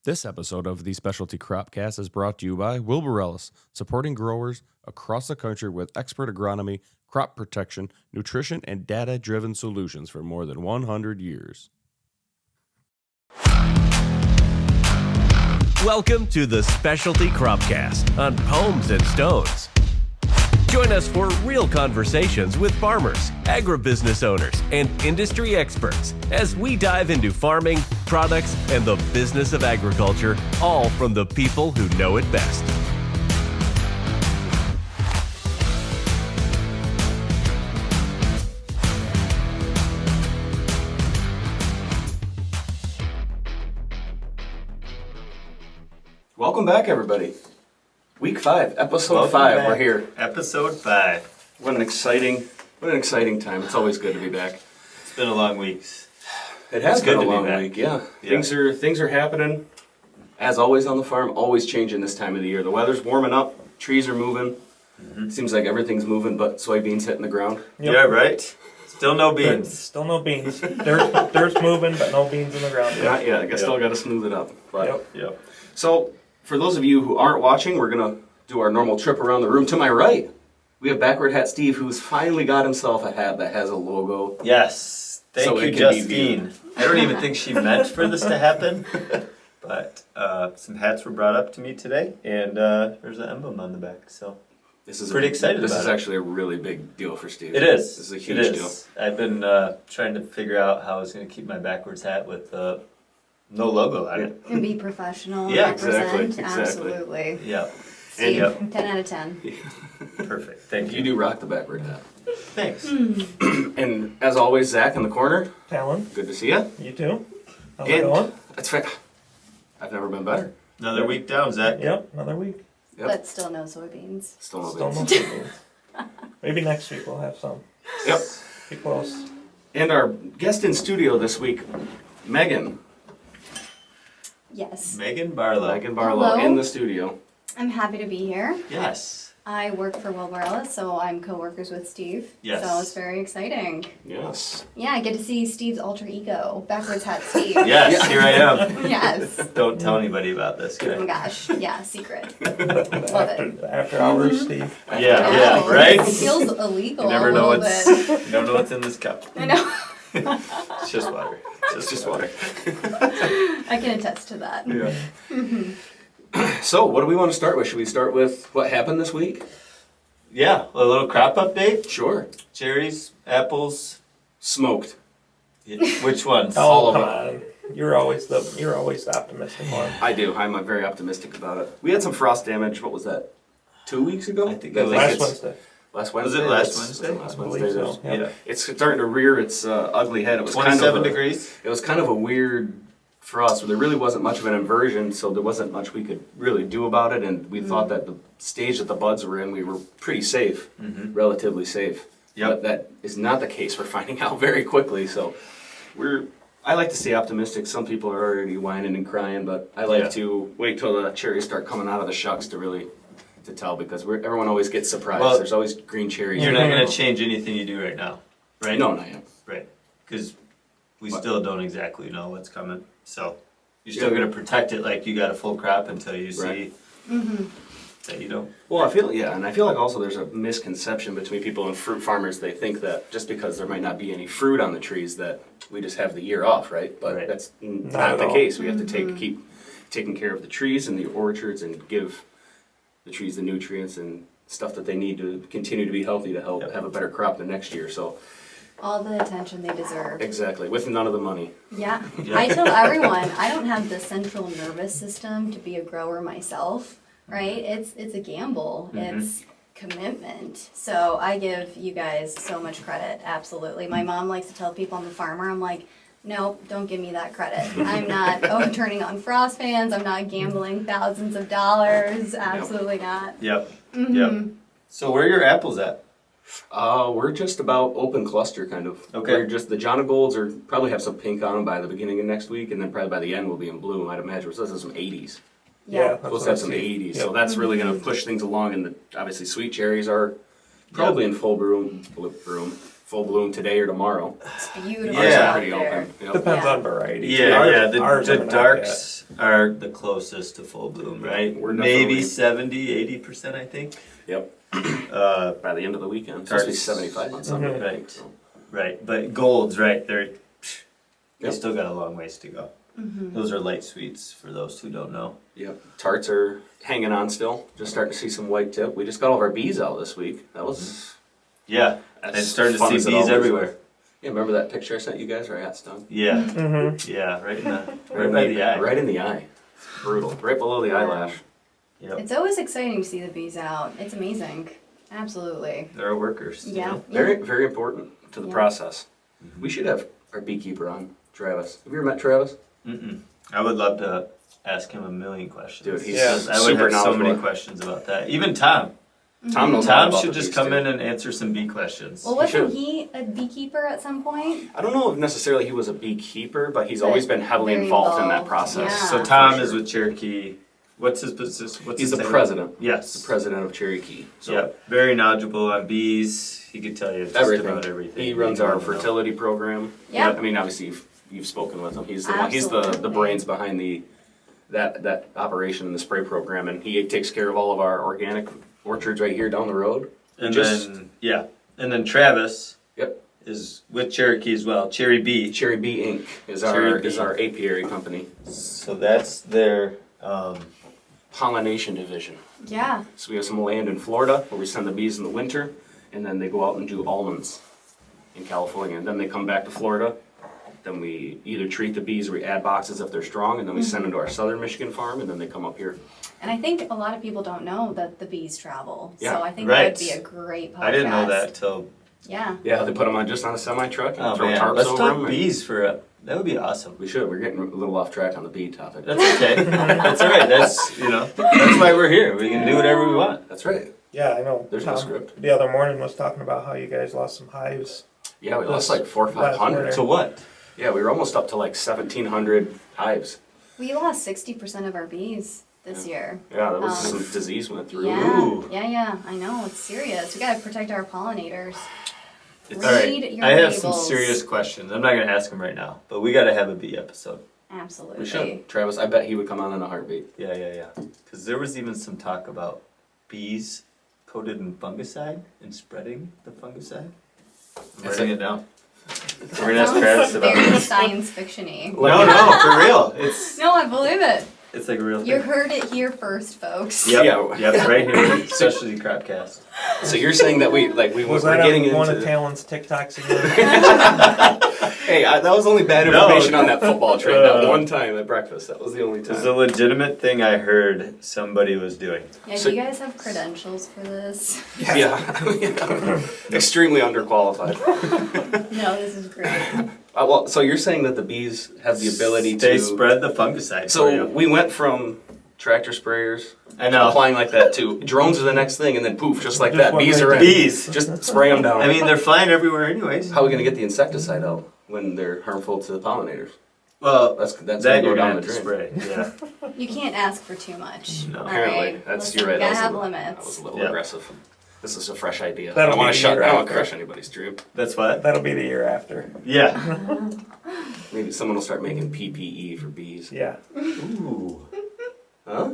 This episode of the Specialty Cropcast is brought to you by Wilbur Ellis, supporting growers across the country with expert agronomy, crop protection, nutrition, and data-driven solutions for more than 100 years. Welcome to the Specialty Cropcast on Poems and Stones. Join us for real conversations with farmers, agribusiness owners, and industry experts as we dive into farming, products, and the business of agriculture, all from the people who know it best. Welcome back, everybody. Week 5, episode 5. We're here. Episode 5. What an exciting time. It's always good to be back. It's been a long week. It has been good a to be long back. week, yeah. Yeah. Things are happening. As always on the farm, always changing this time of the year. The weather's warming up, trees are moving. It seems like everything's moving but soybeans hitting the ground. Yep. Yeah, right? Still no beans. Still no beans. Dirt's moving, but no beans in the ground yet. Not yet. I guess still got to smooth it up. But Yep. So, for those of you who aren't watching, we're going to do our normal trip around the room. To my right, we have Backward Hat Steve, who's finally got himself a hat that has a logo. Yes. Thank So you, it can be Justine. I don't even think she meant for this to happen. But some hats were brought up to me today, and there's an emblem on the back. So This is Pretty excited This about is it. actually a really big deal for Steve. it is. This is a huge deal. I've been trying to figure out how I was going to keep my backwards hat with no logo on it. And be professional. Yeah, represent. exactly. Absolutely. Yeah. Steve, Yep. 10 out of 10. Perfect. Thank You you. do rock the Backward Hat. Thanks. And as always, Zach in the corner. Talon, Good to see you. you too? How's it going? And that's fair. I've never been better. Another week down, Zach. Yep, another week. Yep. But still no soybeans. Still no Still no beans. beans. Maybe next week we'll have some. Yep. Be close. And our guest in studio this week, Megan. Yes. Megan Barlow. Megan Barlow Hello. in the studio. I'm happy to be here. Yes. I work for Wilbur Ellis, so I'm co-workers with Steve. Yes. So it's very exciting. Yes. Yeah, I get to see Steve's alter ego, Backwards Hat Steve. Yes, here I am. Yes. Don't tell anybody about this Oh my guy. gosh. Yeah, secret. Love it. After hours, Steve. Yeah, right? It feels illegal You never a know little what's bit. you don't know what's in this cup. I know. It's just water. It's just water. I can attest to that. Yeah. So, what do we want to start with? Should we start with what happened this week? Yeah, a little crop update. Sure. Cherries, apples. Smoked. Which ones? All Oh, of come on. You're always the optimistic one. I do. I'm very optimistic about it. We had some frost damage. What was that? 2 weeks ago? I think it was Last it's- Wednesday. Last Was Wednesday. it last That's- Wednesday? Last I Wednesday. believe so. There's- Yeah. It's starting to rear its ugly head. It was 27 kind of degrees. It was kind of a weird frost. There really wasn't much of an inversion, so there wasn't much we could really do about it. And we thought that the stage that the buds were in, we were pretty safe, relatively safe. Yep. But that is not the case. We're finding out very quickly. So I like to stay optimistic. Some people are already whining and crying, but I like Yeah. to wait till the cherries start coming out of the shucks to tell, because everyone always gets surprised. Well, There's always green cherries. You're not going to change anything you do right now, right? No, not yet. Right. Because we What? still don't exactly know what's coming. So you're still Yeah. going to protect it like you got a full crop until you see Right. that you don't. Well, I feel like also there's a misconception between people and fruit farmers. They think that just because there might not be any fruit on the trees, that we just have the year off, right? But Right. that's Not not at the all. case. We have to keep taking care of the trees and the orchards and give the trees the nutrients and stuff that they need to continue to be healthy to help Yep. have a better crop the next year. So All the attention they deserve. exactly, with none of the money. Yeah. Yeah. I tell everyone I don't have the central nervous system to be a grower myself, right? It's a gamble. It's commitment. So I give you guys so much credit, absolutely. My mom likes to tell people I'm a farmer. I'm like, nope, don't give me that credit. I'm not turning on frost fans. I'm not gambling thousands of dollars. Absolutely not. Yep. Yep. So where are your apples at? We're just about open cluster, kind of. Okay. We're just the Jonna Golds are probably have some pink on them by the beginning of next week, and then probably by the end we'll be in bloom. I'd imagine we're supposed to have some 80s. Yeah. that's Supposed what to have I some see. 80s, Yep. so that's really going to push things along. And obviously, sweet cherries are probably in full bloom, full bloom today or tomorrow. It's beautiful Yeah. out Pretty there. open. Yep. Depends Yeah. on variety. Yeah, Ours- yeah. ours The are not darks are the closest to full bloom, right? We're Maybe definitely- 70-80%, I think. Yep. Uh, By the end of the weekend, it's supposed to be Tarts. 75 on Sunday. Mhm. Right. Right, but golds, right? They Yep. still got a long ways to go. Mm-hmm. Those are light sweets for those who don't know. Yep. Tarts are hanging on still. Just starting to see some white tip. We just got all of our bees out this week. That was. Yeah, That's and starting to fun see as it bees always everywhere. was. Yeah, remember that picture I sent you guys where I got stung? Yeah, Mm-hmm. yeah, right in the right by the eye. Right in the eye. Brutal. Right below the eyelash. Yep, It's always exciting to see the bees out. It's amazing. Absolutely. they're workers. you Yeah. know? Very, very important to the Yeah. process. We should have our beekeeper on, Travis. Have you ever met Travis? Mm-mm. I would love to ask him a million questions. Dude, he's Because I would super have so many knowledgeable. questions about that. Even Tom. Tom knows a lot Tom about should the just bees, come too. in and answer some bee questions. Well, He wasn't should. he a beekeeper at some point? I don't know if necessarily he was a beekeeper, but he's But always been heavily very involved in that involved, process. yeah. So for Tom sure. is with Cherokee. What's his position? What's He's his the title? president. Yes. The president of Cherokee. So Yep. Very knowledgeable on bees. He could tell you just everything. about everything. He runs you our wanna know. fertility program. Yep. I mean, obviously you've spoken with him. He's the one. He's the Absolutely. brains behind that operation and the spray program, and he takes care of all of our organic orchards right here down the road. And Just- then yeah, and then Travis Yep. is with Cherokee as well. Cherry Bee. Cherry Bee Inc. is Cherry our Bee. apiary company, So that's their. pollination division. Yeah. So we have some land in Florida where we send the bees in the winter, and then they go out and do almonds in California, and then they come back to Florida. Then we either treat the bees or we add boxes if they're strong, and then we send them to our southern Michigan farm, and then they come up here. And I think a lot of people don't know that the bees travel. Yeah. So I think Right. that would be a great podcast. I didn't know that till. Yeah. Yeah, they put them on just on a semi truck and Oh throw man, tarps let's over talk them. bees for a. That would be awesome. We should. We're getting a little off track on the bee topic. That's okay. That's all right. That's that's why we're here. We can do whatever we want. That's right. Yeah, I know. There's no Tom script. The other morning was talking about how you guys lost some hives. Yeah, we lost This like 400 or last 500. winter. To what? Yeah, we were almost up to like 1,700 hives. We lost 60% of our bees this year. Yeah, that was Um, some disease went through. Yeah. Ooh. Yeah. I know. It's serious. We got to protect our pollinators. All right. Read your I have some labels. serious questions. I'm not gonna ask them right now, but we got to have a bee episode. Absolutely. We should. Travis, I bet he would come on in a heartbeat. Yeah. Because there was even some talk about bees coated in fungicide and spreading the fungicide. I'm That's writing it. it down. We're gonna ask Travis about Very this. science fiction-y. No, for real. It's No, I believe it. like a real thing. You heard it here first, folks. Yep, Yeah. yep, right here, Specialty Cropcast. So you're saying that we Was we're that getting on one into of Talon's TikToks again? Hey, that was only bad No. information on that football trade. That one time at breakfast. That was the only It was a time. legitimate thing I heard somebody was doing. Yeah, So- do you guys have credentials for this? Yeah. Extremely underqualified. No, this is great. Well, so you're saying that the bees have the ability They to spread the fungicide for So you. we went from tractor sprayers I know. applying like that to drones are the next thing, and then poof, just like Just that, went bees right are in. to Bees. Just spray them down. I mean, they're flying everywhere anyways. how are we gonna get the insecticide out when they're harmful to the pollinators? Well, That's that gonna you're go gonna down have the to drain. spray. Yeah. You can't ask for too much. No. All Apparently, right? that's Listen, you're right. You gotta that have was limits. a little Yeah. aggressive. This is a fresh idea. I That'll don't want be to the year I don't want after. to crush anybody's dream. That's what? That'll be the year after. Yeah. Maybe someone will start making PPE for bees. Yeah. Ooh. Huh?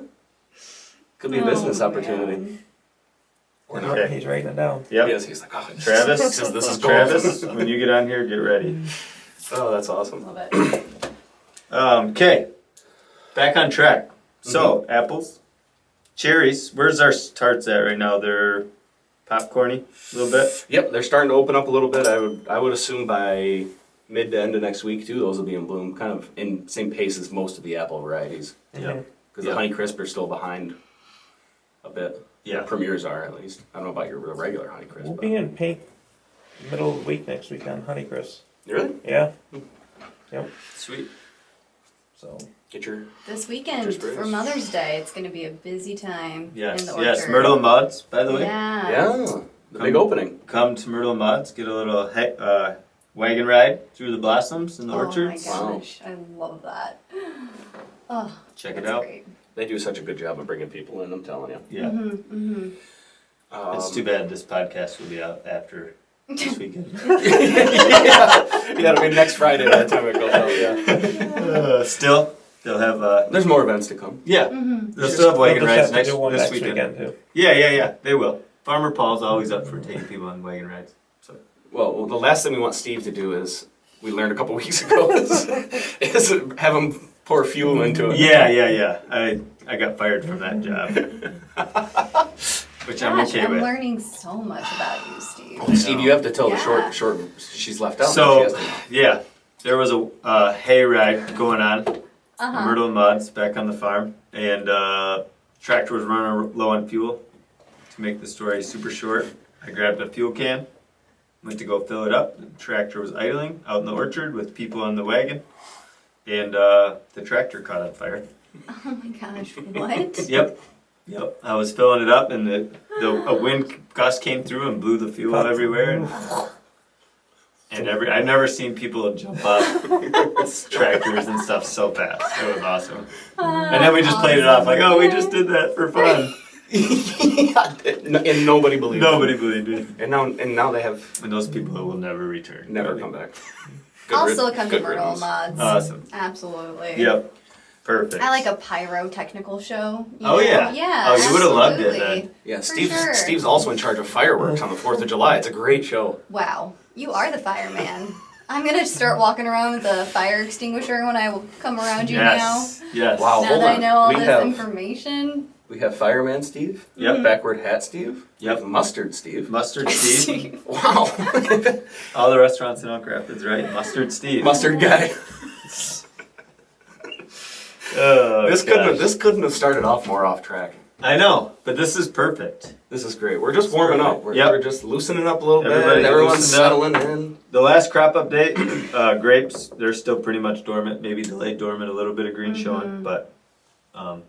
Could be a Oh, business opportunity. man. Okay. He's writing it down. Yep. Yes, he's like, oh, Travis, this is Travis, when you get on here, get ready. Oh, that's awesome. Love it. Okay. Back on track. So, apples, cherries. Where's our tarts at right now? They're popcorny a little bit. Yep, they're starting to open up a little bit. I would assume by mid to end of next week too, those will be in bloom, kind of in same pace as most of the apple varieties. Yep. Because Yeah. the Honeycrisp are still behind a bit. Yeah. Premiers are at least. I don't know about your regular Honeycrisp. We'll but- be in pink middle of the week next week on Honeycrisp. Really? Yeah. Yep. Sweet. So Get your This weekend Just for berries. Mother's Day, it's going to be a busy time Yes. in the orchard. Yes. Myrtle and Mods, by the way. Yeah. yeah, the big opening. Come to Myrtle and Mods, get a little wagon ride through the blossoms in the Oh orchards. my gosh, I love that. Oh, Check it that's out. great. They do such a good job of bringing people in. I'm telling you. Yeah. Mm-hmm. It's too bad this podcast will be out after this weekend. Yeah, it'll be next Friday by the time it goes out. Yeah. Still, they'll have. There's more events to come. Yeah, they'll still have wagon We'll just rides have to do one this next weekend. too. Yeah. They will. Farmer Paul's always up for taking people on wagon rides. So. Well, the last thing we want Steve to do is, we learned a couple weeks ago, is have him pour fuel into it. Yeah. I got fired from that job, which I'm Gosh, okay I'm with. learning so much about you, Steve. Oh, Steve, you have to tell Yeah. the short. She's left out. So She has to know. yeah, there was a hay ride going on. Uh-huh. Myrtle and Muds back on the farm, and tractor was running low on fuel. To make the story super short, I grabbed a fuel can, went to go fill it up. The tractor was idling out in the orchard with people on the wagon, and the tractor caught on fire. Oh my gosh, what? Yep. I was filling it up, and a wind gust came through and blew the fuel everywhere, and I've never seen people jump off tractors and stuff so fast. It was awesome. And then we just played it off like, oh, we just did that for fun. And nobody believed it. Nobody believed it. And now they have And those people will never return. never come back. I'll still come to good Myrtle riddance. Mods. Awesome. Absolutely. Yep. Perfect. I like a pyrotechnical show. Oh, know? yeah. Yeah. Oh, you would've loved it absolutely. then. Yeah, For Steve's sure. Steve's also in charge of fireworks on the 4th of July. It's a great show. Wow, you are the fireman. I'm gonna start walking around with a fire extinguisher when I come around you Yes. Yes. Wow. now. Now hold that I on. know all We this have- information. We have Fireman Steve. Yep. Backward Hat Steve. We Yep. have Mustard Steve. Mustard Steve. Wow. All the restaurants in Oak Rapids, right? Mustard Steve. Mustard guy. Oh, This gosh. couldn't have started off more off track. I know, but this is perfect. This is great. We're just warming up. Yep. We're just loosening up a little Everybody bit. Everyone's loosened up. settling in. The last crop update, grapes, they're still pretty much dormant, maybe delayed dormant, a little bit of green showing, but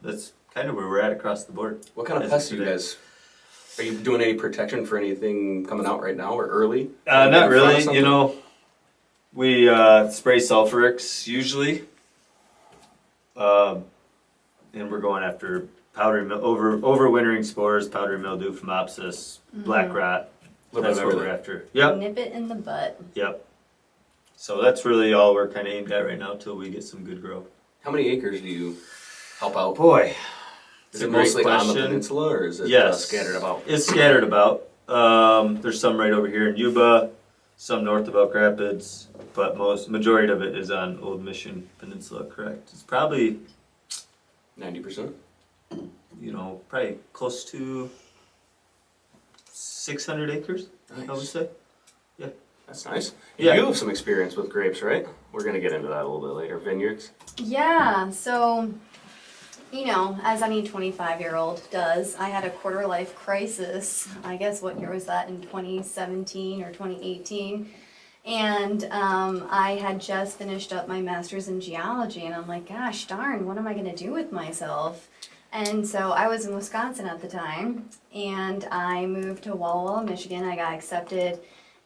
that's kind of where we're at across the board. What kind of As pests of are you today. guys? Are you doing any protection for anything coming out right now or early? Not In front of really, something? you know, we spray sulfurics usually, and we're going after powdery overwintering spores, powdery mildew, phomopsis, black rot. Little That's bit what of we're everything. after. Yep. Nip it in the butt. Yep. So that's really all we're kind of aimed at right now till we get some good growth. How many acres do you help out? Boy, Is it's a it great mostly on the question. peninsula or is it Yes. scattered about? It's scattered about. There's some right over here in Yuba, some north of Oak Rapids, but majority of it is on Old Mission Peninsula, correct? It's probably, 90%? probably close to 600 acres, I would Nice. say. That's nice. Yeah. You have some experience with grapes, right? We're going to get into that a little bit later. Vineyards? Yeah, so, as any 25-year-old does, I had a quarter life crisis. I guess what year was that, in 2017 or 2018? And I had just finished up my master's in geology, and I'm like, gosh darn, what am I going to do with myself? And so I was in Wisconsin at the time, and I moved to Walla Walla, Michigan. I got accepted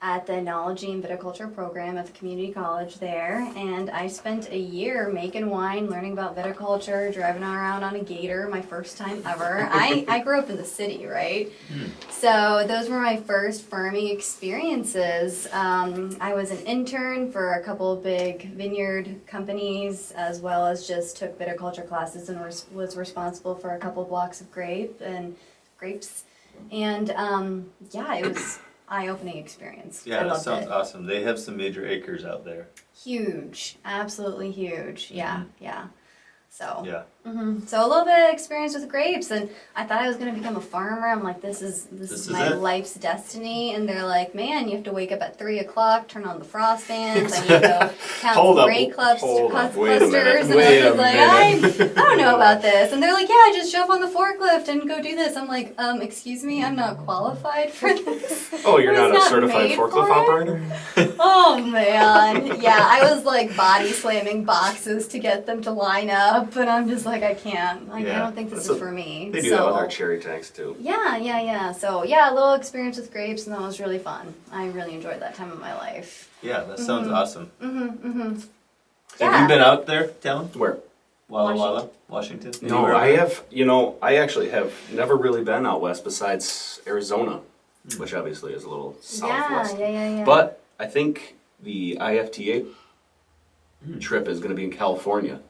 at the Enology and Viticulture program at the community college there, and I spent a year making wine, learning about viticulture, driving around on a gator, my first time ever. I grew up in the city, right? So those were my first farming experiences. I was an intern for a couple of big vineyard companies, as well as just took viticulture classes and was responsible for a couple blocks of grapes. And yeah, it was eye-opening experience. Yeah, I that loved sounds it. awesome. They have some major acres out there. Huge, absolutely huge. Yeah. So, Yeah. so a little bit of experience with grapes, and I thought I was going to become a farmer. I'm like, this is is my it. life's destiny. And they're like, man, you have to wake up at 3 o'clock, turn on the frost fans, I need to go count Hold up, grape clusters. wait a minute, And wait I a was like, I don't know about this. And they're like, yeah, just jump on the forklift and go do this. I'm like, excuse me, I'm not qualified for this. Oh, you're I not was a certified made forklift for it. operator? Oh man, yeah, I was like body slamming boxes to get them to line up, and I'm just like, I can't. Like, I Yeah. don't think this is for me. They do so, that with our cherry tanks too. yeah. So yeah, a little experience with grapes, and that was really fun. I really enjoyed that time of my life. Yeah, that sounds awesome. Have Yeah. you been out there, Talon? Where? Walla Walla, Washington? No, Anywhere I over there? have, I actually have never really been out west besides Arizona. which obviously is a little Yeah, southwest. yeah. But I think the IFTA trip is going to be in California.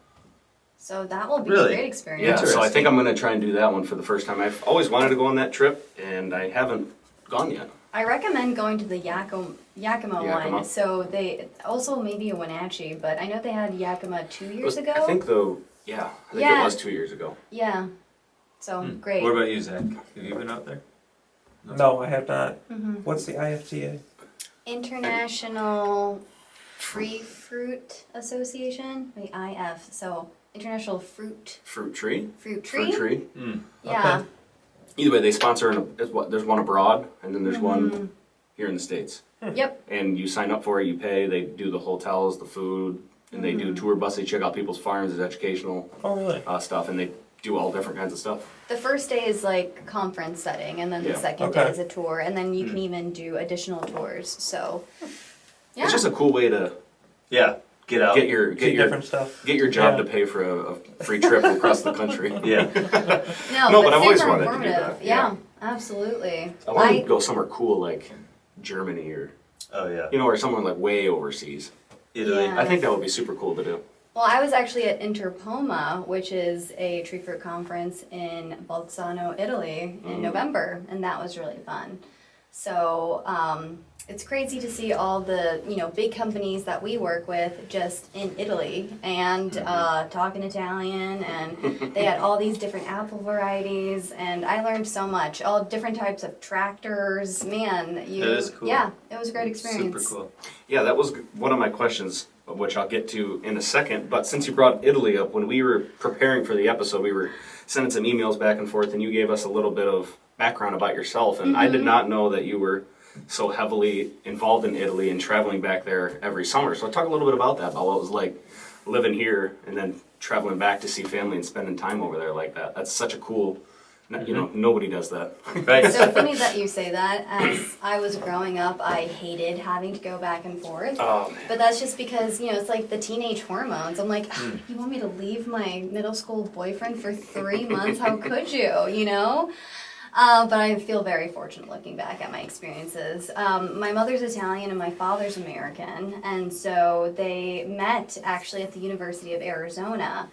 So that will be Really? a great experience. Yeah, so I think I'm going to try and do that one for the first time. I've always wanted to go on that trip, and I haven't gone yet. I recommend going to the Yakima Yakima. one. So they also maybe a Wenatchee, but I know they had Yakima 2 years ago. I think though, I think Yeah. it was 2 years ago. Yeah. So great. What about you, Zach? Have you been out there? No, I have not. Mm-hmm. What's the IFTA? International Tree Fruit Association, the IF. So International Fruit Fruit tree. Fruit Tree. Fruit tree. Yeah. Okay. Either way, they sponsor. There's one abroad, and then there's one here in the States. Yep. And you sign up for it, you pay. They do the hotels, the food, and they do tour bus. They check out people's farms, it's educational Oh, really? stuff, and they do all different kinds of stuff. The first day is like conference setting, and then the Yeah. second day Okay. is a tour, and then you can even do additional tours. So, yeah. It's just a cool way to Yeah, get out. get your See different stuff. get your job Yeah. to pay for a free trip across the country. Yeah. No, but I've super always wanted to do informative. that, Yeah, yeah. absolutely. I want to go somewhere cool like Germany or Oh yeah. or somewhere like way overseas. Italy. Yeah. I think that would be super cool to do. Well, I was actually at Interpoma, which is a tree fruit conference in Bolzano, Italy, in November, and that was really fun. So it's crazy to see all the big companies that we work with just in Italy and talking Italian, and they had all these different apple varieties, and I learned so much. All different types of tractors. Man, That is cool. Yeah, it was a great experience. Super cool. Yeah, that was one of my questions, which I'll get to in a second. But since you brought Italy up, when we were preparing for the episode, we were sending some emails back and forth, and you gave us a little bit of background about yourself. And I did not know that you were so heavily involved in Italy and traveling back there every summer. So talk a little bit about that, about what it was like living here and then traveling back to see family and spending time over there like that. That's such a cool, nobody does that. Right. So funny that you say that. As I was growing up, I hated having to go back and forth. Oh, man. But that's just because, it's like the teenage hormones. I'm like, you want me to leave my middle school boyfriend for 3 months? How could you, But I feel very fortunate looking back at my experiences. My mother's Italian and my father's American, and so they met actually at the University of Arizona.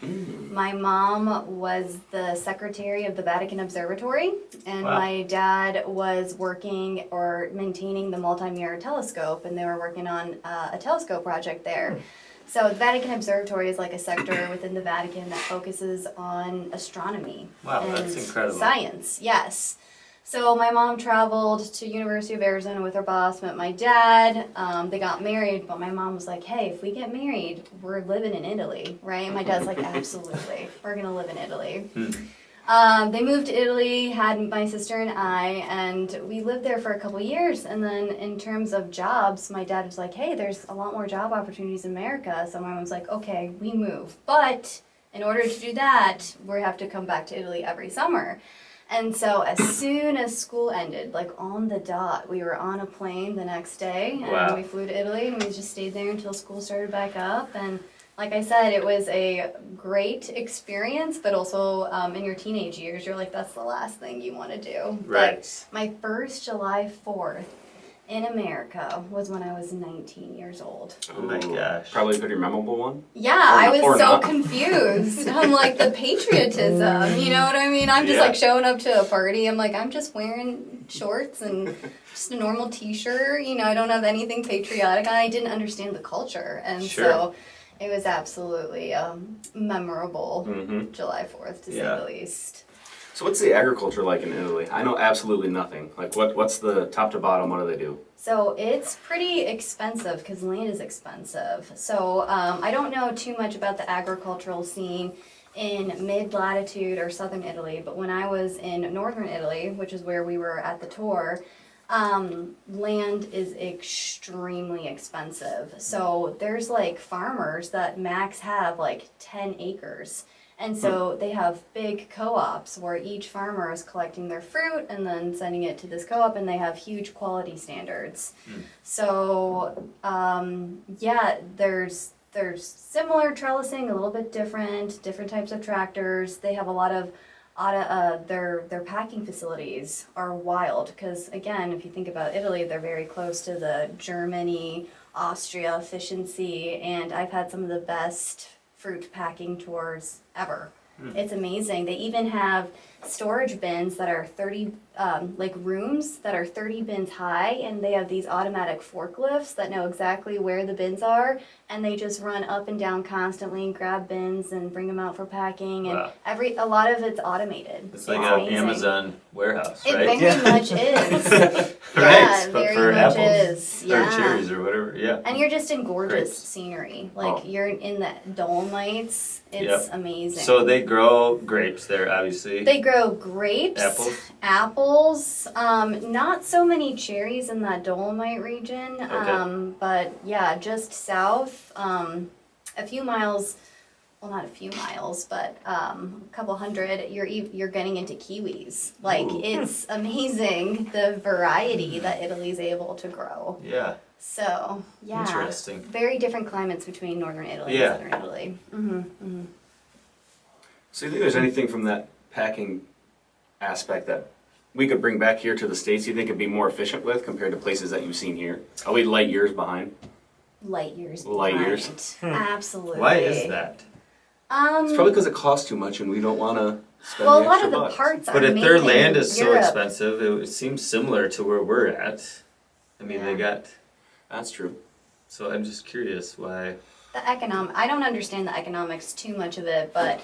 My mom was the secretary of the Vatican Observatory, and Wow. my dad was working or maintaining the multi-mirror telescope, and they were working on a telescope project there. So the Vatican Observatory is like a sector within the Vatican that focuses on astronomy. Wow, and that's incredible. Science, yes. So my mom traveled to University of Arizona with her boss, met my dad. They got married, but my mom was like, hey, if we get married, we're living in Italy, right? And my dad's like, absolutely, we're gonna live in Italy. They moved to Italy, had my sister and I, and we lived there for a couple years. And then in terms of jobs, my dad was like, hey, there's a lot more job opportunities in America. So my mom was like, okay, we move. But in order to do that, we have to come back to Italy every summer. And so as soon as school ended, like on the dot, we were on a plane the next day, and Wow. we flew to Italy, and we just stayed there until school started back up. And like I said, it was a great experience, but also in your teenage years, you're like, that's the last thing you want to do. Right. But my first July 4th in America was when I was 19 years old. Oh my gosh. Probably a pretty memorable one. Yeah, I Or was so not. confused. I'm like, the patriotism, you know what I mean? I'm just Yeah. like showing up to a party. I'm like, I'm just wearing shorts and just a normal t-shirt. I don't have anything patriotic on. I didn't understand the culture. And Sure. so it was absolutely memorable July 4th, to say Yeah. the least. So what's the agriculture like in Italy? I know absolutely nothing. Like what's the top to bottom? What do they do? So it's pretty expensive because land is expensive. So I don't know too much about the agricultural scene in mid-latitude or southern Italy, but when I was in northern Italy, which is where we were at the tour, land is extremely expensive. So there's like farmers that max have like 10 acres. And so they have big co-ops where each farmer is collecting their fruit and then sending it to this co-op, and they have huge quality standards. So there's similar trellising, a little bit different types of tractors. They have a lot of their packing facilities are wild because, again, if you think about Italy, they're very close to the Germany, Austria efficiency, and I've had some of the best fruit packing tours ever. It's amazing. They even have storage bins that are 30, like rooms that are 30 bins high, and they have these automatic forklifts that know exactly where the bins are, and they just run up and down constantly and grab bins and bring them out for packing. And Wow. a lot of it's automated. It's like an amazing. Amazon warehouse, It right? very much is. Right, Yeah, but very for much apples is. Yeah. or cherries or whatever. Yeah. And you're just in gorgeous Grapes. scenery. Like Oh. you're in the Dolomites. It's Yep. amazing. So they grow grapes there, obviously. They grow grapes, Apples? not so many cherries in that Dolomite region. Okay. But yeah, just south, a few miles. Well, not a few miles, but a couple hundred. You're getting into kiwis. Like Ooh. it's amazing the variety that Italy's able to grow. Yeah. So yeah, Interesting. very different climates between northern Italy Yeah. and southern Italy. Mm-hmm. So you think there's anything from that packing aspect that we could bring back here to the States you think it'd be more efficient with compared to places that you've seen here? Are we light years behind? Light years. Light behind. years. Absolutely. Why is that? It's probably because it costs too much and we don't want to spend Well, a the lot extra of the bucks. parts are But if made their in land is so Europe. expensive, it seems similar to where we're at. I mean, they Yeah. got. That's true. So I'm just curious why. I don't understand the economics too much of it, but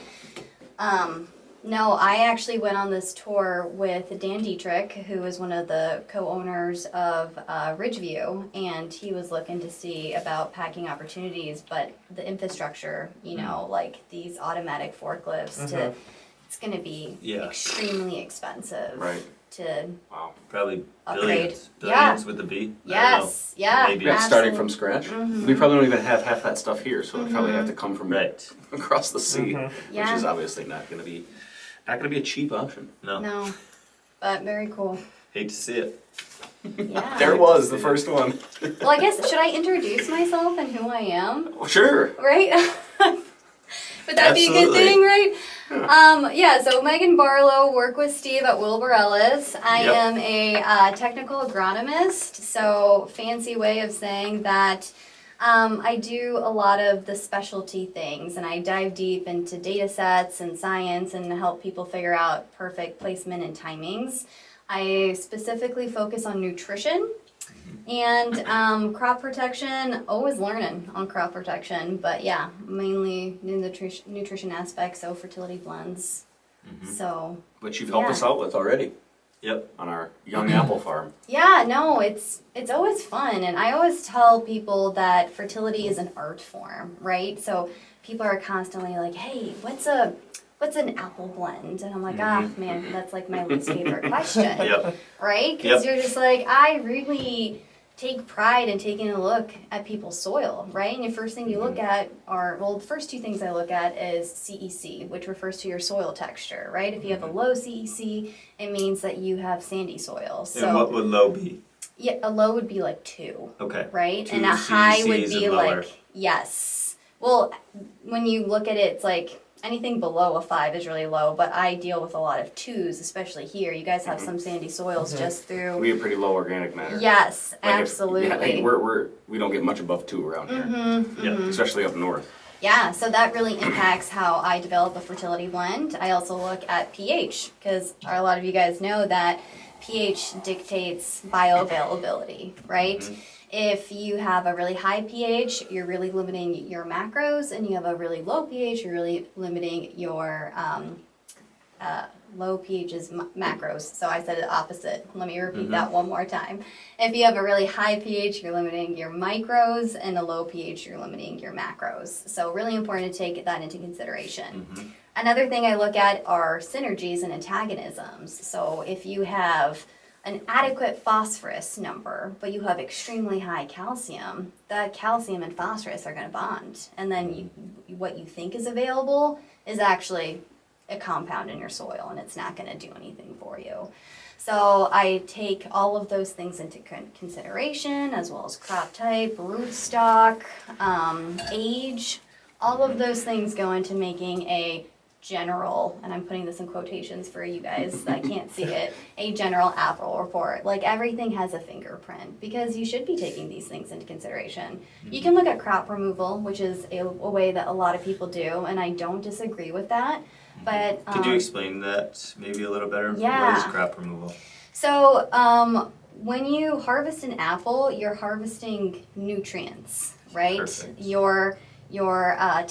no, I actually went on this tour with Dan Dietrich, who is one of the co-owners of Ridgeview, and he was looking to see about packing opportunities, but the infrastructure, like these automatic forklifts, it's going to be Yeah. extremely expensive Right. to Wow. Probably Upgrade. billions with the B. I don't Yes, know. yeah. Maybe. Yeah, starting from Absolutely. scratch. We probably don't even have half that stuff here, so it'd probably have to come from Right. across the sea, Yeah. which is obviously not going to be a cheap option. No. No, but very cool. Hate to see it. Yeah. There it was, the first one. Well, I guess, should I introduce myself and who I am? Sure. Right? Would that be a good Absolutely. thing, right? Yeah, so Megan Barlow, work with Steve at Wilbur Ellis. I Yep. am a technical agronomist, so fancy way of saying that I do a lot of the specialty things, and I dive deep into data sets and science and help people figure out perfect placement and timings. I specifically focus on nutrition and crop protection. Always learning on crop protection, but yeah, mainly in the nutrition aspect, so fertility blends. So Which you've helped Yeah. us out with already Yep. on our young apple farm. yeah, no, it's always fun, and I always tell people that fertility is an art form, right? So people are constantly like, "Hey, what's an apple blend?" And I'm like, "Ah, man, that's like my least favorite question." Yep. Right? Because Yep. you're just like, I really take pride in taking a look at people's soil, right? And the first thing you look at are, well, the first two things I look at is CEC, which refers to your soil texture, right? If you have a low CEC, it means that you have sandy soil. So And what would low be? yeah, a low would be like 2, Okay. right? 2 And a high would CECs be and lower. like, yes. Well, when you look at it, it's like anything below a 5 is really low, but I deal with a lot of 2s, especially here. You guys have some sandy soils just through. We have pretty low organic matter. Yes, Like if- absolutely. yeah, like we don't get much above 2 around here, Yeah. especially up north. Yeah, so that really impacts how I develop a fertility blend. I also look at pH because a lot of you guys know that pH dictates bioavailability, right? If you have a really high pH, you're really limiting your macros, and you have a really low pH, you're really limiting your low pH is macros. So I said it opposite. Let me repeat that one more time. If you have a really high pH, you're limiting your micros, and a low pH, you're limiting your macros. So really important to take that into consideration. Another thing I look at are synergies and antagonisms. So if you have an adequate phosphorus number, but you have extremely high calcium, that calcium and phosphorus are going to bond. And then what you think is available is actually a compound in your soil, and it's not going to do anything for you. So I take all of those things into consideration, as well as crop type, rootstock, age. All of those things go into making a general, and I'm putting this in quotations for you guys that can't see it, a general apple report. Like everything has a fingerprint because you should be taking these things into consideration. You can look at crop removal, which is a way that a lot of people do, and I don't disagree with that. But Could you explain that maybe a little better? Yeah. What is crop removal? So when you harvest an apple, you're harvesting nutrients, right? Perfect.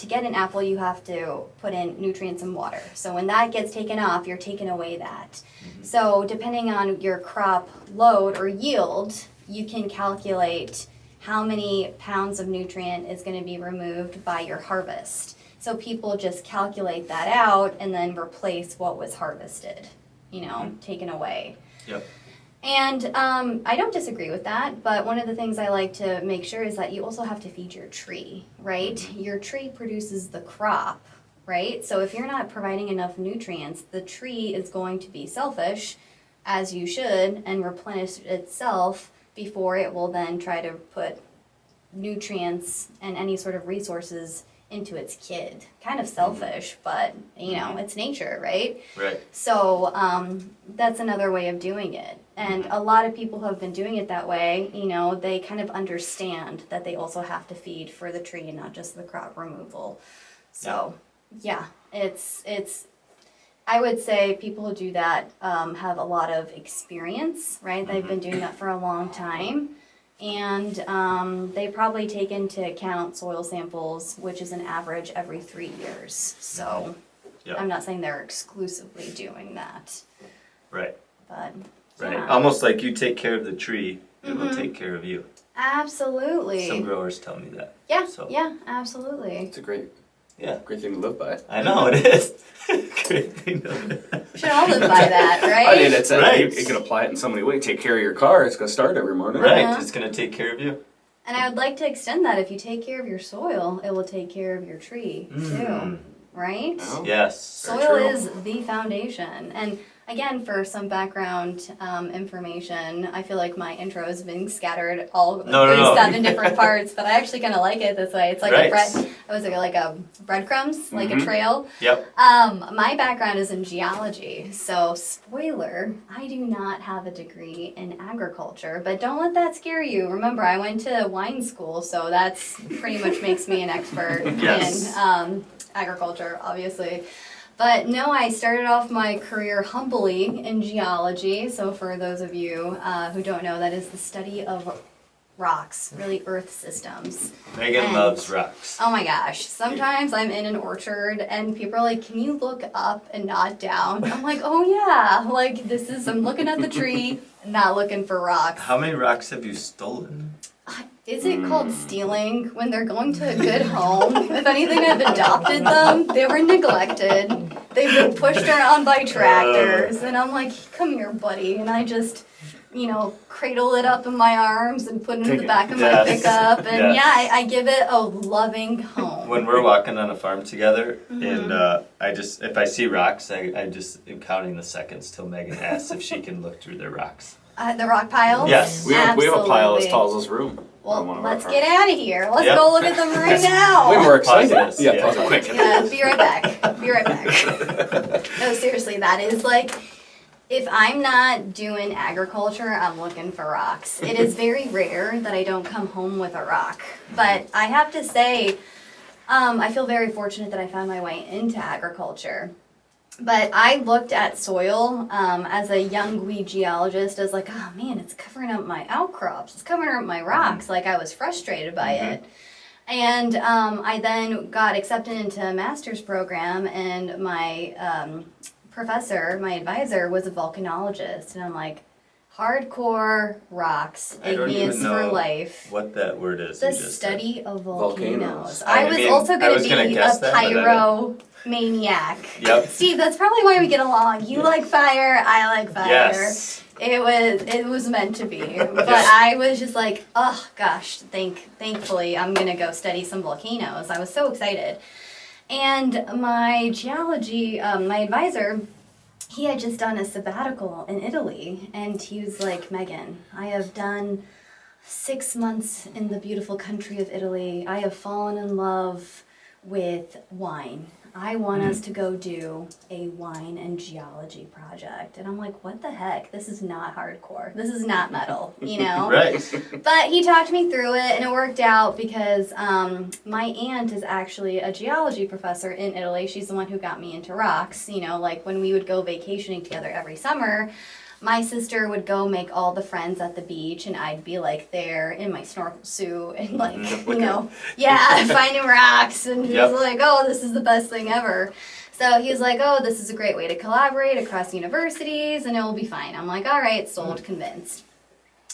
To get an apple, you have to put in nutrients and water. So when that gets taken off, you're taking away that. So depending on your crop load or yield, you can calculate how many pounds of nutrient is going to be removed by your harvest. So people just calculate that out and then replace what was harvested, taken away. Yep. And I don't disagree with that, but one of the things I like to make sure is that you also have to feed your tree, right? Your tree produces the crop, right? So if you're not providing enough nutrients, the tree is going to be selfish, as you should, and replenish itself before it will then try to put nutrients and any sort of resources into its kid. Kind of selfish, but it's nature, right? Right. So that's another way of doing it. And a lot of people who have been doing it that way, they kind of understand that they also have to feed for the tree and not just the crop removal. So yeah, it's I would say people who do that have a lot of experience, right? They've been doing that for a long time. And they probably take into account soil samples, which is an average every 3 years. So Yep. I'm not saying they're exclusively doing that, Right. but Right. yeah. Almost like you take care of the tree, it will take care of you. Absolutely. Some growers tell me that. Yeah, So. yeah, absolutely. It's a great Yeah. thing to live by. I know it is. Great thing to We should all live by that, right? I mean, it's Right. you can apply it in so many ways. Take care of your car. It's going to start every morning. Right. Uh-huh. It's going to take care of you. And I would like to extend that. If you take care of your soil, it will take care of your tree too, right? Oh. Yes. Very Soil true. is the foundation. And again, for some background information, I feel like my intro has been scattered all No. 37 different parts, but I actually kind of like it this way. It's like Right. like a breadcrumbs, like a trail. Yep. My background is in geology, so spoiler, I do not have a degree in agriculture, but don't let that scare you. Remember, I went to wine school, so that's pretty much makes me an expert Yes. in agriculture, obviously. But no, I started off my career humbly in geology. So for those of you who don't know, that is the study of rocks, really earth systems. Megan And- loves rocks. Oh my gosh, sometimes I'm in an orchard and people are like, can you look up and not down? I'm like, oh yeah, like I'm looking at the tree, not looking for rocks. How many rocks have you stolen? Is it called stealing when they're going to a good home? If anything, I've adopted them. They were neglected. They've been pushed around by tractors. And I'm like, come here, buddy. And I just, cradle it up in my arms and put it in the back of my Yes. pickup. And Yes. I give it a loving home. When we're walking on a farm together, Mm-hmm. and if I see rocks, I just am counting the seconds till Megan asks if she can look through the rocks. The rock piles? Yes. We have a pile as Absolutely. tall as this room. Well, on one of our let's farms. get out of here. Let's Yep. go look at them right now. Way more exciting. Pause this. Yeah, Yeah. pause it quick. Yeah, be right back. Be right back. No, seriously, that is like, if I'm not doing agriculture, I'm looking for rocks. It is very rare that I don't come home with a rock. But I have to say, I feel very fortunate that I found my way into agriculture. But I looked at soil as a young wee geologist as like, oh man, it's covering up my outcrops. It's covering up my rocks. Like I was frustrated by it. And I then got accepted into a master's program, and my professor, my advisor, was a volcanologist. And I'm like, hardcore rocks, I don't igneous even for know life. what that word is. The you just said. study of Volcanoes. volcanoes. I I was mean, also I going was to gonna be guess a that, but I didn't. pyromaniac. Yep. Steve, that's probably why we get along. You like fire, I like fire. Yes. It was meant to be. But I was just like, oh gosh, thankfully I'm gonna go study some volcanoes. I was so excited. And my geology, my advisor, he had just done a sabbatical in Italy, and he was like, Megan, I have done 6 months in the beautiful country of Italy. I have fallen in love with wine. I want us to go do a wine and geology project. And I'm like, what the heck? This is not hardcore. This is not metal, you know? Right. But he talked me through it, and it worked out because my aunt is actually a geology professor in Italy. She's the one who got me into rocks. You know, like when we would go vacationing together every summer, my sister would go make all the friends at the beach, and I'd be like there in my snorkel suit and like, you know, yeah, finding rocks. And he Yep. was like, oh, this is the best thing ever. So he was like, oh, this is a great way to collaborate across universities, and it will be fine. I'm like, all right, sold, convinced.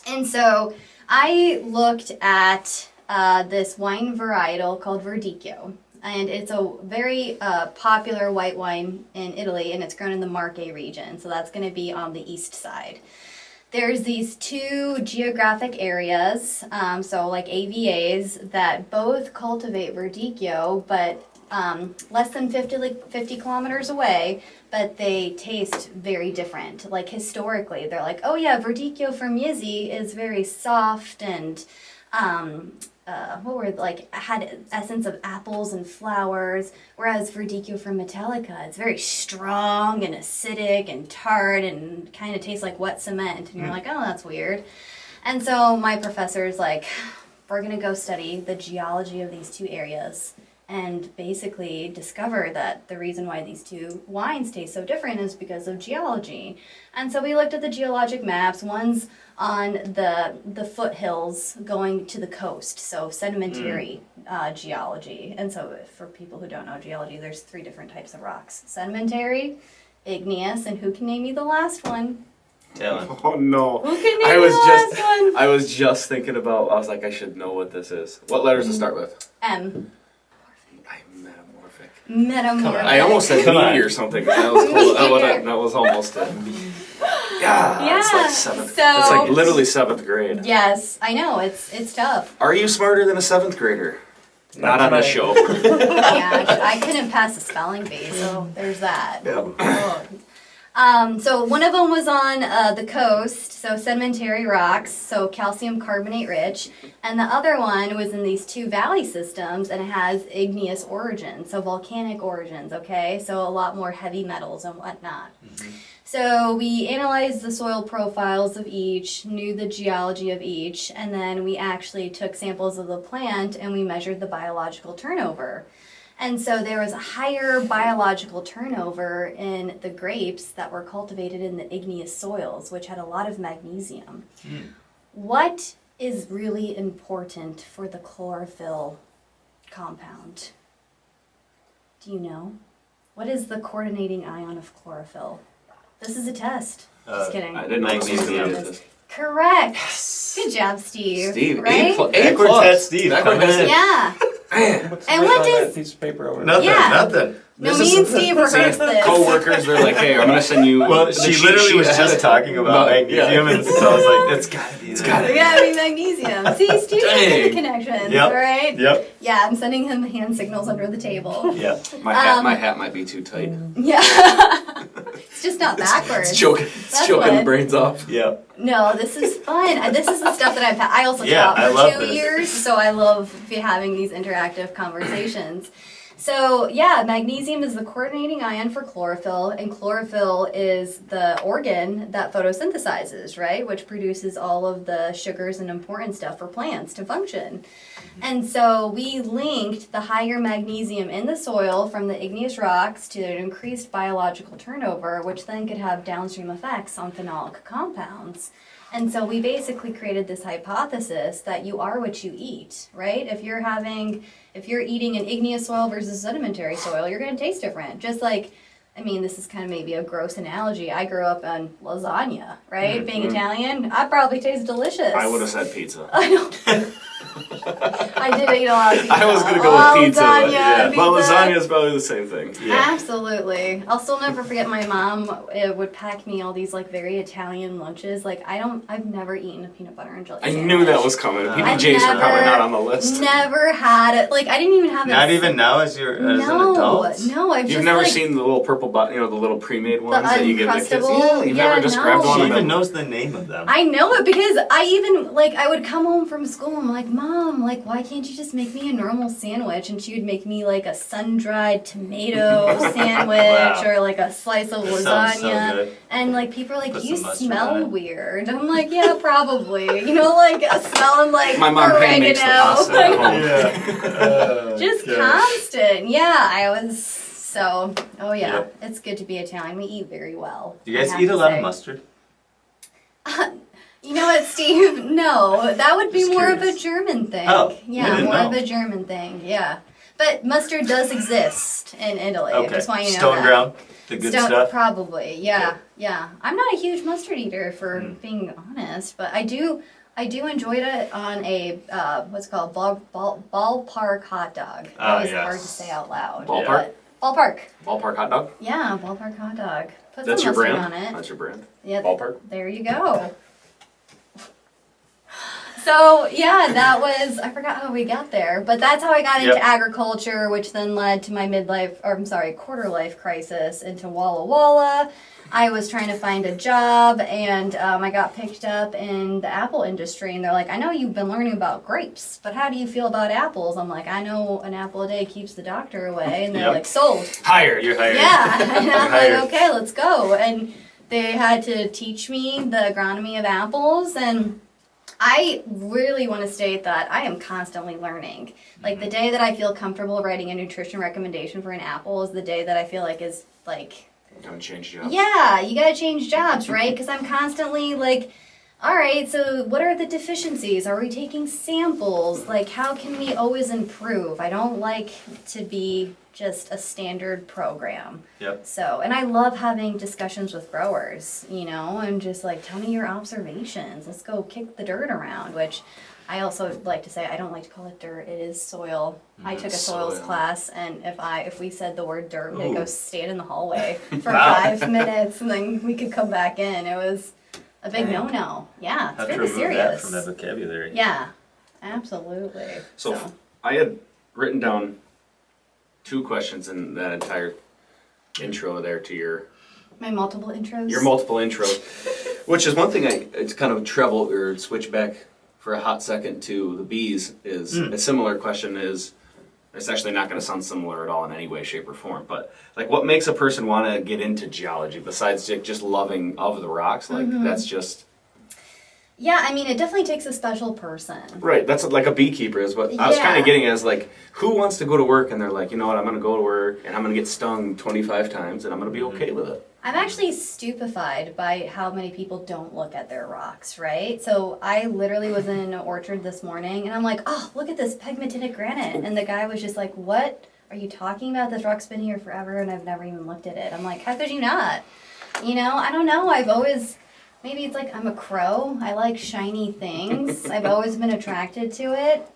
And so I looked at this wine varietal called Verdicchio. And it's a very popular white wine in Italy, and it's grown in the Marche region. So that's going to be on the east side. There's these two geographic areas, so like AVAs, that both cultivate Verdicchio, but less than 50 kilometers away, but they taste very different. Like historically, they're like, oh yeah, Verdicchio from Yizzi is very soft and had essence of apples and flowers, whereas Verdicchio from Metallica, it's very strong and acidic and tart and kind of tastes like wet cement. And you're like, oh, that's weird. And so my professor's like, we're going to go study the geology of these two areas and basically discover that the reason why these two wines taste so different is because of geology. And so we looked at the geologic maps. One's on the foothills going to the coast, so sedimentary geology. And so for people who don't know geology, there's 3 different types of rocks: sedimentary, igneous, and who can name me the last one? Dylan. Oh no! Who can name me the last one? I was just thinking about. I was like, I should know what this is. What letters to start with? M. I'm metamorphic. Metamorphic. I almost said Come on. meteor or something. That was cool. That was almost it. Yeah, it's like Yeah, seventh. so- It's like literally 7th grade. Yes, I know, it's tough. Are you smarter than a 7th grader? Not on this show. Yeah, I couldn't pass the spelling bee, so there's that. So one of them was on the coast, so sedimentary rocks, so calcium carbonate rich, and the other one was in these 2 valley systems, and it has igneous origins, so volcanic origins, okay? So a lot more heavy metals and whatnot. So we analyzed the soil profiles of each, knew the geology of each, and then we actually took samples of the plant and we measured the biological turnover. And so there was a higher biological turnover in the grapes that were cultivated in the igneous soils, which had a lot of magnesium. What is really important for the chlorophyll compound? Do you know? What is the coordinating ion of chlorophyll? This is a test. Just kidding. I didn't know this was going to do this. Correct. Good job, Steve. Steve, Right? A+. Backwards hat Steve. Backwards coming hat in. Yeah. What's And written what on does- that piece of paper over there? Nothing. Yeah. Nothing. No, This me and is- Steve rehearsed this. Co-workers, they're like, hey, I'm going to send you. Well, the she cheat literally sheet was ahead just of- talking about magnesium, and so I was like, it's gotta be. It's gotta We gotta be magnesium. See, Steve has Dang. the connections, Yep. right? Yep. Yeah, I'm sending him hand signals under the table. Yep. My hat might be too tight. Yeah. It's just not backwards. It's choking what- the brains off. Yep. No, this is fun. This is the stuff that I also Yeah, taught I for love 2 this. years, so I love having these interactive conversations. So yeah, magnesium is the coordinating ion for chlorophyll, and chlorophyll is the organ that photosynthesizes, right? Which produces all of the sugars and important stuff for plants to function. And so we linked the higher magnesium in the soil from the igneous rocks to an increased biological turnover, which then could have downstream effects on phenolic compounds. And so we basically created this hypothesis that you are what you eat, right? If you're eating an igneous soil versus sedimentary soil, you're going to taste different. Just like, I mean, this is kind of maybe a gross analogy. I grew up on lasagna, right? Being Italian, I probably taste delicious. I would have said pizza. I know. I did eat a lot of pizza. I was going to go with pizza. Lasagna, But yeah. pizza. Well, lasagna is probably the same thing. Absolutely. I'll still never forget my mom would pack me all these like very Italian lunches. Like I've never eaten a peanut butter and jelly I sandwich. knew that was coming. I've PBJs are probably not on the list. Never had it. Like I didn't even have Not it. even now as an No, adult. no. I've You've just never like, seen the little purple, the little pre-made ones that you get the kids. Uncrustable? Yeah, you've Yeah, never just no. grabbed one She of even them. knows the name of them. I know it because I would come home from school and I'm like, Mom, like, why can't you just make me a normal sandwich? And she would make me like a sun-dried tomato sandwich Wow. or like a slice of That sounds so lasagna. good. And like people are like, Put you some mustard on smell it. weird. I'm like, yeah, probably. You know, like smelling like My mom hand oregano. makes the pasta at home. Just constant. Yeah, I was so. Oh yeah, Yep. it's good to be Italian. We eat very well. Do you I guys have eat to a lot say. of mustard? You know what, Steve? No, that would be Just more of a curious. German thing. Oh, I yeah, didn't more of know. a German thing. Yeah, but mustard does exist in Italy. Okay. Just want you to know Stone that. ground, the good stuff. Probably. Yeah, Good. yeah. I'm not a huge mustard eater, for being honest, but I do enjoy it on a what's it called ballpark hot dog. That Ah, was yes. hard to say out loud. Ballpark? but- Ballpark. Ballpark hot dog? Yeah, ballpark hot dog. Put That's some your mustard brand? on it. That's your brand? Yeah, Ballpark? there you go. So yeah, that was, I forgot how we got there, but that's how I got into Yep. agriculture, which then led to my quarter life crisis into Walla Walla. I was trying to find a job, and I got picked up in the apple industry, and they're like, I know you've been learning about grapes, but how do you feel about apples? I'm like, I know an apple a day keeps the doctor away, and they're Yep. like, sold. Hired. You're hired. Yeah, and I'm Hired. like, okay, let's go. And they had to teach me the agronomy of apples, and I really want to state that I am constantly learning. Like the day that I feel comfortable writing a nutrition recommendation for an apple is the day that I feel like is like, Haven't changed jobs. yeah, you gotta change jobs, right? Because I'm constantly like, all right, so what are the deficiencies? Are we taking samples? Like, how can we always improve? I don't like to be just a standard program. Yep. So, and I love having discussions with growers, you know, and just like, tell me your observations. Let's go kick the dirt around, which I also like to say, I don't like to call it dirt. It is soil. I took a soils soil. class, and if we said the word dirt, we'd go Ooh. stand in the hallway for Wow. 5 minutes, and then we could come back in. It was a big Dang. no-no. Yeah, it's Have to very remove that serious. from that vocabulary. Yeah, absolutely. So I had written down 2 questions in that entire intro there to your My multiple intros. multiple intros, which is one thing it's kind of travel or switch back for a hot second to the bees is a similar question is, it's actually not going to sound similar at all in any way, shape, or form, but like what makes a person want to get into geology besides just loving of the rocks? Like that's just... Yeah, I mean, it definitely takes a special person. Right, that's like a beekeeper is what I was kind Yeah. of getting at is like, who wants to go to work and they're like, you know what, I'm going to go to work and I'm going to get stung 25 times and I'm going to be okay with it. I'm actually stupefied by how many people don't look at their rocks, right? So I literally was in an orchard this morning, and I'm like, oh, look at this pegmatitic granite. And the guy was just like, what are you talking about? This rock's been here forever, and I've never even looked at it. I'm like, how could you not? You know, I don't know. I've always, maybe it's like I'm a crow. I like shiny things. I've always been attracted to it.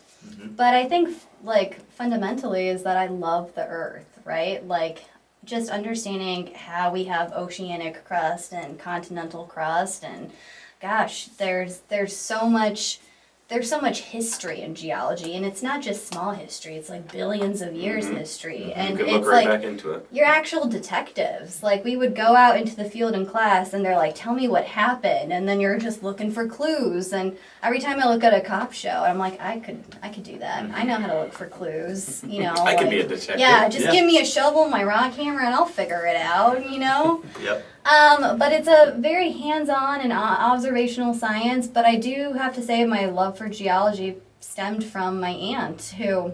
But I think, like, fundamentally is that I love the earth, right? Like, just understanding how we have oceanic crust and continental crust, and gosh, there's so much history in geology, and it's not just small history, it's like billions of years history. And You could it's look right like back into it. you're actual detectives. Like, we would go out into the field in class, and they're like, tell me what happened, and then you're just looking for clues. And every time I look at a cop show, I'm like, I could do that. I know how to look for clues, you know. I could like, be a detective. yeah, just Yeah. give me a shovel, my rock hammer, and I'll figure it out, you know. Yep. But it's a very hands-on and observational science. But I do have to say my love for geology stemmed from my aunt, who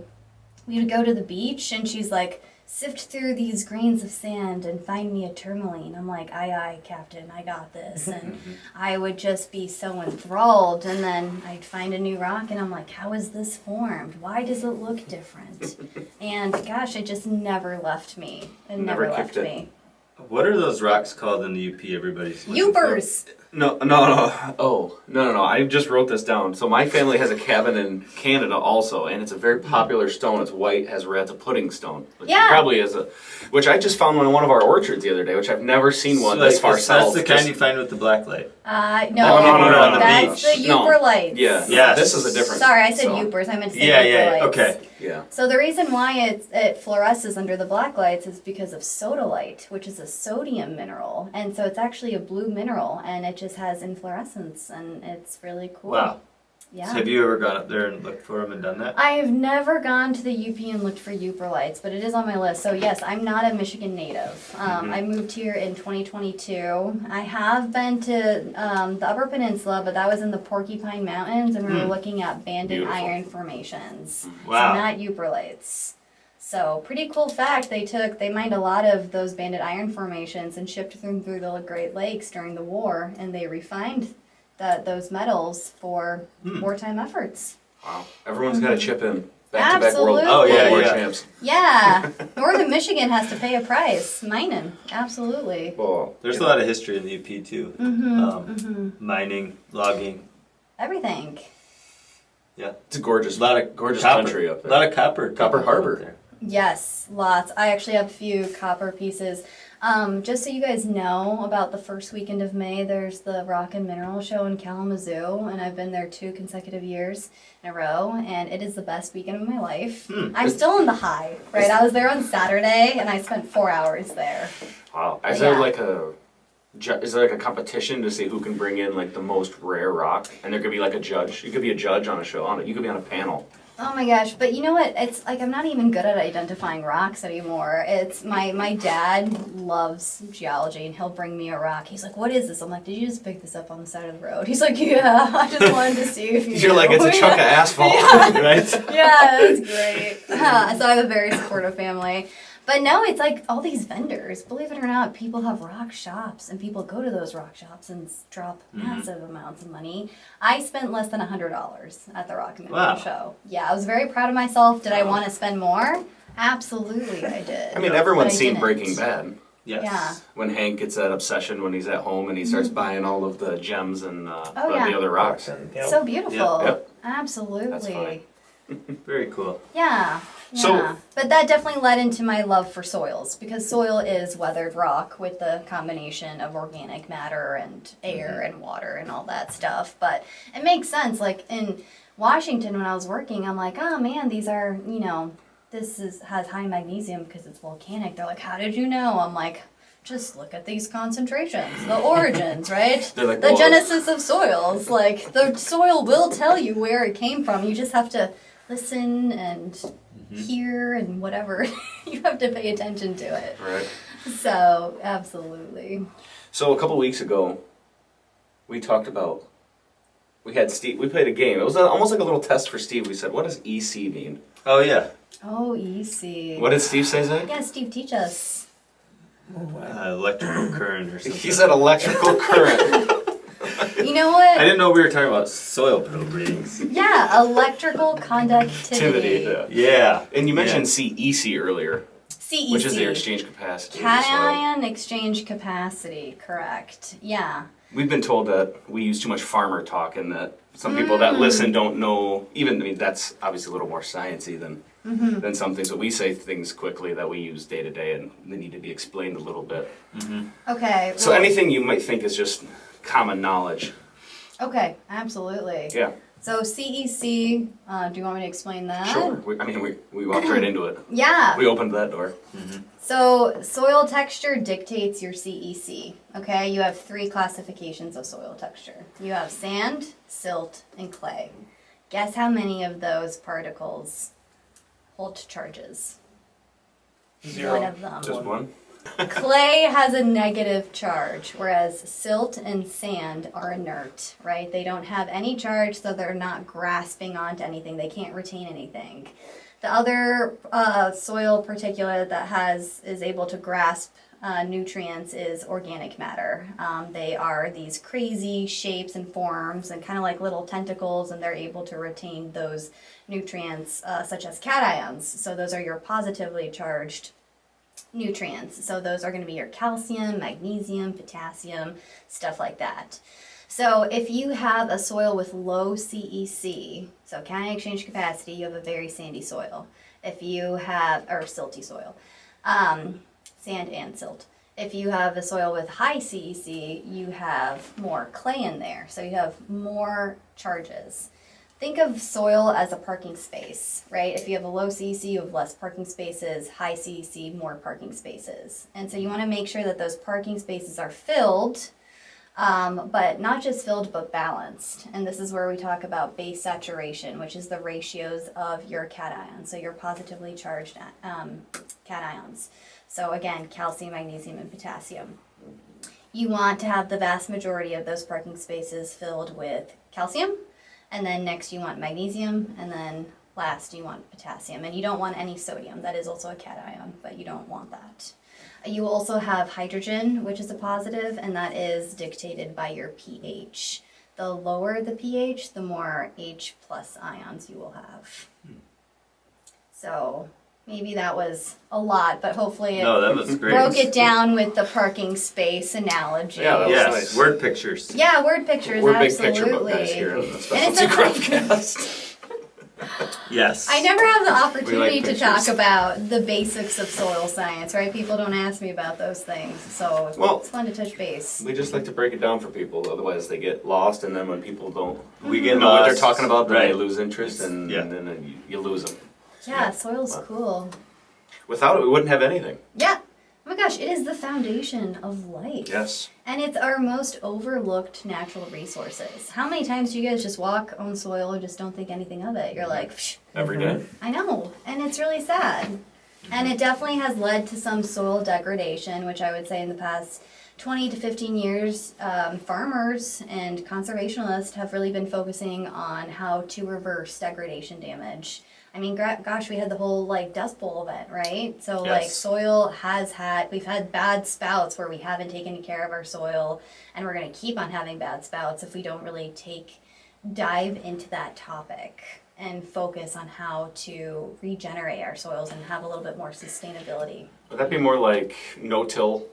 we would go to the beach, and she's like, sift through these grains of sand and find me a tourmaline. I'm like, aye, aye, Captain, I got this. And I would just be so enthralled. And then I'd find a new rock, and I'm like, how is this formed? Why does it look different? And gosh, it just never left me. It Never never kicked left it. me. What are those rocks called in the UP? Everybody's looking for? Youpers. No. Oh, no. I just wrote this down. So my family has a cabin in Canada also, and it's a very popular stone. It's white, has red. It's a pudding stone. Which Yeah. Probably is which I just found in one of our orchards the other day, which I've never seen one this far south. That's the kind you find with the black light. No, Oh, no, on the that's beach. the No. Youper lights. Yeah. Yes. This is a different. Sorry, I said so, Youpers. I meant to say Yeah, Youper yeah, lights. okay. Yeah. So the reason why it fluoresces under the black lights is because of sodalite, which is a sodium mineral, and so it's actually a blue mineral, and it just has inflorescence, and it's really cool. Wow. Yeah. So have you ever gone up there and looked for them and done that? I have never gone to the UP and looked for Uperlites, but it is on my list. So yes, I'm not a Michigan native. I moved here in 2022. I have been to the Upper Peninsula, but that was in the Porcupine Mountains, and we were looking at banded Beautiful. iron formations. Wow. So not Uperlites. So pretty cool fact. They mined a lot of those banded iron formations and shipped them through the Great Lakes during the war, and they refined those metals for wartime efforts. Wow. Everyone's got to chip in. Back-to-back Absolutely. Oh, World yeah. champs. Yeah, Northern Michigan has to pay a price. Mining, absolutely. Well, There's a lot of history in the UP too. Mining, logging. Everything. Yeah. It's a gorgeous, gorgeous Copper. country up A there. lot of copper. Copper Harbor. There. Yes, lots. I actually have a few copper pieces. Just so you guys know, about the first weekend of May, there's the Rock and Mineral Show in Kalamazoo, and I've been there 2 consecutive years in a row, and it is the best weekend of my life. I'm still in the high, right? I was there on Saturday, and I spent 4 hours there. Wow. Is Yeah. there like a competition to see who can bring in like the most rare rock? And there could be like a judge. You could be a judge on a show. You could be on a panel. Oh my gosh, but you know what? It's like I'm not even good at identifying rocks anymore. It's my dad loves geology and he'll bring me a rock. He's like, "What is this?" I'm like, "Did you just pick this up on the side of the road?" He's like, "Yeah, I just wanted to see if you You're like, knew." it's a chunk of asphalt, right? Yeah, that's great. So I have a very supportive family. But no, it's like all these vendors. Believe it or not, people have rock shops, and people go to those rock shops and drop massive amounts of money. I spent less than $100 at the Rock and Mineral Wow. Show. Yeah, I was very proud of myself. Did I want to spend more? Absolutely, I did. I mean, everyone's But I seen didn't. Breaking Bad. Yes. Yeah. When Hank gets that obsession when he's at home and he starts buying all of the gems and yeah. the other rocks. And, you know, So beautiful. Yep. Absolutely. That's funny. Very cool. Yeah. Yeah. So- but that definitely led into my love for soils because soil is weathered rock with the combination of organic matter and air and water and all that stuff. But it makes sense. Like in Washington when I was working, I'm like, oh man, these are, has high magnesium because it's volcanic. They're like, how did you know? I'm like, just look at these concentrations, the origins, right? They're like, the "Whoa." genesis of soils. Like the soil will tell you where it came from. You just have to listen and hear and whatever. You have to pay attention to it. Right. So absolutely. So a couple weeks ago, we talked about. We had Steve. We played a game. It was almost like a little test for Steve. We said, "What does EC mean?" Oh yeah. Oh, easy. What did Steve say, Zach? Yeah, Steve, teach us. Electrical current or something. He said electrical current. You know what? I didn't know we were talking about soil probe readings. Yeah, electrical conductivity. Yeah. And you mentioned CEC earlier, CEC. which is the exchange capacity. of the soil. Cation exchange capacity, correct. Yeah. We've been told that we use too much farmer talk and that some people that listen don't know, that's obviously a little more sciencey than some things, but we say things quickly that we use day to day and they need to be explained a little bit. Okay. So well- anything you might think is just common knowledge. Okay, absolutely. Yeah, So CEC, do you want me to explain that? sure. We walked right into it. Yeah. We opened that door. So soil texture dictates your CEC. Okay, you have 3 classifications of soil texture. You have sand, silt, and clay. Guess how many of those particles hold charges? 0. One of them. Just one? Clay has a negative charge, whereas silt and sand are inert, right? They don't have any charge, so they're not grasping onto anything. They can't retain anything. The other soil particulate that is able to grasp nutrients is organic matter. They are these crazy shapes and forms and kind of like little tentacles, and they're able to retain those nutrients such as cations. So those are your positively charged nutrients. So those are going to be your calcium, magnesium, potassium, stuff like that. So if you have a soil with low CEC, so cation exchange capacity, you have a very sandy soil. If you have, or silty soil, sand and silt. If you have a soil with high CEC, you have more clay in there. So you have more charges. Think of soil as a parking space, right? If you have a low CEC, you have less parking spaces, high CEC, more parking spaces. And so you want to make sure that those parking spaces are filled But not just filled, but balanced. And this is where we talk about base saturation, which is the ratios of your cations, so your positively charged cations. So again, calcium, magnesium, and potassium. You want to have the vast majority of those parking spaces filled with calcium, and then next you want magnesium, and then last you want potassium. And you don't want any sodium. That is also a cation, but you don't want that. You also have hydrogen, which is a positive, and that is dictated by your pH. The lower the pH, the more H plus ions you will have. So maybe that was a lot, but hopefully it No, that was great. broke it down with the parking space analogy. Yeah, that was Yes, nice. word pictures. Yeah, word pictures, We're big absolutely. picture book guys here on the And it's Specialty so funny. Cropcast. Yes. I never have the opportunity to pictures. talk about the basics of soil science, right? People don't ask me about those things, so Well, it's fun to touch base. We just like to break it down for people, otherwise they get lost, and then when people don't We get know what they're lost. talking about, then they Right. lose interest, and, Yeah. and then you lose them. Yeah, soil's cool. Without it, we wouldn't have anything. Yeah. Oh my gosh, it is the foundation of life. Yes. And it's our most overlooked natural resources. How many times do you guys just walk on soil and just don't think anything of it? You're like, psh, Every day. I know, and it's really sad. And it definitely has led to some soil degradation, which I would say in the past 20 to 15 years, farmers and conservationists have really been focusing on how to reverse degradation damage. I mean, gosh, we had the whole like Dust Bowl event, right? So like Yes. soil we've had bad spouts where we haven't taken care of our soil, and we're going to keep on having bad spouts if we don't really dive into that topic and focus on how to regenerate our soils and have a little bit more sustainability. Would that be more like no-till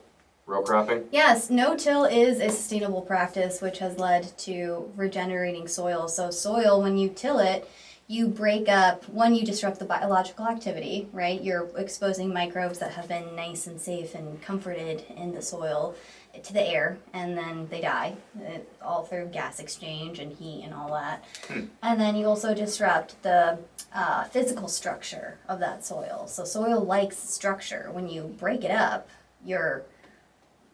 row cropping? Yes, no-till is a sustainable practice which has led to regenerating soil. So soil, when you till it, you break up, you disrupt the biological activity, right? You're exposing microbes that have been nice and safe and comforted in the soil to the air, and then they die, all through gas exchange and heat and all that. And then you also disrupt the physical structure of that soil. So soil likes structure. When you break it up, you're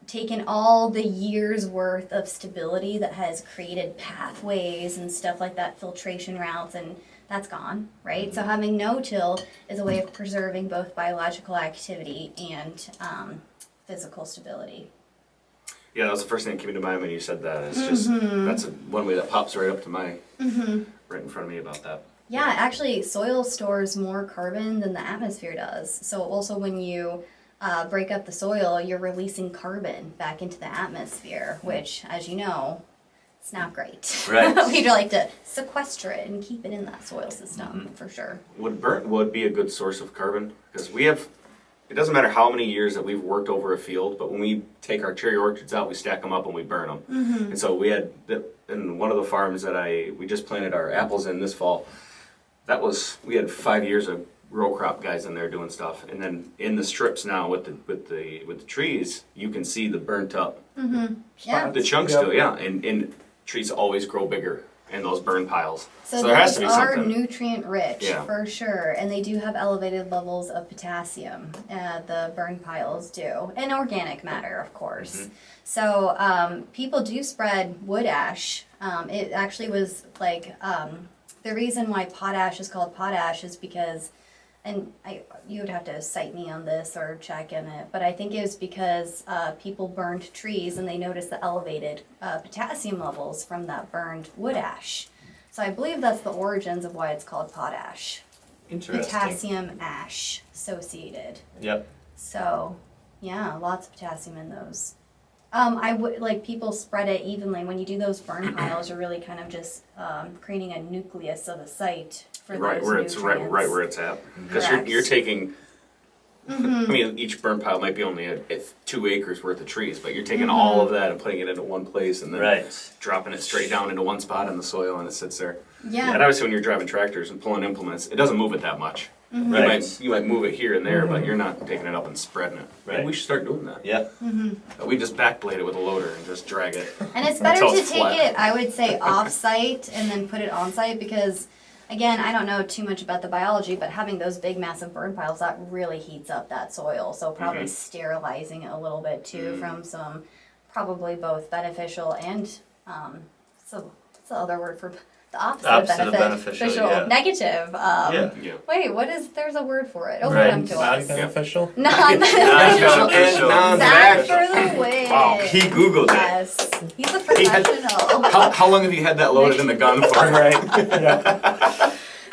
taken all the years worth of stability that has created pathways and stuff like that, filtration routes, and that's gone, right? So having no-till is a way of preserving both biological activity and physical stability. Yeah, that was the first thing that came to mind when you said that. It's just, that's one way that pops right up to my, right in front of me about that. Yeah, actually, soil stores more carbon than the atmosphere does. So also when you break up the soil, you're releasing carbon back into the atmosphere, which, as you know, it's not great. Right. We'd like to sequester it and keep it in that soil system, for sure. Would burnt wood be a good source of carbon? Because it doesn't matter how many years that we've worked over a field, but when we take our cherry orchards out, we stack them up and we burn them. And so we had, in one of the farms that we just planted our apples in this fall, we had 5 years of row crop guys in there doing stuff. And then in the strips now with the trees, you can see the burnt up, Yeah. the chunks Yep. still, yeah. And trees always grow bigger in those burn piles. So there has those to be are something. nutrient rich, Yeah. for sure, and they do have elevated levels of potassium. The burn piles do, and organic matter, of course. So people do spread wood ash. It actually was like the reason why potash is called potash is because, and you would have to cite me on this or check in it, but I think it was because people burned trees and they noticed the elevated potassium levels from that burned wood ash. So I believe that's the origins of why it's called potash. Interesting. Potassium ash associated. Yep. So yeah, lots of potassium in those. I would like people spread it evenly. When you do those burn piles, you're really kind of just creating a nucleus of a site for Right those where it's nutrients. right where it's at, because Correct. you're taking. I mean, each burn pile might be only 2 acres worth of trees, but you're taking all of that and putting it into one place, and then Right. dropping it straight down into one spot in the soil, and it sits there. Yeah. And obviously, when you're driving tractors and pulling implements, it doesn't move it that much. Right. You might move it here and there, but you're not taking it up and spreading it. Maybe Right. we should start doing that. Yeah. We just backblade it with a loader and just drag it. And it's better Until to it's take flat. it, I would say, off-site and then put it on-site because, again, I don't know too much about the biology, but having those big, massive burn piles, that really heats up that soil. So probably sterilizing it a little bit too from some probably both beneficial and so what's the other word for the opposite, Opposite of of beneficial? beneficial, yeah. Negative. Yeah. Wait, what is? There's a word for it. It'll Right. come to Not us. beneficial. Non-beneficial. Beneficial. Zach for the win. Wow, He Googled it. Yes, he's a He had- professional. How long have you had that loaded in the gun for? Right. Yeah.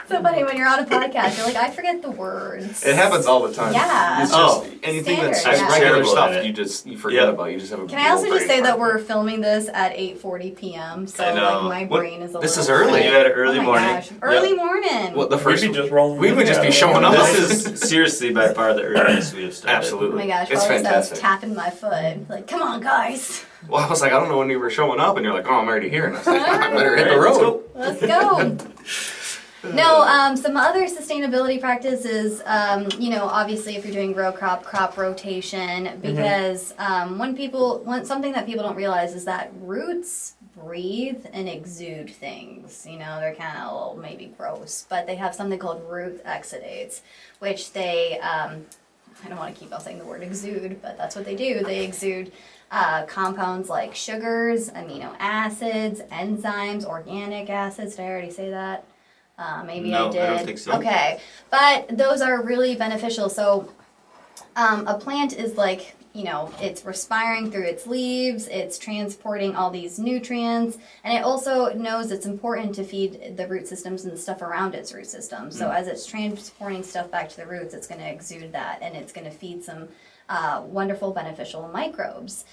So funny when you're on a podcast, you're like, I forget the words. It happens all the time. Yeah. It's just Oh. anything that's Standard, just yeah. regular Terrible stuff at it. you forget Yeah. about. You just have a Can I also little just say brain that fart. we're filming this at 8:40 p.m. So I know. like my What? brain is a This little is early. You had an early oh my morning. Gosh. Early Yep. morning. Well, the We'd first be just rolling. we would just be yeah. showing up. This is seriously by far the earliest we have started. Oh Absolutely. my gosh, It's probably as I was fantastic. tapping my foot. Like, come on, guys. Well, I was like, I don't know when you were showing up, and you're like, oh, I'm already here. And I was like, I better hit the Alright, let's road. go. Let's go. No, some other sustainability practices, obviously if you're doing row crop rotation, because something that people don't realize is that roots breathe and exude things. They're kind of a little maybe gross, but they have something called root exudates, which they, I don't want to keep on saying the word exude, but that's what they do. They exude compounds like sugars, amino acids, enzymes, organic acids. Did I already say that? Maybe No, I did. I don't think so. Okay, but those are really beneficial. So a plant is like, it's respiring through its leaves, it's transporting all these nutrients, and it also knows it's important to feed the root systems and the stuff around its root system. So as it's transporting stuff back to the roots, it's going to exude that, and it's going to feed some wonderful beneficial microbes.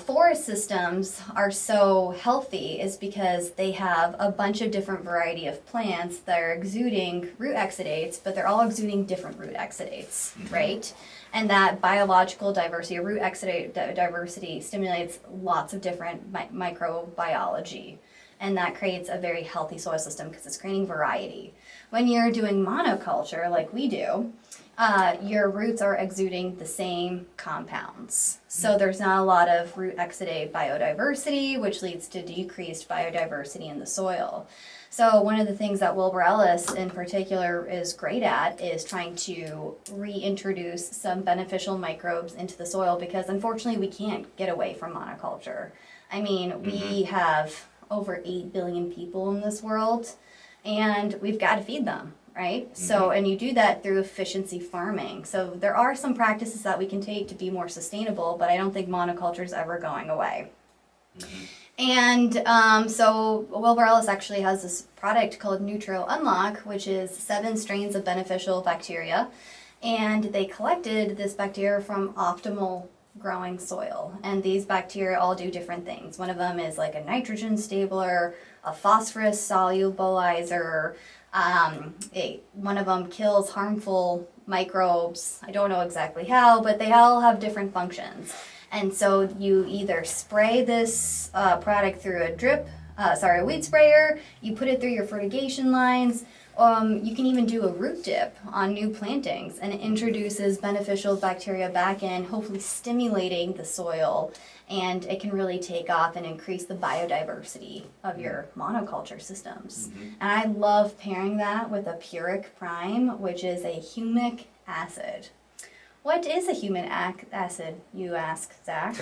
Forest systems are so healthy is because they have a bunch of different variety of plants that are exuding root exudates, but they're all exuding different root exudates, right? And that biological diversity, or root exudate diversity, stimulates lots of different microbiology. And that creates a very healthy soil system because it's creating variety. When you're doing monoculture, like we do, your roots are exuding the same compounds. So there's not a lot of root exudate biodiversity, which leads to decreased biodiversity in the soil. So one of the things that Wilbur Ellis in particular is great at is trying to reintroduce some beneficial microbes into the soil, because unfortunately we can't get away from monoculture. I mean, we have over 8 billion people in this world, and we've got to feed them. Right? So, and you do that through efficiency farming. So there are some practices that we can take to be more sustainable, but I don't think monoculture is ever going away. And so Wilbur Ellis actually has this product called Nutro Unlock, which is 7 strains of beneficial bacteria. And they collected this bacteria from optimal growing soil. And these bacteria all do different things. One of them is like a nitrogen stabler, a phosphorus solubilizer. One of them kills harmful microbes. I don't know exactly how, but they all have different functions. And so you either spray this product through a weed sprayer, you put it through your fertigation lines. You can even do a root dip on new plantings, and it introduces beneficial bacteria back in, hopefully stimulating the soil, and it can really take off and increase the biodiversity of your monoculture systems. And I love pairing that with a Puric Prime, which is a humic acid. What is a humic acid, you ask, Zach?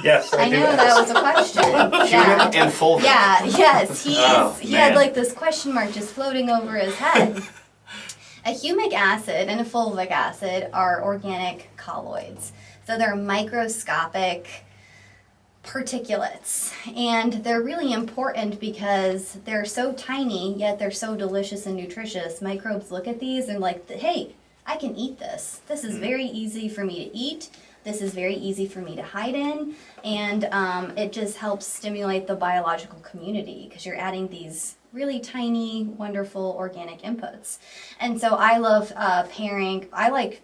Yes, I I do knew that was a question. Yeah. And fulvic. Yeah, yes, he man. had like this question mark just floating over his head. A humic acid and a fulvic acid are organic colloids. So they're microscopic particulates, and they're really important because they're so tiny, yet they're so delicious and nutritious. Microbes look at these and like, hey, I can eat this. This is very easy for me to eat. This is very easy for me to hide in, and it just helps stimulate the biological community because you're adding these really tiny, wonderful organic inputs. And so I love pairing. I like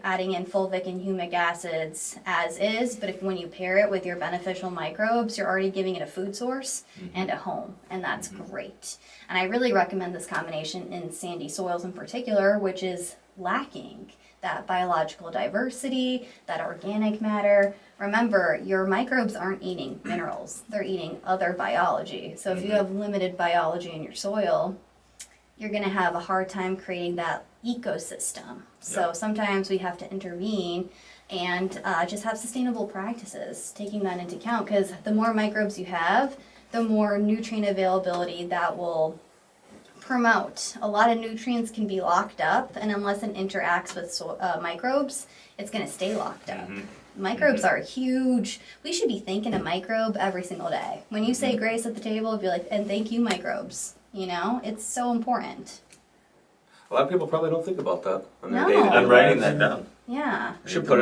adding in fulvic and humic acids as is, but when you pair it with your beneficial microbes, you're already giving it a food source and a home, and that's great. And I really recommend this combination in sandy soils in particular, which is lacking that biological diversity, that organic matter. Remember, your microbes aren't eating minerals, they're eating other biology. So if you have limited biology in your soil, you're going to have a hard time creating that ecosystem. So sometimes we have to intervene and just have sustainable practices, taking that into account, because the more microbes you have, the more nutrient availability that will promote. A lot of nutrients can be locked up, and unless it interacts with microbes, it's going to stay locked up. Microbes are huge. We should be thanking a microbe every single day. When you say grace at the table, be like, and thank you, microbes. You know, it's so important. A lot of people probably don't think about that on their No. day-to-day I'm writing lives. that down. Yeah. We should put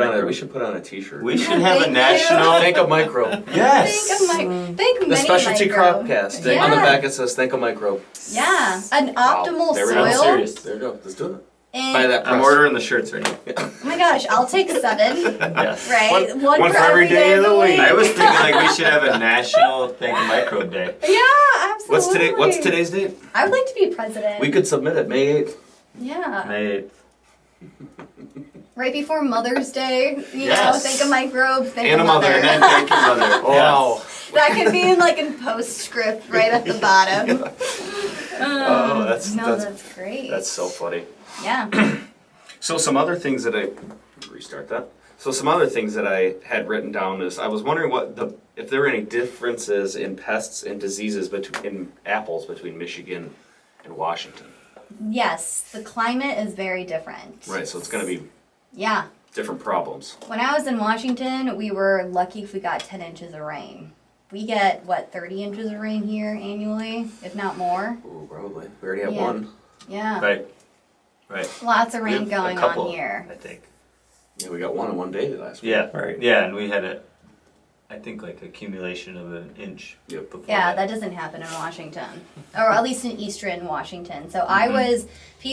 on a T-shirt. We should have a Thank you. national. Thank a microbe. Yes. Think The many specialty microbe. cropcast. Yeah. On the back it says "Thank a microbe." Yeah, an optimal There we go. I'm soil. serious. There you go. Let's do it. And, Buy that I'm press. ordering the shirts right now. oh my gosh, I'll take 7. Yes. Right? One for every day of the week. I was thinking like we should have a national Thank a Microbe Day. Yeah, absolutely. What's today's date? I would like to be president. We could submit it May 8th. Yeah. May 8th. Right before Mother's Day, you know, Yes. thank a microbe, thank And a a mother, mother. and then Thank you, Mother. Wow. That could be in like in postscript right at the bottom. Oh, that's That's great. That's so funny. Yeah. So some other things that restart that. So some other things that I had written down is I was wondering if there were any differences in pests and diseases in apples between Michigan and Washington. Yes, the climate is very different. Right, so it's going to be Yeah. different problems. When I was in Washington, we were lucky if we got 10 inches of rain. We get, 30 inches of rain here annually, if not more? Ooh, probably. We already have Yeah. one. Yeah. Right. Lots of We rain have a going couple, on here. I think. Yeah, we got one in one day last week. Yeah. Right. Yeah, and we had I think like accumulation of an inch. Yep. Before Yeah, that doesn't happen in Washington, or at least in eastern Washington. So I was,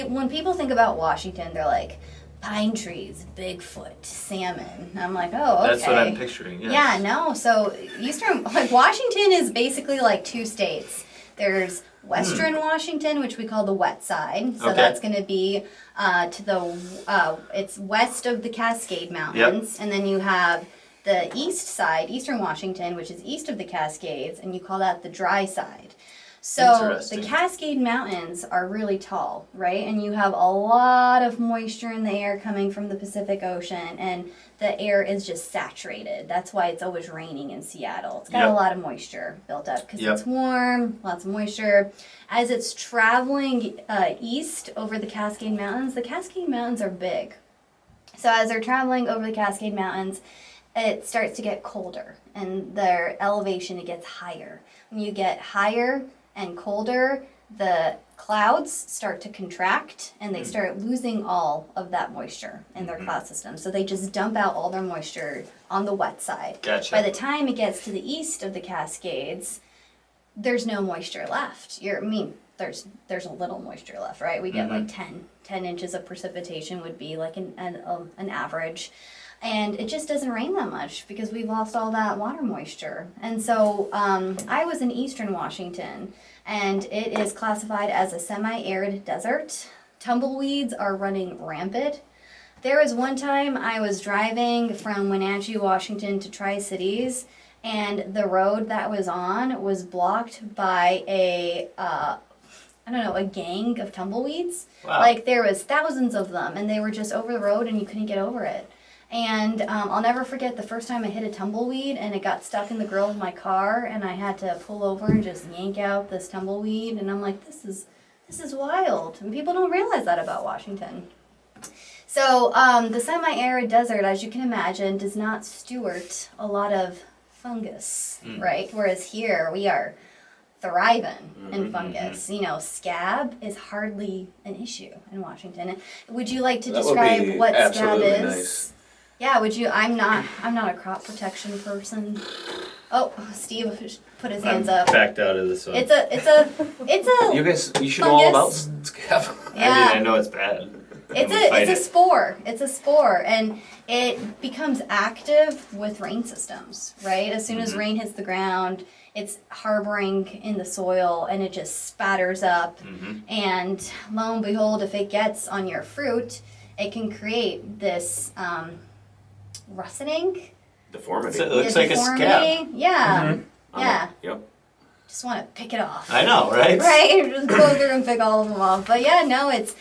when people think about Washington, they're like, pine trees, Bigfoot, salmon. And I'm like, oh, okay. That's what I'm picturing. Yes. Yeah, no. So eastern, Washington is basically like 2 states. There's Western Washington, which we call the wet side. So Okay. that's going to be it's west of the Cascade Mountains, and then you have the east side, Eastern Washington, which is east of the Cascades, and you call that the dry side. So Interesting. the Cascade Mountains are really tall, right? And you have a lot of moisture in the air coming from the Pacific Ocean, and the air is just saturated. That's why it's always raining in Seattle. It's got Yep. a lot of moisture built up because Yep. it's warm, lots of moisture. As it's traveling east over the Cascade Mountains are big. So as they're traveling over the Cascade Mountains, it starts to get colder, and their elevation, it gets higher. When you get higher and colder, the clouds start to contract, and they start losing all of that moisture in their cloud system. So they just dump out all their moisture on the wet side. Gotcha. By the time it gets to the east of the Cascades, there's no moisture left. There's a little moisture left, right? We get like 10 inches of precipitation would be like an average. And it just doesn't rain that much because we've lost all that water moisture. And so I was in eastern Washington, and it is classified as a semi-arid desert. Tumbleweeds are running rampant. There was one time I was driving from Wenatchee, Washington to Tri-Cities, and the road that was on was blocked by a gang of tumbleweeds. Wow. Like there was thousands of them, and they were just over the road, and you couldn't get over it. And I'll never forget the first time I hit a tumbleweed, and it got stuck in the grill of my car, and I had to pull over and just yank out this tumbleweed. And I'm like, this is wild, and people don't realize that about Washington. So the semi-arid desert, as you can imagine, does not steward a lot of fungus, right? Whereas here we are thriving in fungus. You know, scab is hardly an issue in Washington. Would you like to That would describe be what scab absolutely is? nice. Yeah, would you? I'm not a crop protection person. Oh, Steve put his hands up. Backed out of this one. It's a You guys, you should know all about Fungus. scab. yeah. I know it's bad. It's And we fight a it. spore. It's a spore, and it becomes active with rain systems, right? As soon as rain hits the ground, it's harboring in the soil, and it just spatters up. And lo and behold, if it gets on your fruit, it can create this russeting. Deformity. So it looks like a scab. deformity. Yeah, On yeah. it. Yep. Just want to pick it off. I know, right? Right, just go through and pick all of them off. But yeah, no, it's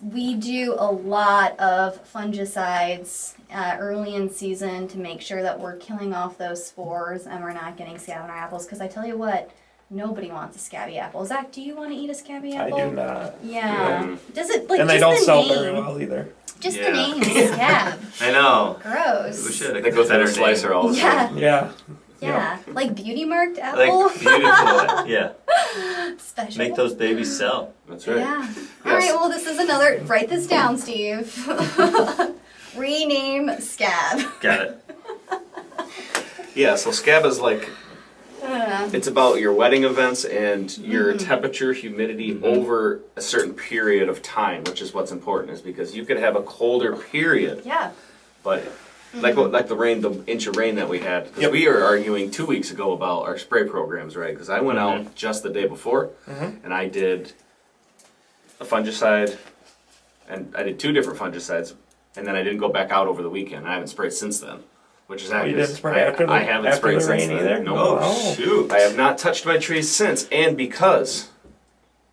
We do a lot of fungicides early in season to make sure that we're killing off those spores and we're not getting scab on our apples. Because I tell you what, nobody wants a scabby apple. Zach, do you want to eat a scabby I apple? do not. Yeah. Does it like And just they don't the sell name? very well either. Just Yeah. the name, scab. I know. Gross. We should have They go through the slicer all the time. Yeah, Yeah. yeah. Like beauty marked apple. Like beautiful. Yeah. Special. Make those babies sell. That's right. Yeah. All right. Well, this is another. Write this down, Steve. Rename scab. Got it. Yeah, so scab is like, Uh, it's about your wedding events and your temperature, humidity over a certain period of time, which is what's important, is because you could have a colder period, yeah. but like the rain, the inch of rain that we had. Because Yep. we were arguing 2 weeks ago about our spray programs, right? Because I went out just the day before and I did a fungicide, and I did 2 different fungicides, and then I didn't go back out over the weekend. I haven't sprayed since then, which is You accurate. didn't spray after the I haven't after sprayed the since rain then. either? No. Oh, Wow. shoot. I have not touched my trees since, and because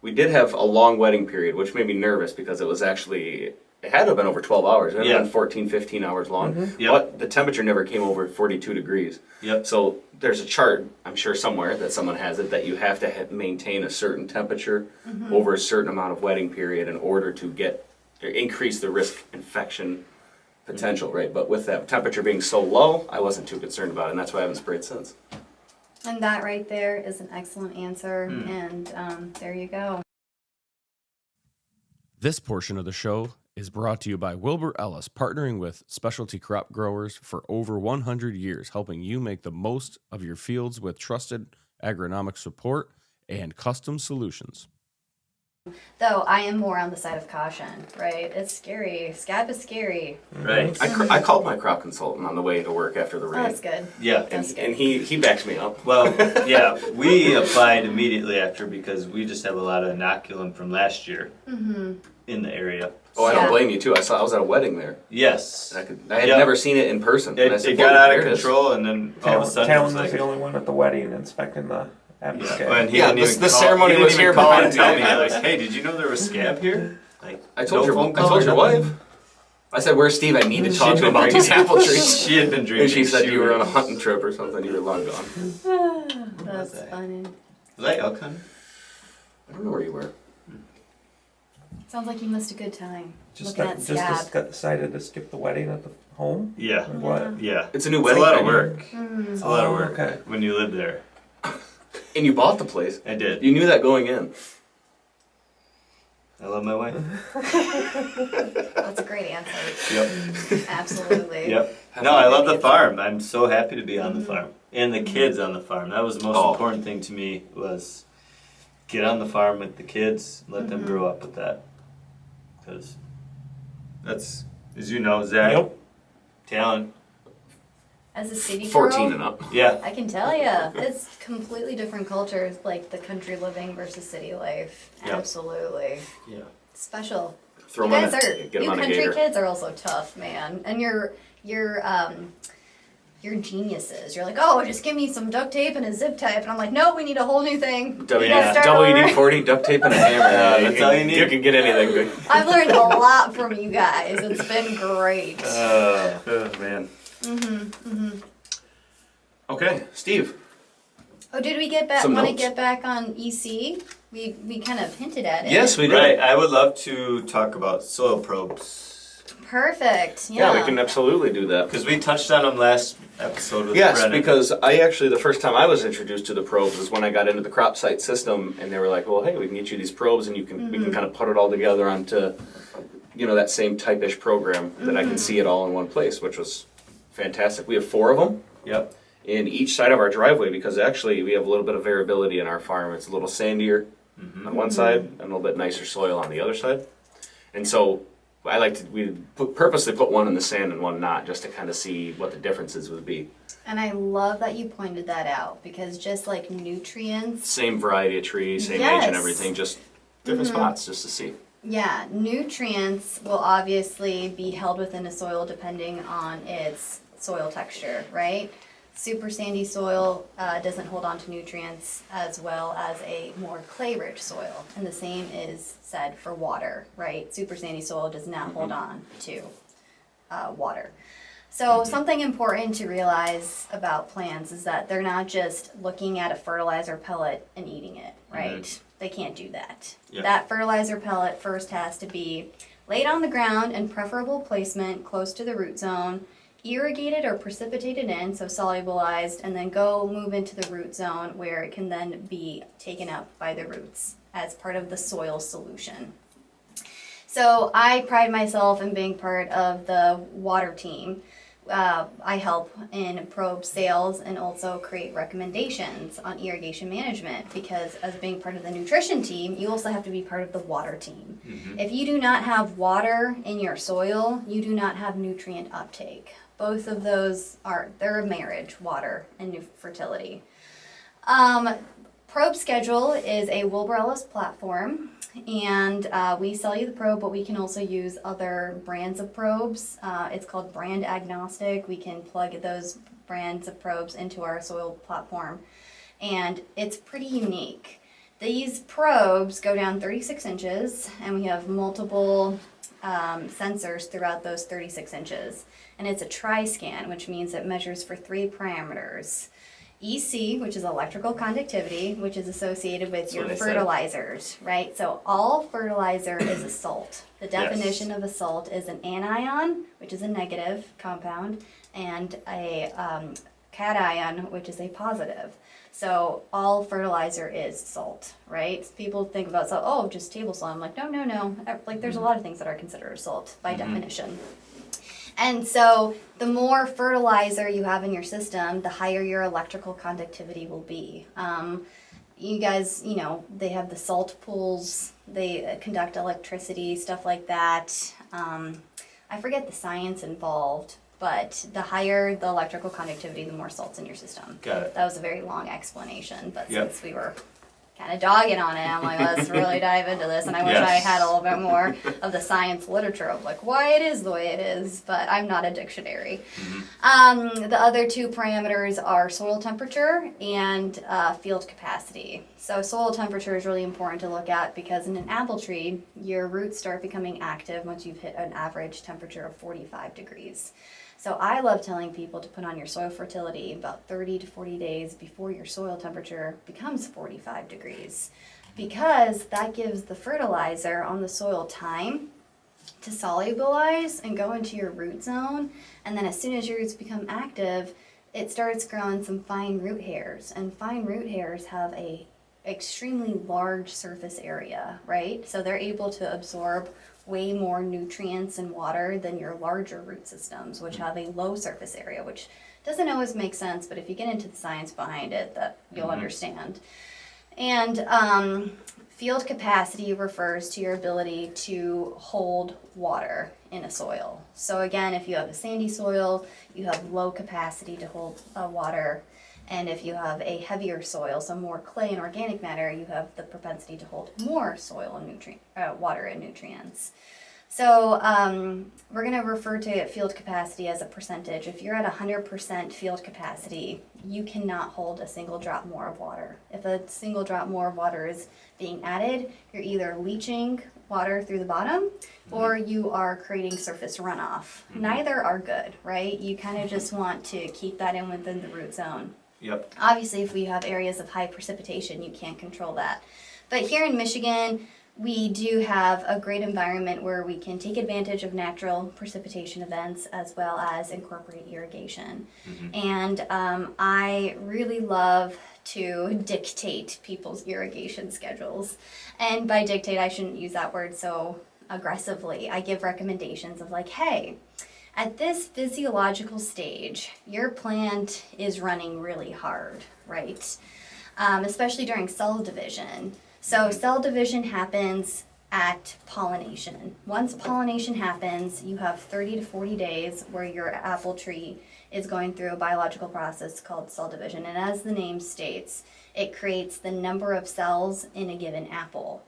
we did have a long wetting period, which made me nervous because it was actually, it had to have been over 12 hours. It had Yeah. been 14, 15 hours long. Yep. But the temperature never came over 42 degrees. Yep. So there's a chart, I'm sure somewhere that someone has it, that you have to maintain a certain temperature over a certain amount of wetting period in order to increase the risk infection potential, right? But with that temperature being so low, I wasn't too concerned about it, and that's why I haven't sprayed since. And that right there is an excellent answer. And there you go. This portion of the show is brought to you by Wilbur Ellis, partnering with specialty crop growers for over 100 years, helping you make the most of your fields with trusted agronomic support and custom solutions. Though I am more on the side of caution, right? It's scary. Scab is scary. Right. I called my crop consultant on the way to work after the Oh, rain. that's good. Yeah. And he backs me up. Well, yeah, we applied immediately after because we just have a lot of inoculum from last year in the area. Oh, I Yeah. don't blame you too. I was at a wedding there. Yes. And I had Yep. never seen it in person. And I It, said, it got "Whoa, out there of it is." control, and then all of a sudden it Talon was was like, the only one at the wedding inspecting the ambuscade. and he Yeah, didn't this- even the call- ceremony he didn't was even here call behind and tell me. me, like, hey, did you know there was scab here? Like, I told no phone call your or wife. nothing? I said, "Where's Steve? I need to talk She'd to been him about these drinking. apple trees." She had been drinking. And she said She you were on a was- hunting trip or something. You were long gone. That's that? funny. Was that elk hunting? I don't know where you were. Sounds like you missed a good time. Just looking at scab. decided to skip the wedding at the home? Yeah. Or what? Yeah. It's a new It's a wedding lot of venue. work. It's a lot of Oh, work okay. when you live there. And you bought the place. I did. You knew that going in. I love my wife. That's a great answer. Yep. Absolutely. Yep. No, I love the farm. I'm so happy to be on the farm and the kids on the farm. That was the most Oh. important thing to me was get on the farm with the kids, let them grow up with that. Because that's, as you know, Zach, Yep. Talon. As a city 14 girl, and up. Yeah. I can tell you, it's completely different cultures, like the country living versus city life. Yeah. Absolutely. Yeah. Special. Throw You them guys on are, get them you on a country gator. kids are also tough, man. And you're geniuses. You're like, oh, just give me some duct tape and a zip tie. And I'm like, no, we need a whole new thing. We gotta start over. WD-40, duct tape, and a hammer. That's all you need. You can get anything good. I've learned a lot from you guys. It's been great. Oh, man. Okay, Steve. Oh, did we get back? Some Want to notes. get back on EC? We kind of hinted at it. Yes, we did. Right. I would love to talk about soil probes. Perfect. Yeah, Yeah. we can absolutely do that. Because we touched on them last episode with Yes, Brennan. because I actually, the first time I was introduced to the probes was when I got into the crop site system, and they were like, well, hey, we can get you these probes, and we can kind of put it all together onto, that same type-ish program that I can see it all in one place, which was fantastic. We have 4 of them Yep. in each side of our driveway, because actually we have a little bit of variability in our farm. It's a little sandier on one side and a little bit nicer soil on the other side. And so we purposely put one in the sand and one not, just to kind of see what the differences would be. And I love that you pointed that out because just like nutrients, Same variety of trees, same age Yes. and everything, just different spots just to see. yeah, nutrients will obviously be held within a soil depending on its soil texture, right? Super sandy soil doesn't hold on to nutrients as well as a more clay-rich soil. And the same is said for water, right? Super sandy soil does not hold on to water. So something important to realize about plants is that they're not just looking at a fertilizer pellet and eating it, right? They can't do that. Yeah. That fertilizer pellet first has to be laid on the ground in preferable placement close to the root zone, irrigated or precipitated in, so solubilized, and then move into the root zone where it can then be taken up by the roots as part of the soil solution. So I pride myself in being part of the water team. I help in probe sales and also create recommendations on irrigation management, because as being part of the nutrition team, you also have to be part of the water team. If you do not have water in your soil, you do not have nutrient uptake. Both of those they're a marriage, water and new fertility. Probe Schedule is a Wilbur Ellis platform, and we sell you the probe, but we can also use other brands of probes. It's called brand agnostic. We can plug those brands of probes into our soil platform, and it's pretty unique. These probes go down 36 inches, and we have multiple sensors throughout those 36 inches. And it's a tri-scan, which means it measures for 3 parameters. EC, which is electrical conductivity, which is associated with your fertilizers, right? So all fertilizer is a salt. The definition of a salt is an anion, which is a negative compound, and a cation, which is a positive. So all fertilizer is salt, right? People think about salt, oh, just table salt. I'm like, no. Like, there's a lot of things that are considered salt by definition. And so the more fertilizer you have in your system, the higher your electrical conductivity will be. You guys, they have the salt pools, they conduct electricity, stuff like that. I forget the science involved, but the higher the electrical conductivity, the more salt's in your system. Got it. That was a very long explanation, but since we were kind of dogging on it, I'm like, let's really dive into this. And I wish I had a little bit more of the science literature of like why it is the way it is, but I'm not a dictionary. The other 2 parameters are soil temperature and field capacity. So soil temperature is really important to look at, because in an apple tree, your roots start becoming active once you've hit an average temperature of 45 degrees. So I love telling people to put on your soil fertility about 30 to 40 days before your soil temperature becomes 45 degrees, because that gives the fertilizer on the soil time to solubilize and go into your root zone. And then as soon as your roots become active, it starts growing some fine root hairs, and fine root hairs have a extremely large surface area, right? So they're able to absorb way more nutrients and water than your larger root systems, which have a low surface area, which doesn't always make sense, but if you get into the science behind it, that you'll understand. And field capacity refers to your ability to hold water in a soil. So again, if you have a sandy soil, you have low capacity to hold water. And if you have a heavier soil, so more clay and organic matter, you have the propensity to hold more soil and water and nutrients. So we're going to refer to field capacity as a percentage. If you're at 100% field capacity, you cannot hold a single drop more of water. If a single drop more of water is being added, you're either leaching water through the bottom or you are creating surface runoff. Neither are good, right? You kind of just want to keep that in within the root zone. Yep. Obviously, if we have areas of high precipitation, you can't control that. But here in Michigan, we do have a great environment where we can take advantage of natural precipitation events as well as incorporate irrigation. And I really love to dictate people's irrigation schedules. And by dictate, I shouldn't use that word so aggressively. I give recommendations of like, hey, at this physiological stage, your plant is running really hard, right? Especially during cell division. So cell division happens at pollination. Once pollination happens, you have 30 to 40 days where your apple tree is going through a biological process called cell division. And as the name states, it creates the number of cells in a given apple.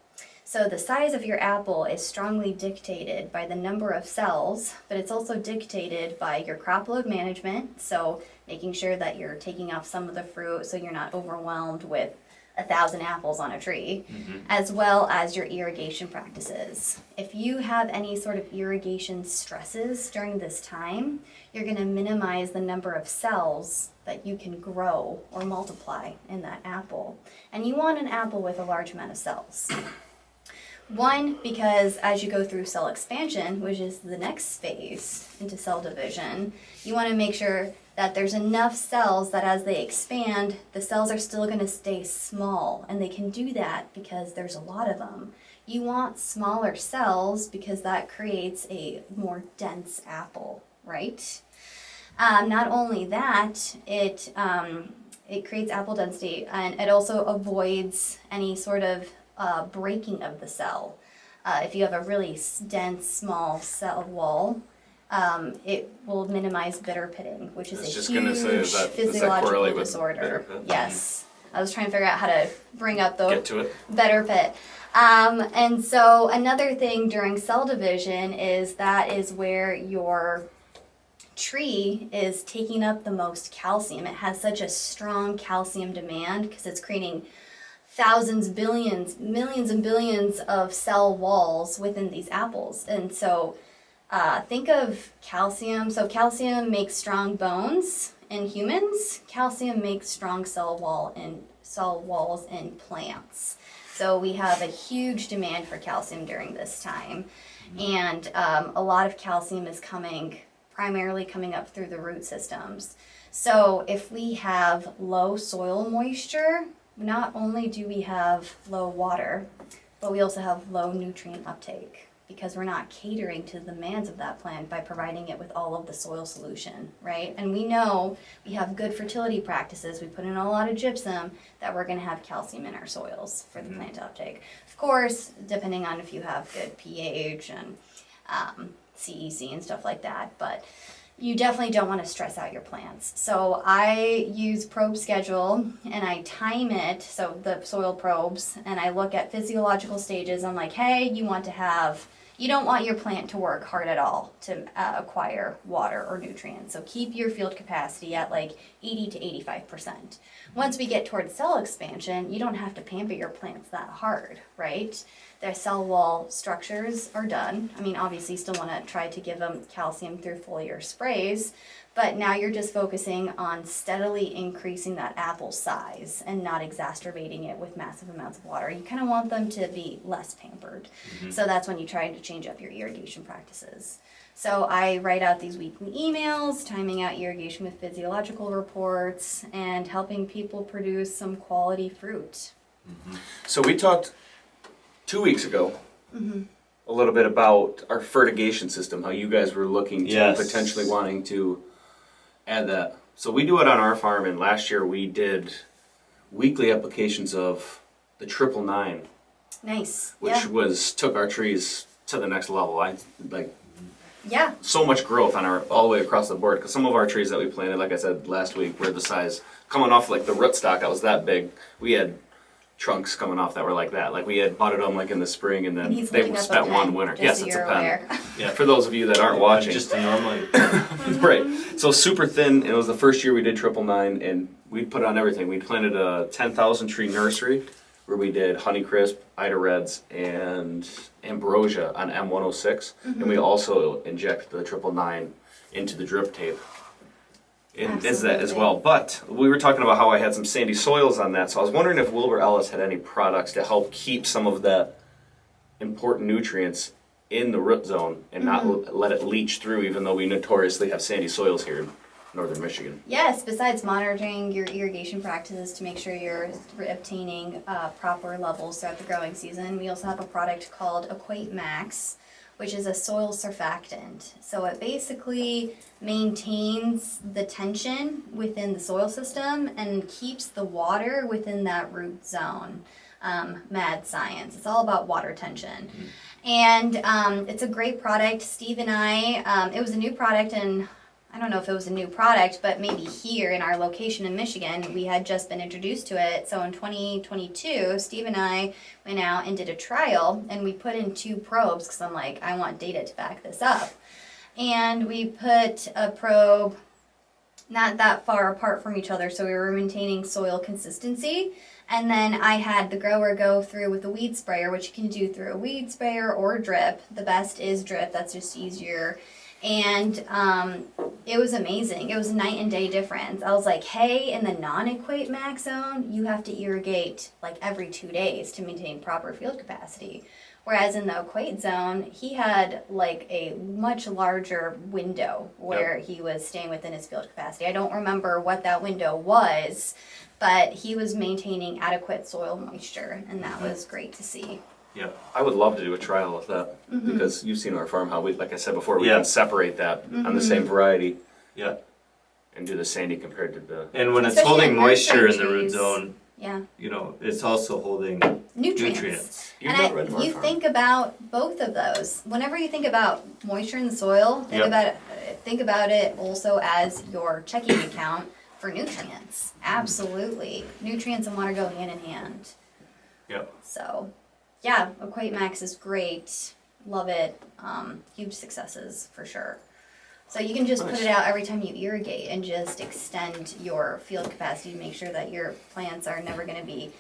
So the size of your apple is strongly dictated by the number of cells, but it's also dictated by your crop load management. So making sure that you're taking off some of the fruit so you're not overwhelmed with 1,000 apples on a tree, as well as your irrigation practices. If you have any sort of irrigation stresses during this time, you're going to minimize the number of cells that you can grow or multiply in that apple. And you want an apple with a large amount of cells. One, because as you go through cell expansion, which is the next phase into cell division, you want to make sure that there's enough cells that as they expand, the cells are still going to stay small. And they can do that because there's a lot of them. You want smaller cells because that creates a more dense apple, right? Not only that, it creates apple density, and it also avoids any sort of breaking of the cell. If you have a really dense, small cell wall, it will minimize bitter pitting, which is a huge physiological disorder. Yes. I was trying to figure out how to bring up the Get to it. bitter pit. And so another thing during cell division is that is where your tree is taking up the most calcium. It has such a strong calcium demand because it's creating thousands, billions, millions and billions of cell walls within these apples. And so think of calcium. So calcium makes strong bones in humans. Calcium makes strong cell walls in plants. So we have a huge demand for calcium during this time. And a lot of calcium is primarily coming up through the root systems. So if we have low soil moisture, not only do we have low water, but we also have low nutrient uptake because we're not catering to the demands of that plant by providing it with all of the soil solution, right? And we know we have good fertility practices. We put in a lot of gypsum that we're going to have calcium in our soils for the plant to uptake. Of course, depending on if you have good pH and CEC and stuff like that, but you definitely don't want to stress out your plants. So I use probe schedule and I time it, so the soil probes, and I look at physiological stages. I'm like, hey, you don't want your plant to work hard at all to acquire water or nutrients. So keep your field capacity at like 80 to 85%. Once we get towards cell expansion, you don't have to pamper your plants that hard, right? Their cell wall structures are done. I mean, obviously you still want to try to give them calcium through foliar sprays, but now you're just focusing on steadily increasing that apple size and not exacerbating it with massive amounts of water. You kind of want them to be less pampered. So that's when you try to change up your irrigation practices. So I write out these weekly emails, timing out irrigation with physiological reports, and helping people produce some quality fruit. So we talked 2 weeks ago a little bit about our fertigation system, how you guys were looking to potentially wanting to add that. So we do it on our farm, and last year we did weekly applications of the 999, Nice. which took our trees to the next level. Yeah. So much growth on all the way across the board, because some of our trees that we planted, like I said last week, were the size coming off like the rootstock that was that big. We had trunks coming off that were like that. Like we had budded them like in the spring, and then they spent one winter. Yes, it's a pen. Yeah, for those of you that aren't watching, Just a normal. right. So super thin. And it was the first year we did 999, and we put it on everything. We planted a 10,000 tree nursery where we did Honeycrisp, Ida Reds, and Ambrosia on M106, and we also inject the 999 into the drip tape. It is that as well. But we were talking about how I had some sandy soils on that, so I was wondering if Wilbur Ellis had any products to help keep some of that important nutrients in the root zone and not let it leach through, even though we notoriously have sandy soils here in northern Michigan. Yes, besides monitoring your irrigation practices to make sure you're obtaining proper levels throughout the growing season, we also have a product called Equate Max, which is a soil surfactant. So it basically maintains the tension within the soil system and keeps the water within that root zone. Mad science. It's all about water tension. And it's a great product. Steve and I, it was a new product, and I don't know if it was a new product, but maybe here in our location in Michigan, we had just been introduced to it. So in 2022, Steve and I went out and did a trial, and we put in 2 probes because I'm like, I want data to back this up. And we put a probe not that far apart from each other, so we were maintaining soil consistency. And then I had the grower go through with a weed sprayer, which you can do through a weed sprayer or drip. The best is drip, that's just easier. And it was amazing. It was a night and day difference. I was like, hey, in the non-equate max zone, you have to irrigate like every 2 days to maintain proper field capacity. Whereas in the equate zone, he had like a much larger window where he was staying within his field capacity. I don't remember what that window was, but he was maintaining adequate soil moisture, and that was great to see. Yeah, I would love to do a trial of that because you've seen our farm how we, like I said before, we can separate that on the same variety. Yeah. And do the sandy compared to the. And when it's Especially holding in moisture in nursery the root trees. zone, Yeah. you know, it's also holding Nutrients. You've And not read our you farm. think about both of those. Whenever you think about moisture in the soil, think about it also as your checking account for nutrients. Absolutely. Nutrients and water go hand in hand. Yep. So, yeah, Equate Max is great. Love it. Huge successes for sure. So you can just put it out every time you irrigate and just extend your field capacity to make sure that your plants are never going to be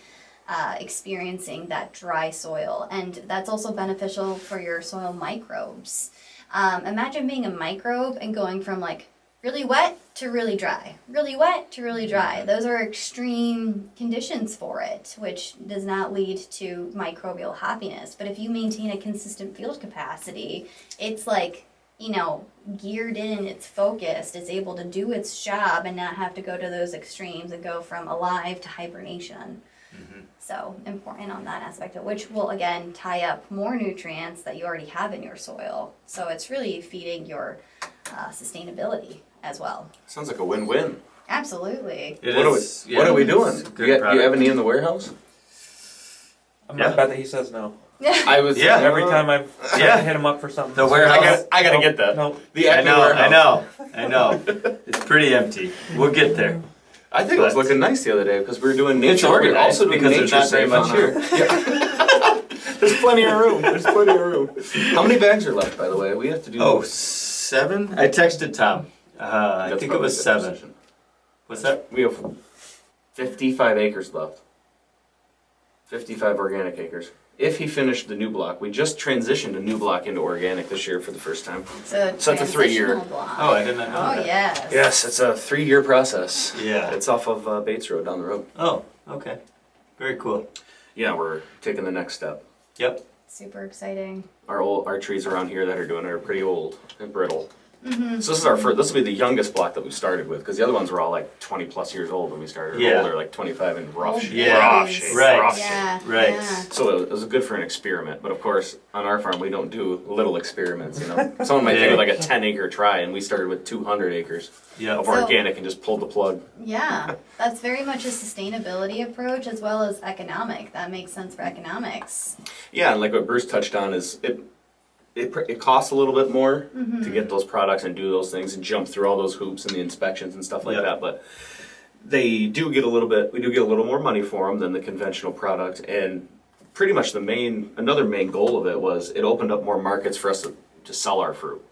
experiencing that dry soil. And that's also beneficial for your soil microbes. Imagine being a microbe and going from like really wet to really dry, really wet to really dry. Those are extreme conditions for it, which does not lead to microbial happiness. But if you maintain a consistent field capacity, it's like, you know, geared in, it's focused, it's able to do its job and not have to go to those extremes and go from alive to hibernation. So important on that aspect, of which will again tie up more nutrients that you already have in your soil. So it's really feeding your sustainability as well. Sounds like a win-win. Absolutely. It What is- are we doing? it's a good You have product. any in the warehouse? I'm Yeah. not bad that he says no. I was. Yeah. Every time I've tried Yeah. to hit him up for something. The warehouse- I gotta get that. No. The I Acme know, warehouse. I know. It's pretty empty. We'll get there. I think it was But- looking nice the other day because we were doing It's nature. We're organized also doing because there's nature not very safe much on here. our- Yeah. There's plenty of room. There's plenty of room. How many bags are left, by the way? We have to do. Oh, 7? I texted Tom. I That's think it probably was a good 7. precision. What's that? We have 55 acres left. 55 organic acres. If he finished the new block, we just transitioned a new block into organic this year for the first time. So So it's a 3-year. transitional block. Oh, I did not know Oh, that. yes. Yes, it's a 3-year process. Yeah. It's off of Bates Road down the road. Oh, okay. Very cool. Yeah, we're taking the next step. Yep. Super exciting. Our trees around here that are doing it are pretty old and brittle. So this is our first. This will be the youngest block that we started with because the other ones were all like 20 plus years old when we started. Yeah. Older, like 25 and rough Old shape. Yeah. Rough babies. shape. Right. Rough Yeah. Right. Yeah. So it was good for an experiment, but of course, on our farm we don't do little experiments. You know, someone might think of like a 10-acre try, and we started with 200 acres Yeah. of So- organic and just pulled the plug. Yeah, that's very much a sustainability approach as well as economic. That makes sense for economics. Yeah, and like what Bruce touched on is it costs a little bit more to get those products and do those things and jump through all those hoops and the inspections and stuff like Yeah. that, but they do get a little bit. We do get a little more money for them than the conventional product, and pretty much another main goal of it was it opened up more markets for us to sell our fruit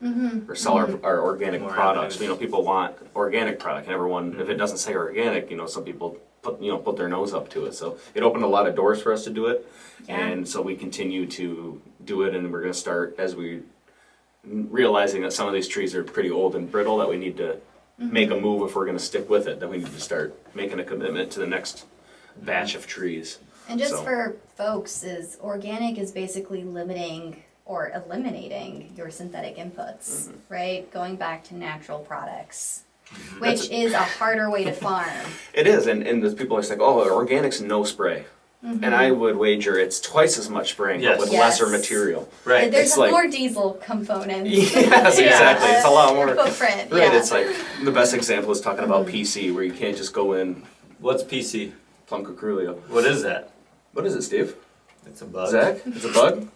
or sell our organic More products. avenues. You know, people want organic product, and everyone, if it doesn't say organic, you know, some people put their nose up to it. So it opened a lot of doors for us to do it, Yeah. and so we continue to do it, and we're going to start as we realizing that some of these trees are pretty old and brittle that we need to make a move if we're going to stick with it. Then we need to start making a commitment to the next batch of trees. And just So- for folks, is organic is basically limiting or eliminating your synthetic inputs, right? Going back to natural products, which is a harder way to farm. It is, and the people are saying, "Oh, organic's no spray," and I would wager it's twice as much spraying, Yes. but with Yes. lesser material. Right. There's It's like- more diesel components. Yes, exactly. It's a lot more. Footprint. Right, Yeah. it's like the best example is talking about PC, where you can't just go in What's PC? plum cucurulio. What is that? What is it, Steve? It's a bug. Zach? It's a bug?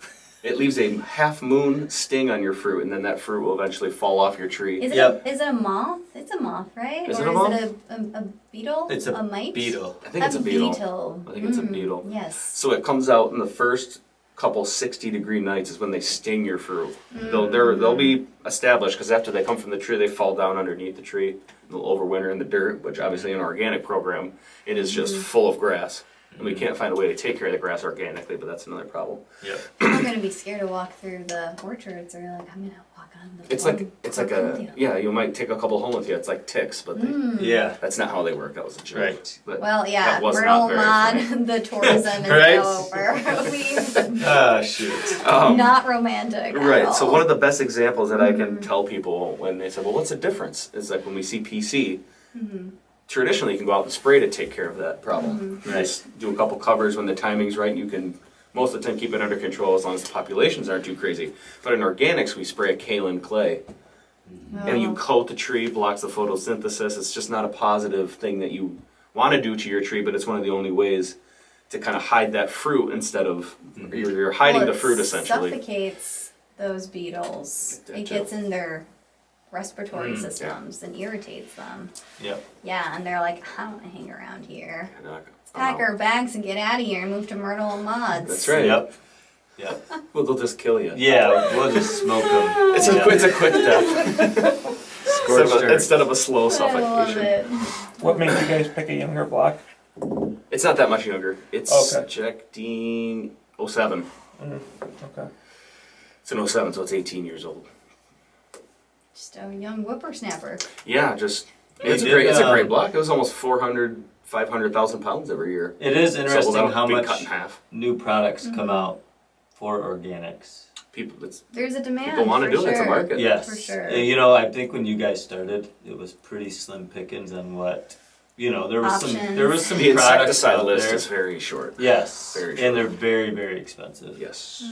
it leaves a half moon sting on your fruit, and then that fruit will eventually fall off your tree. Is it, Yep. is it a moth? It's a moth, right? Is or it a moth? is it a beetle? It's a mite? beetle. I think it's a beetle. I think it's a Mm, beetle. Yes. So it comes out in the first couple 60-degree nights is when they sting your fruit. They'll be established because after they come from the tree, they fall down underneath the tree. They'll overwinter in the dirt, which obviously in an organic program, it is just full of grass. And we can't find a way to take care of the grass organically, but that's another problem. Yep. I'm gonna be scared to walk through the orchards, or like I'm gonna walk on the. It's like you might take a couple home with you. It's like ticks, but Yeah. that's not how they work. That was a joke. Right. But Well, yeah, that was Myrtle not very funny. Mod, the tourism is Right? over. We Ah, shoot. not romantic. at Right. So all. one of the best examples that I can tell people when they say, "Well, what's the difference?" is like when we see PC. Traditionally, you can go out and spray to take care of that problem. You Right. just do a couple covers when the timing's right. You can most of the time keep it under control as long as the populations aren't too crazy. But in organics, we spray a kaolin clay, and you coat the tree, blocks the photosynthesis. It's just not a positive thing that you want to do to your tree, but it's one of the only ways to kind of hide that fruit instead of you're hiding the fruit essentially. Suffocates those beetles. That It too. gets in their respiratory systems and irritates them. Yep. Yeah, and they're like, I don't want to hang around here. And, Pack our bags and get out of here and move to Myrtle and Mods. That's right. Yep. Yep. Well, they'll just kill you. Yeah, we'll just smoke them. It's a quick death Scorched earth. instead of a slow I love suffocation. it. What made you guys pick a younger block? It's not that much younger. It's Okay. Jack Dean 07. Okay. It's an 07, so it's 18 years old. Just a young whippersnapper. Yeah, just We it's a did, great it's a great block. It was almost 500,000 pounds every year. It is So interesting that'll how be much cut in half. new products come out for organics. People, it's, There's a demand. people want to for do it. It's a sure. market. Yes. For sure. And, you know, I think when you guys started, it was pretty slim pickings on what, you know, there was Options. some The products insecticide out list there. is very short. Yes. Very And they're very, very expensive. Yes.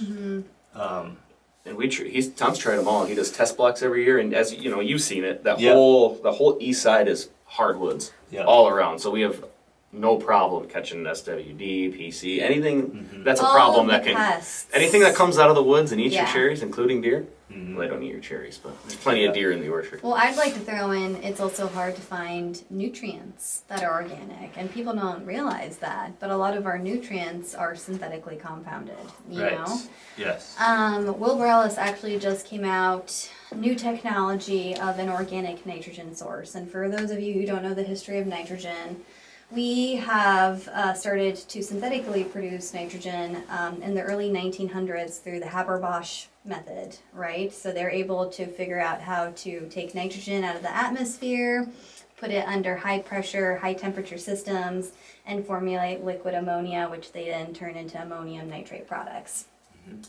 Um, And Tom's tried them all. He does test blocks every year, and as you know, you've seen it. The Yeah. whole east side is hardwoods Yeah. all around. So we have no problem catching SWD, PC, anything that's a All problem of that the can pests. anything that comes out of the woods and eats your Yeah. cherries, including deer. Well, they don't eat your cherries, but there's plenty of deer in the orchard. Well, I'd like to throw in, it's also hard to find nutrients that are organic, and people don't realize that, but a lot of our nutrients are synthetically compounded, you right. know? Yes. Will Borellis actually just came out new technology of an organic nitrogen source. And for those of you who don't know the history of nitrogen, we have started to synthetically produce nitrogen in the early 1900s through the Haber-Bosch method, right? So they're able to figure out how to take nitrogen out of the atmosphere, put it under high pressure, high temperature systems, and formulate liquid ammonia, which they then turn into ammonium nitrate products.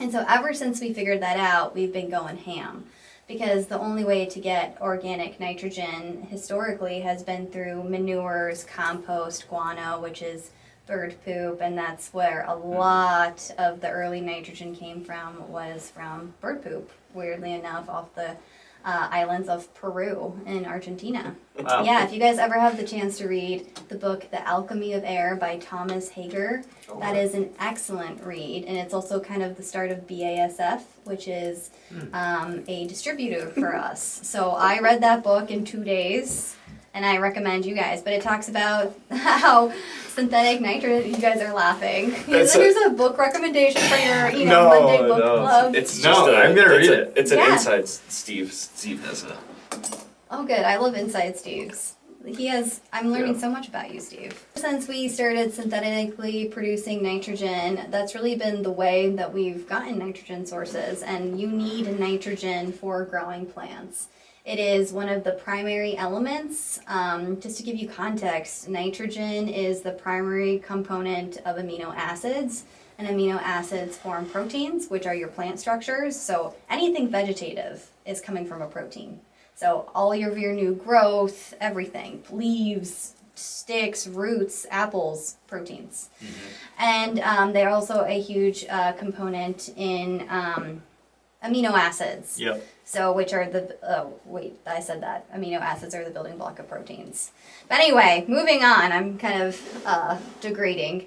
And so ever since we figured that out, we've been going ham. Because the only way to get organic nitrogen historically has been through manures, compost, guano, which is bird poop, and that's where a lot of the early nitrogen came from, was from bird poop, weirdly enough, off the islands of Peru and Argentina. Wow. Yeah, if you guys ever have the chance to read the book The Alchemy of Air by Thomas Hager, that is an excellent read, and it's also kind of the start of BASF, which is a distributor for us. So I read that book in 2 days, and I recommend you guys. But it talks about how synthetic nitrogen. You guys are laughing. It's Here's a book recommendation for your, Monday book club. It's No, just I'm gonna read it. It's an Yeah. inside. Steve has a. Oh, good. I love Inside Steve's. I'm learning Yeah. so much about you, Steve. Since we started synthetically producing nitrogen, that's really been the way that we've gotten nitrogen sources. And you need nitrogen for growing plants. It is one of the primary elements. Just to give you context, nitrogen is the primary component of amino acids. And amino acids form proteins, which are your plant structures. So anything vegetative is coming from a protein. So all of your new growth, everything, leaves, sticks, roots, apples, proteins. And they're also a huge component in amino acids. Yep. So which are I said that. Amino acids are the building block of proteins. But anyway, moving on, I'm kind of degrading.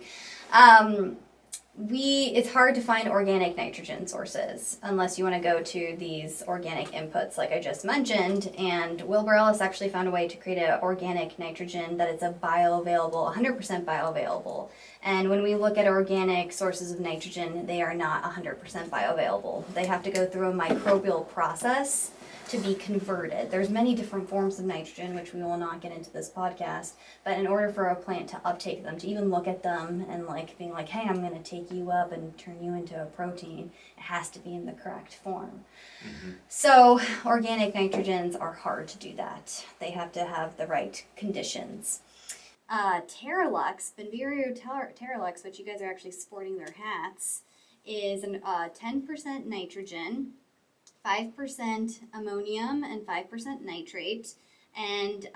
it's hard to find organic nitrogen sources unless you want to go to these organic inputs like I just mentioned, and Wilbur Ellis actually found a way to create an organic nitrogen that is a bioavailable, 100% bioavailable. And when we look at organic sources of nitrogen, they are not 100% bioavailable. They have to go through a microbial process to be converted. There's many different forms of nitrogen, which we will not get into this podcast, but in order for a plant to uptake them, to even look at them and like being like, hey, I'm going to take you up and turn you into a protein, it has to be in the correct form. So organic nitrogens are hard to do that. They have to have the right conditions. Terralux, Benvirio Terralux, which you guys are actually sporting their hats, is 10% nitrogen, 5% ammonium, and 5% nitrate. And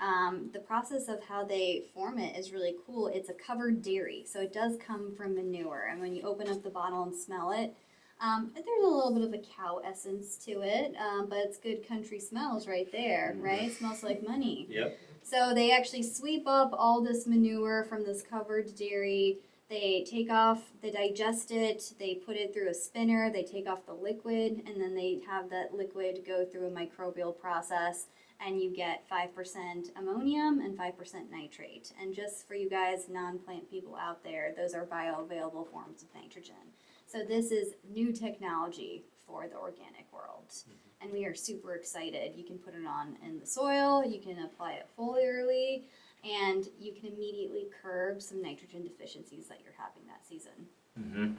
the process of how they form it is really cool. It's a covered dairy, so it does come from manure. And when you open up the bottle and smell it, there's a little bit of a cow essence to it, but it's good country smells right there, right? It smells like money. Yep. So they actually sweep up all this manure from this covered dairy. They take off, they digest it, they put it through a spinner, they take off the liquid, and then they have that liquid go through a microbial process, and you get 5% ammonium and 5% nitrate. And just for you guys non-plant people out there, those are bioavailable forms of nitrogen. So this is new technology for the organic world. And we are super excited. You can put it on in the soil, you can apply it foliarly, and you can immediately curb some nitrogen deficiencies that you're having that season.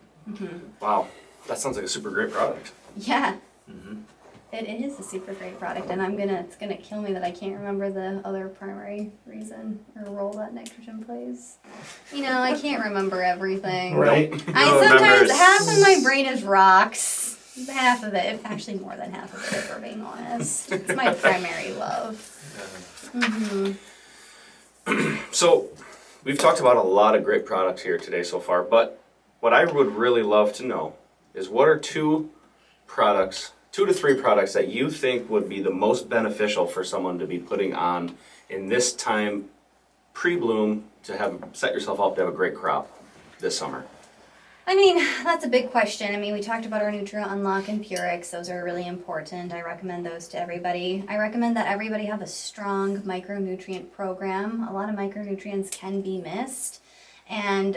Wow, that sounds like a super great product. Yeah. It is a super great product, and it's gonna kill me that I can't remember the other primary reason or role that nitrogen plays. You know, I can't remember everything. Right. Sometimes half of my brain is rocks. Half of it, actually more than half of it, if we're being honest. It's my primary love. So, we've talked about a lot of great products here today so far, but what I would really love to know is what are 2 to 3 products that you think would be the most beneficial for someone to be putting on in this time pre-bloom to set yourself up to have a great crop this summer? I mean, that's a big question. I mean, we talked about our Nutrient Unlock and Purex. Those are really important. I recommend those to everybody. I recommend that everybody have a strong micronutrient program. A lot of micronutrients can be missed. And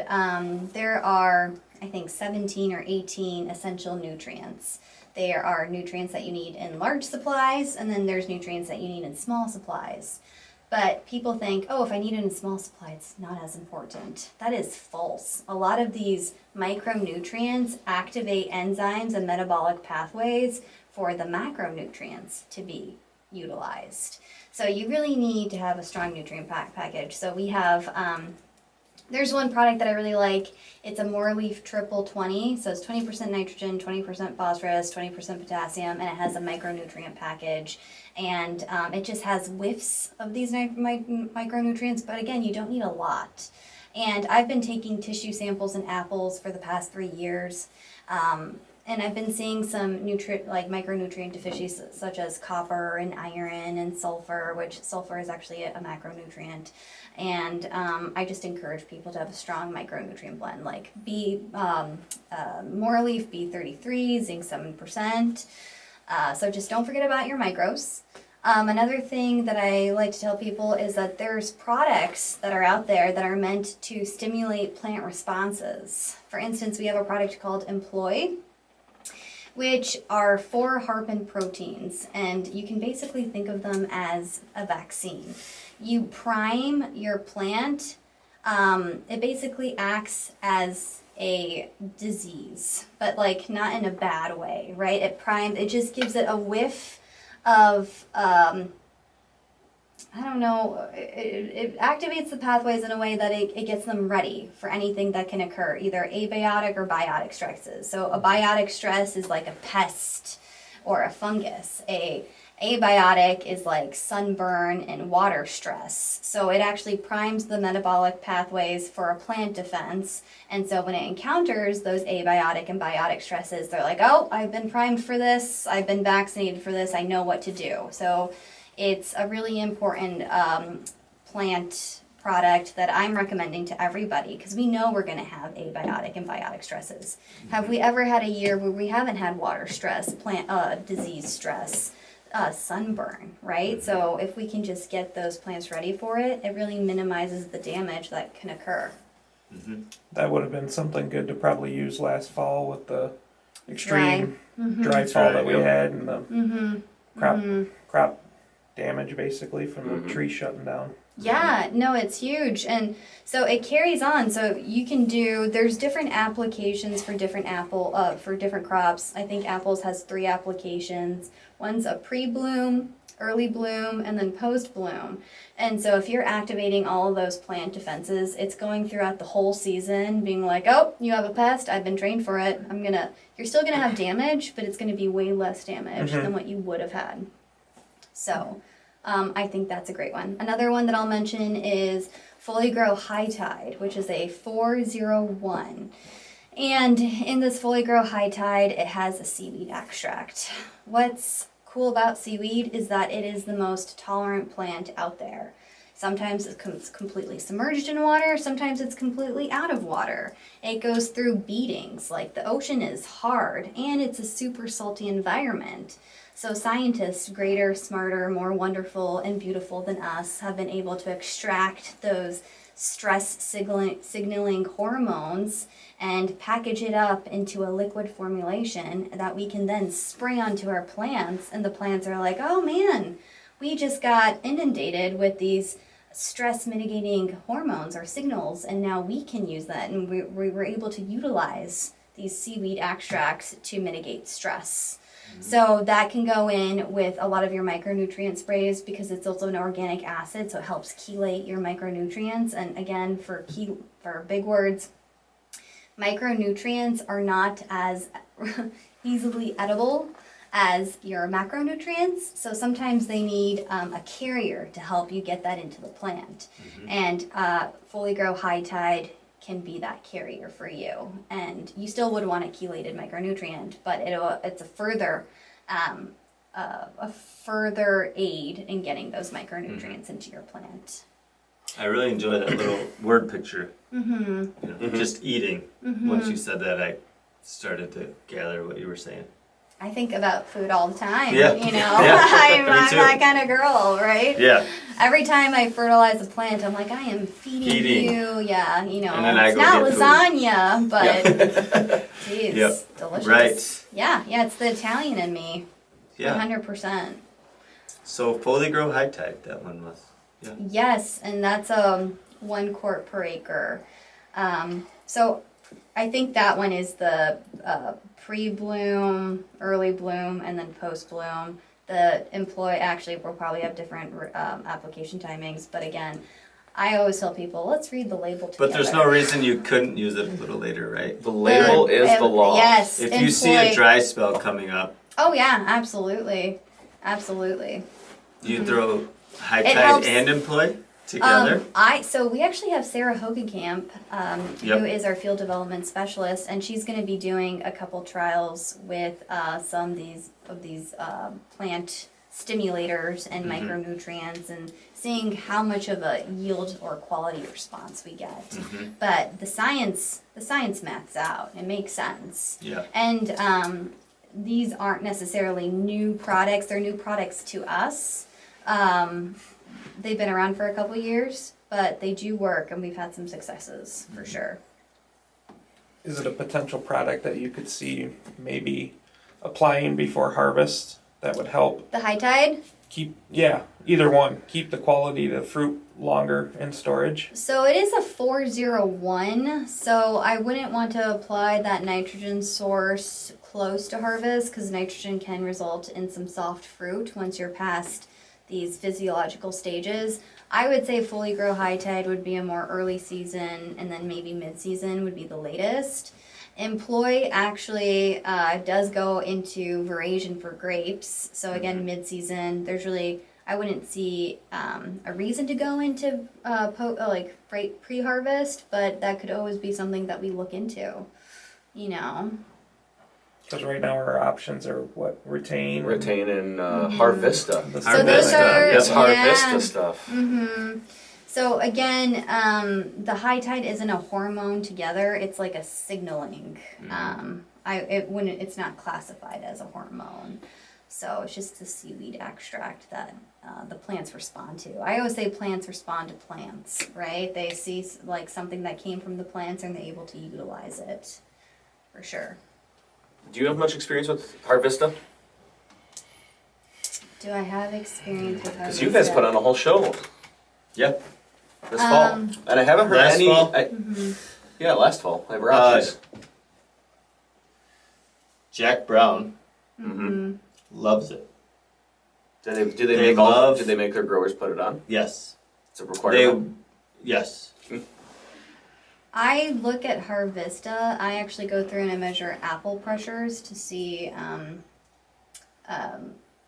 there are, I think, 17 or 18 essential nutrients. There are nutrients that you need in large supplies, and then there's nutrients that you need in small supplies. But people think, oh, if I need it in small supply, it's not as important. That is false. A lot of these micronutrients activate enzymes and metabolic pathways for the macronutrients to be utilized. So you really need to have a strong nutrient package. So we have, there's one product that I really like. It's a More Leaf Triple 20. So it's 20% nitrogen, 20% phosphorus, 20% potassium, and it has a micronutrient package. And it just has whiffs of these micronutrients, but again, you don't need a lot. And I've been taking tissue samples in apples for the past 3 years. And I've been seeing some micronutrient deficiencies such as copper and iron and sulfur, which sulfur is actually a macronutrient. And I just encourage people to have a strong micronutrient blend, like More Leaf B33, zinc 7%. So just don't forget about your micros. Another thing that I like to tell people is that there's products that are out there that are meant to stimulate plant responses. For instance, we have a product called Employ, which are 4 harpin proteins, and you can basically think of them as a vaccine. You prime your plant. It basically acts as a disease, but like not in a bad way, right? It just gives it a whiff of, I don't know, it activates the pathways in a way that it gets them ready for anything that can occur, either abiotic or biotic stresses. So a biotic stress is like a pest or a fungus. A abiotic is like sunburn and water stress. So it actually primes the metabolic pathways for a plant defense. And so when it encounters those abiotic and biotic stresses, they're like, oh, I've been primed for this. I've been vaccinated for this. I know what to do. So it's a really important plant product that I'm recommending to everybody because we know we're going to have abiotic and biotic stresses. Have we ever had a year where we haven't had water stress, plant disease stress, sunburn, right? So if we can just get those plants ready for it, it really minimizes the damage that can occur. That would have been something good to probably use last fall with the extreme dry That's fall right, that we yep. had and the crop damage basically from the tree shutting down. Yeah, no, it's huge. And so it carries on. So you can there's different applications for different for different crops. I think apples has 3 applications. One's a pre-bloom, early bloom, and then post-bloom. And so if you're activating all of those plant defenses, it's going throughout the whole season, being like, oh, you have a pest, I've been trained for it. You're still gonna have damage, but it's gonna be way less damage than what you would have had. So I think that's a great one. Another one that I'll mention is Fully Grow High Tide, which is a 401. And in this Fully Grow High Tide, it has a seaweed extract. What's cool about seaweed is that it is the most tolerant plant out there. Sometimes it's completely submerged in water, sometimes it's completely out of water. It goes through beatings, like the ocean is hard, and it's a super salty environment. So scientists, greater, smarter, more wonderful, and beautiful than us, have been able to extract those stress signaling hormones and package it up into a liquid formulation that we can then spray onto our plants, and the plants are like, oh man, we just got inundated with these stress mitigating hormones or signals, and now we can use that, and we were able to utilize these seaweed extracts to mitigate stress. So that can go in with a lot of your micronutrient sprays because it's also an organic acid, so it helps chelate your micronutrients. And again, for big words, micronutrients are not as easily edible as your macronutrients, so sometimes they need a carrier to help you get that into the plant. And Fully Grow High Tide can be that carrier for you, and you still would want a chelated micronutrient, but it's a further aid in getting those micronutrients into your plant. I really enjoy that little word picture. Just eating. Once you said that, I started to gather what you were saying. I think about food all the time. Yeah. You know, Yeah. I'm Me too. that kind of girl, right? Yeah. Every time I fertilize a plant, I'm like, I am feeding you. Yeah, you know, And then I it's go not get food. lasagna, but geez, Yep. delicious. Right. Yeah, it's the Italian in me. Yeah. 100%. So Fully Grow High Tide, that one was. Yeah. Yes, and that's 1 quart per acre. So I think that one is the pre-bloom, early bloom, and then post-bloom. The actually will probably have different application timings, but again, I always tell people, let's read the label together. But there's no reason you couldn't use it a little later, right? The label is the law. Yes. If you see a dry spell coming up, Oh yeah, absolutely. Absolutely. you throw High It Tide helps. and Employ together. So we actually have Sarah Hogenkamp, Yep. who is our field development specialist, and she's going to be doing a couple trials with some of these plant stimulators and micronutrients, and seeing how much of a yield or quality response we get. But the science maths out. It makes sense. Yeah. And these aren't necessarily new products. They're new products to us. They've been around for a couple years, but they do work, and we've had some successes for sure. Is it a potential product that you could see maybe applying before harvest that would help The High Tide. either one, keep the quality of the fruit longer in storage? So it is a 401, so I wouldn't want to apply that nitrogen source close to harvest, because nitrogen can result in some soft fruit once you're past these physiological stages. I would say Fully Grow High Tide would be a more early season, and then maybe mid-season would be the latest. Employ actually does go into veraison for grapes, so again, mid-season. There's really, I wouldn't see a reason to go into pre-harvest, but that could always be something that we look into, you know. Because right now our options are what? Retain Retain and Harvesta. So those are, That's yeah. Harvesta stuff. So again, the high tide isn't a hormone together. It's like a signaling. It's not classified as a hormone. So it's just the seaweed extract that the plants respond to. I always say plants respond to plants, right? They see like something that came from the plants and they're able to utilize it, for sure. Do you have much experience with Harvesta? Do I have experience with Because you guys put on a whole show Yep. this fall, and I haven't heard Last any. fall? Yeah, last fall. I brought these. Jack Brown Mm-hmm. loves it. Did they They make love- Did they make their growers put it on? Yes. It's a requirement. Yes. I look at Harvesta. I actually go through and I measure apple pressures to see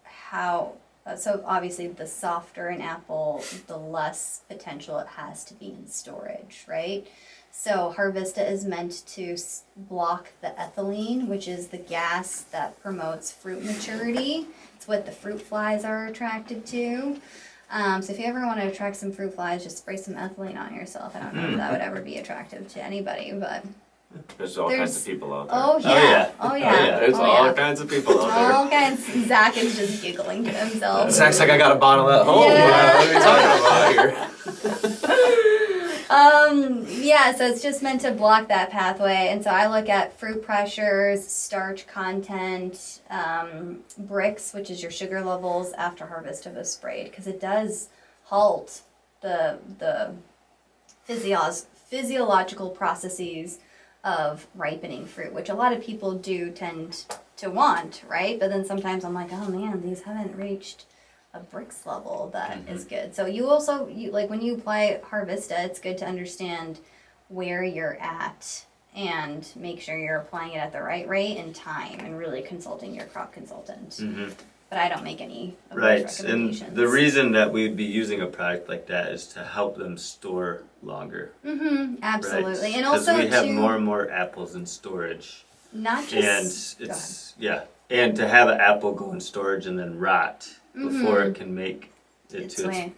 how. So obviously, the softer an apple, the less potential it has to be in storage, right? So Harvesta is meant to block the ethylene, which is the gas that promotes fruit maturity. It's what the fruit flies are attracted to. So if you ever want to attract some fruit flies, just spray some ethylene on yourself. I don't know if that would ever be attractive to anybody, but There's all kinds of people out there. oh yeah, yeah. oh yeah, There's oh, all yeah. kinds of people out there. All kinds. Zach is just giggling to himself. Zach's like, I got a bottle at home. Yeah. What are we talking about here? Yeah, so it's just meant to block that pathway. And so I look at fruit pressures, starch content, bricks, which is your sugar levels after harvest of a sprayed, because it does halt the physiological processes of ripening fruit, which a lot of people do tend to want, right? But then sometimes I'm like, oh man, these haven't reached a bricks level that is good. So you like when you apply Harvesta, it's good to understand where you're at and make sure you're applying it at the right rate and time, and really consulting your crop consultant. But I don't make any of those Right. And recommendations. the reason that we'd be using a product like that is to help them store longer. Absolutely. Right? And also we have to more and more apples in storage. not And just it's and to have an apple go in storage and then rot before it can make it Its to way.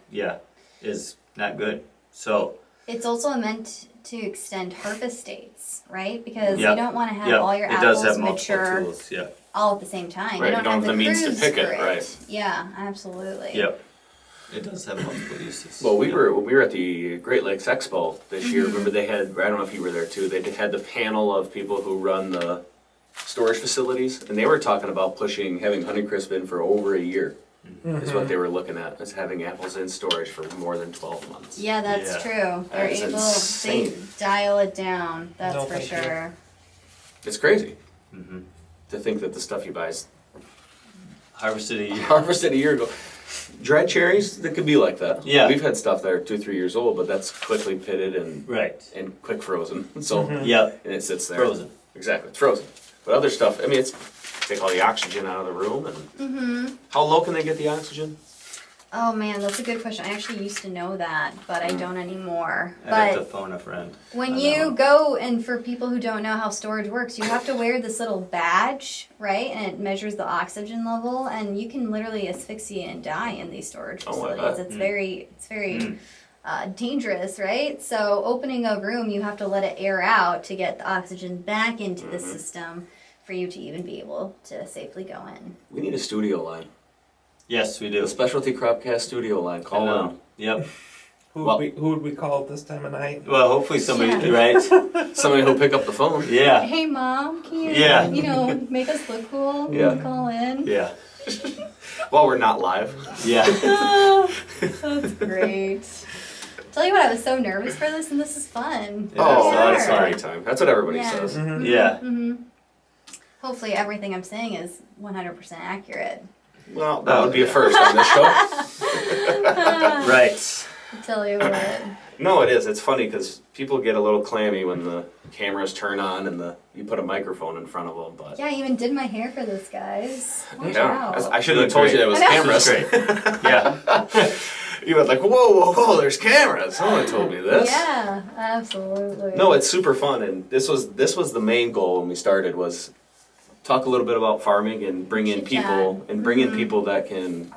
is not good. So it's also meant to extend harvest dates, right? Because Yep. you don't want to have Yep. all your it does apples have multiple mature tools. Yeah. all at the same time. Right, You don't have the means to cruise pick it, for right. Yeah, absolutely. Yep. It does have multiple uses. Well, when we were at the Great Lakes Expo this year. Remember they had, I don't know if you were there too, they had the panel of people who run the storage facilities, and they were talking about having Honeycrisp in for over a year. Is what they were looking at, is having apples in storage for more than 12 months. Yeah, that's Yeah. true. They're That is able, they insane. dial it down, that's No, for thank you. sure. It's crazy to think that the stuff you buy is Harvested a year. harvested a year ago. Dried cherries, that could be like that. Yeah. We've had stuff that are 2-3 years old, but that's quickly pitted and Right. quick frozen. So Yep. and it sits there. Frozen. Exactly, it's frozen. But other stuff, I mean, it's take all the oxygen out of the room. And how low can they get the oxygen? Oh man, that's a good question. I actually used to know that, but I don't anymore. I'd have to But phone a friend. when on that you one. go, and for people who don't know how storage works, you have to wear this little badge, right? And it measures the oxygen level, and you can literally asphyxiate and die in these storage Oh, I facilities. bet. It's very dangerous, right? So opening a room, you have to let it air out to get the oxygen back into the system for you to even be able to safely go in. We need a studio line. Yes, we do. The Specialty Cropcast studio line. Call in. Yep. Who Well- would we call at this time of night? Well, hopefully somebody, Yeah. right? Somebody who'll pick up the phone. Yeah. Hey mom, can you, Yeah. make us look cool? Yeah. Call in. Yeah. While we're not live. Yeah. That's great. Tell you what, I was so nervous for this, and this is fun. Oh, Yeah. that's a great time. That's what everybody Yeah. says. Yeah. Hopefully, everything I'm saying is 100% accurate. Well, that would be a first on this show. Right. I tell you what. No, it is. It's funny because people get a little clammy when the cameras turn on and you put a microphone in front of them. But Yeah, I even did my hair for this, guys. Watch yeah, out. I shouldn't have told you that was I know. cameras. Great. Yeah. You were like, whoa, there's cameras. Someone told me this. Yeah, absolutely. No, it's super fun, and this was the main goal when we started was talk a little bit about farming and bring in Chit-chat. people that can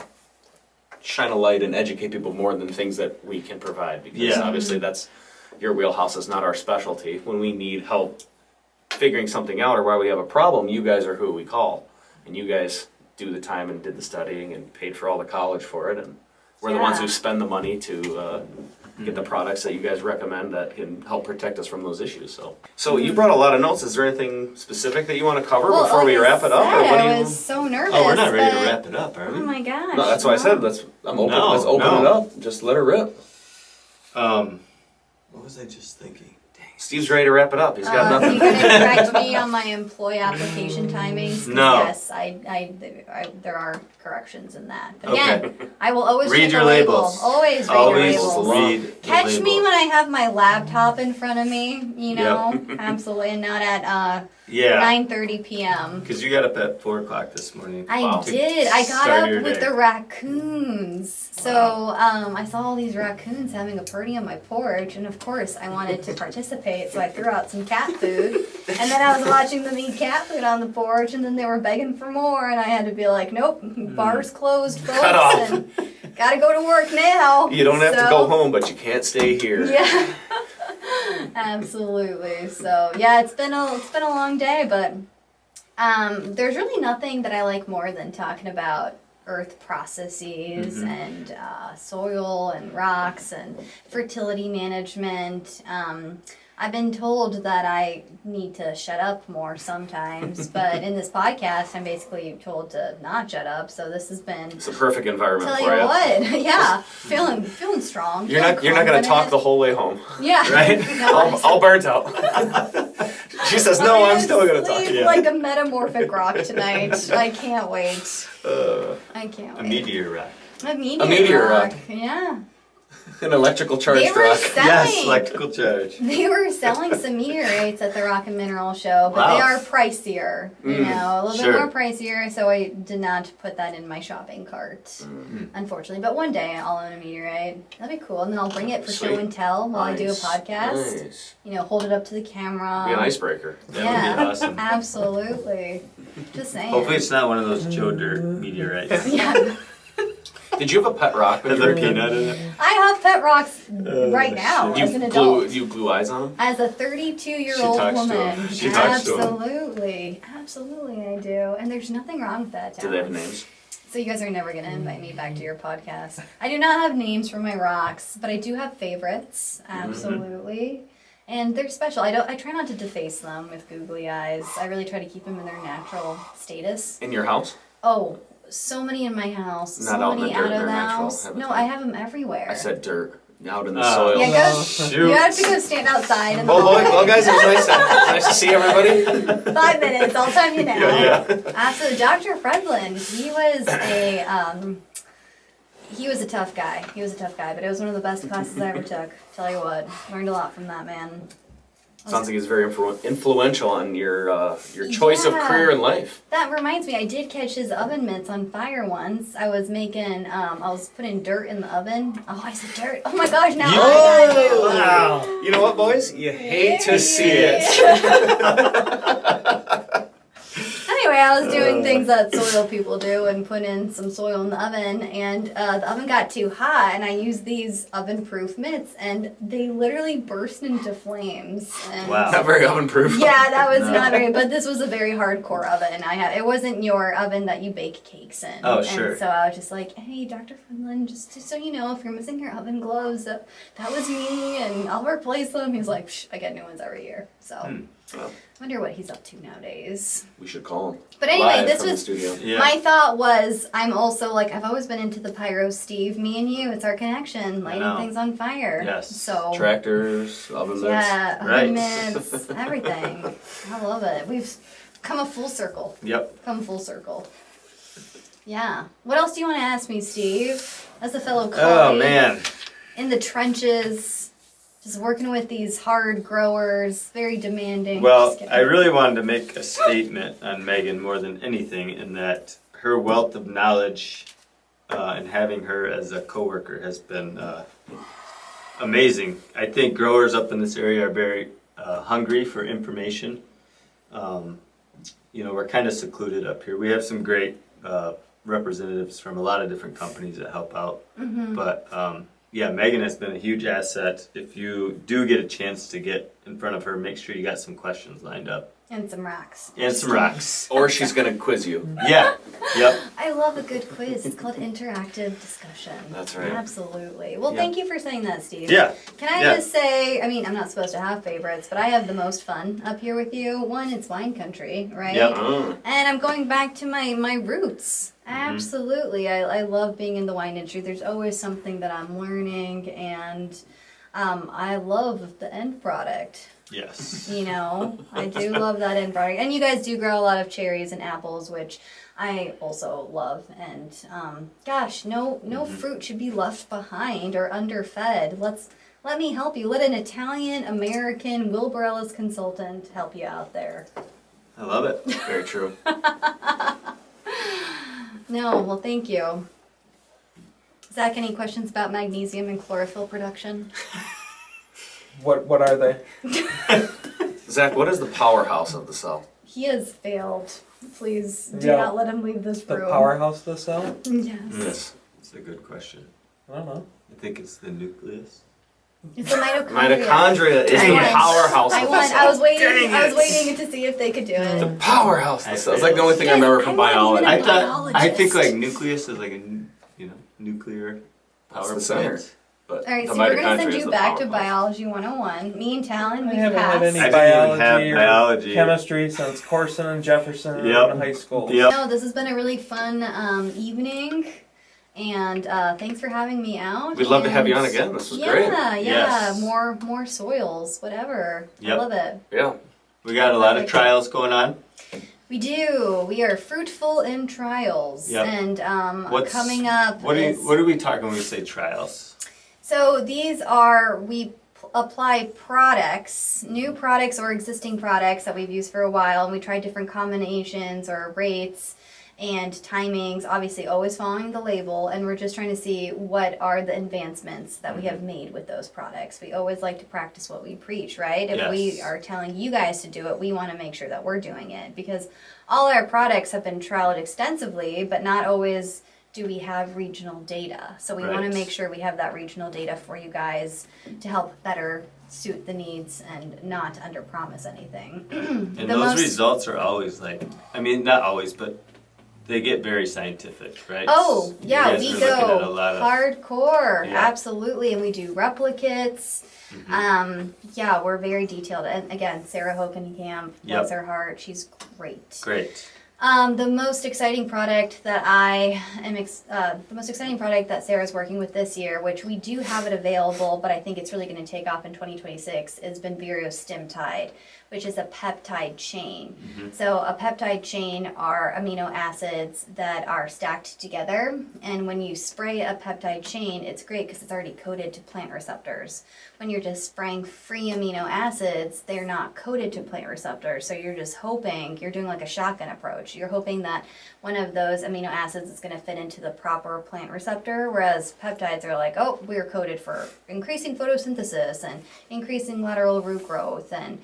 shine a light and educate people more than things that we can provide, because Yeah. obviously that's your wheelhouse is not our specialty. When we need help figuring something out or why we have a problem, you guys are who we call, and you guys do the time and did the studying and paid for all the college for it, and we're the ones Yeah. who spend the money to get the products that you guys recommend that can help protect us from those issues. So you brought a lot of notes. Is there anything specific that you want to cover before we wrap it up, or what do I you? was so nervous. Oh, we're not ready but- to wrap it up, are Oh we? my gosh. No, that's why I said no. I'm open. No, Let's open no. it up. Just let her rip. What was I just thinking? Dang. Steve's ready to wrap it up. He's got nothing. You gonna correct me on my employee application timings? 'Cause No. Yes, I there are corrections in that. But again, Okay. I will always Read check your the label. labels. Always read Always your labels. read the Catch me label. when I have my laptop in front of me. You know, absolutely, and not at Yeah, 9:30 p.m. because you got up at 4 o'clock this morning. I Wow. did. I got Start up your with day. the raccoons. So I saw all these raccoons having a party on my porch, and of course I wanted to participate. So I threw out some cat food, and then I was watching them eat cat food on the porch, and then they were begging for more, and I had to be like, "Nope, bar's closed, folks, Cut off. and gotta go to work now." You don't have to So- go home, but you can't stay here. Yeah. Absolutely. So yeah, it's been a long day, but there's really nothing that I like more than talking about earth processes and soil and rocks and fertility management. I've been told that I need to shut up more sometimes, but in this podcast, I'm basically told to not shut up. So this has been. It's a perfect environment Tell for you you. what, yeah, feeling strong. You're not going to talk the whole way home, Yeah. right? No, all burnt out. She says, "No, I'm still going to talk." sleep like a metamorphic rock tonight. I can't wait. I can't A wait. meteor rock. A meteor, meteor rock. Yeah. An electrical charged They were rock. selling. Yes, electrical charge. They were selling some meteorites at the Rock and Mineral Show, but they Wow. are pricier. You know, a little sure. bit more pricier. So I did not put that in my shopping cart, unfortunately. But one day I'll own a meteorite. That'd be cool, and then I'll bring it for show Sweet. and tell while I do a Nice. podcast. Nice. You know, hold it up to the camera. Be an icebreaker. That Yeah, would be awesome. absolutely. Just saying. Hopefully it's not one of those Joe Dirt meteorites. Yeah, Did you have a pet rock? when Has you were a a kid? peanut in it. I have pet rocks right now You as an adult. you glue eyes on them? As a 32-year-old She talks to woman, him. She talks to him. absolutely I do. And there's nothing wrong with that. Do they have Talent. names? So you guys are never gonna invite me back to your podcast. I do not have names for my rocks, but I do have favorites. Absolutely. And they're special. I try not to deface them with googly eyes. I really try to keep them in their natural status. In your house? Oh, so many in my house. Not so out in the many dirt, out of they're the natural house. No, habitat. I have them everywhere. I said dirt. Out in the Oh. soil. Yeah, go. Shoot. You have to go stand outside. Well, guys, it was nice to see everybody. 5 minutes. I'll time you now. Yeah. So Dr. Fredlin, he was a tough guy. He was a tough guy, but it was one of the best classes I ever took. Tell you what, learned a lot from that man. Sounds like he's very influential on your choice of Yeah. career in life. That reminds me, I did catch his oven mitts on fire once. I was putting dirt in the oven. Oh, I said dirt. Oh my gosh, now I got you. Wow. You know what, boys? You hate to see it. Anyway, I was doing things that soil people do and put in some soil in the oven, and the oven got too hot, and I used these oven-proof mitts, and they literally burst into flames. And Wow. Not very oven-proof. Yeah, that was not very, but this was a very hardcore oven. It wasn't your oven that you bake cakes in. Oh, sure. And so I was just like, hey, Dr. Finland, just so you know, if you're missing your oven gloves, that was me, and I'll replace them. He's like, Psh, I get new ones every year. So Well, I wonder what he's up to nowadays. we should call him. But anyway, Live this from the was studio. Yeah. my thought was I'm also like I've always been into the pyro, Steve. Me and you, it's our connection, lighting know. things on fire. Yes. So Tractors, oven mitts. yeah, Right. mitts, everything. I love it. We've come a full circle. Yep. Come full circle. Yeah. What else do you want to ask me, Steve? As a fellow Oh colleague man. in the trenches, just working with these hard growers, very demanding. Well, Just kidding. I really wanted to make a statement on Megan more than anything, in that her wealth of knowledge and having her as a coworker has been amazing. I think growers up in this area are very hungry for information. We're kind of secluded up here. We have some great representatives from a lot of different companies that help out. Mm-hmm. But yeah, Megan has been a huge asset. If you do get a chance to get in front of her, make sure you got some questions lined up. And some rocks. And some rocks. Or she's gonna quiz you. Yeah, yep. I love a good quiz. It's called interactive discussion. That's right. Absolutely. Well, Yeah. thank you for saying that, Steve. Yeah. Can I Yeah. just say, I mean, I'm not supposed to have favorites, but I have the most fun up here with you. One, it's wine country, right? Yep. And I'm going back to my roots. Mm-hmm. Absolutely. I love being in the wine industry. There's always something that I'm learning, and I love the end product. Yes. You know, I do love that end product. And you guys do grow a lot of cherries and apples, which I also love. And gosh, no fruit should be left behind or underfed. Let me help you. Let an Italian American Wilbur Ellis consultant help you out there. I love it. Very true. No, well, thank you. Zach, any questions about magnesium and chlorophyll production? What are they? Zach, what is the powerhouse of the cell? He has failed. Please do Yeah. not let him leave this The room. powerhouse of the cell? Yes. Yes. It's a good question. I don't know. I think it's the nucleus. It's the mitochondria. Mitochondria is I the won. powerhouse I of the won. cell. I was waiting. Dang I was it. waiting to see if they could do it. The powerhouse of the cell. It's like the only thing I Guys, remember from I'm not biology. even I a thought. I think biologist. like nucleus is like a nuclear That's power the center. plant. But All right, the so we're gonna mitochondria send is you the back to powerhouse. biology 101. Me and Talon, I we haven't had passed. any I didn't even have biology or biology. chemistry since Corson and Jefferson Yep. in high school. Yep. No, this has been a really fun evening, and thanks for having me out. We'd love to have you on And again. This was yeah, great. Yeah, Yes. more soils, whatever. Yep. I love it. Yeah. We got a lot of Perfect. trials going on. We do. We are fruitful in trials, Yep. and What's coming up. What is, are we talking when we say trials? So these are, we apply products, new products or existing products that we've used for a while, and we try different combinations or rates and timings, obviously always following the label, and we're just trying to see what are the advancements that we have made with those products. We always like to practice what we preach, right? If we Yes. are telling you guys to do it, we want to make sure that we're doing it, because all our products have been trialed extensively, but not always do we have regional data. So we want Right. to make sure we have that regional data for you guys to help better suit the needs and not underpromise anything. And The those most- results are always like, I mean, not always, but they get very scientific, right? Oh, You yeah, guys we are looking at a go lot of- hardcore, Yeah. absolutely, and we do replicates. Yeah, we're very detailed. And again, Sarah Hokenkamp, bless Yep. her heart, she's great. Great. The most exciting product that the most exciting product that Sarah's working with this year, which we do have it available, but I think it's really going to take off in 2026, is Benvirio Stimtide, which is a peptide chain. So a peptide chain are amino acids that are stacked together, and when you spray a peptide chain, it's great because it's already coded to plant receptors. When you're just spraying free amino acids, they're not coded to plant receptors, so you're just hoping, you're doing like a shotgun approach. You're hoping that one of those amino acids is going to fit into the proper plant receptor, whereas peptides are like, oh, we're coded for increasing photosynthesis and increasing lateral root growth and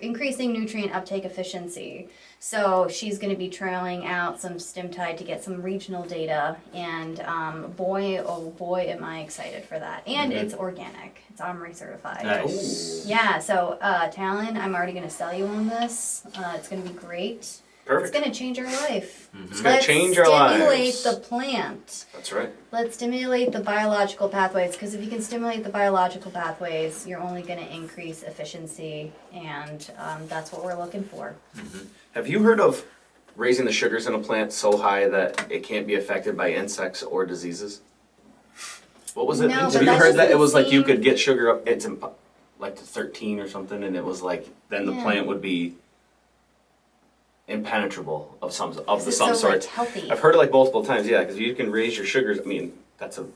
increasing nutrient uptake efficiency. So she's going to be trialing out some Stimtide to get some regional data, and boy, oh boy, am I excited for that. And it's organic. It's OMRI certified. Nice. Yeah, so Talon, I'm already going to sell you on this. It's going to be great. Perfect. It's going to change our life. It's going to change our Stimulate lives. the plant. That's right. Let's stimulate the biological pathways, because if you can stimulate the biological pathways, you're only going to increase efficiency, and that's what we're looking for. Have you heard of raising the sugars in a plant so high that it can't be affected by insects or diseases? What was it? No, but Have you that heard that? It doesn't was like you seem- could get sugar up, it's like to 13 or something, and it was like, then the Yeah. plant would be impenetrable of some Is it some so, sort. like, healthy? I've heard it like multiple times, yeah, because you can raise your sugars. I mean, that's a Is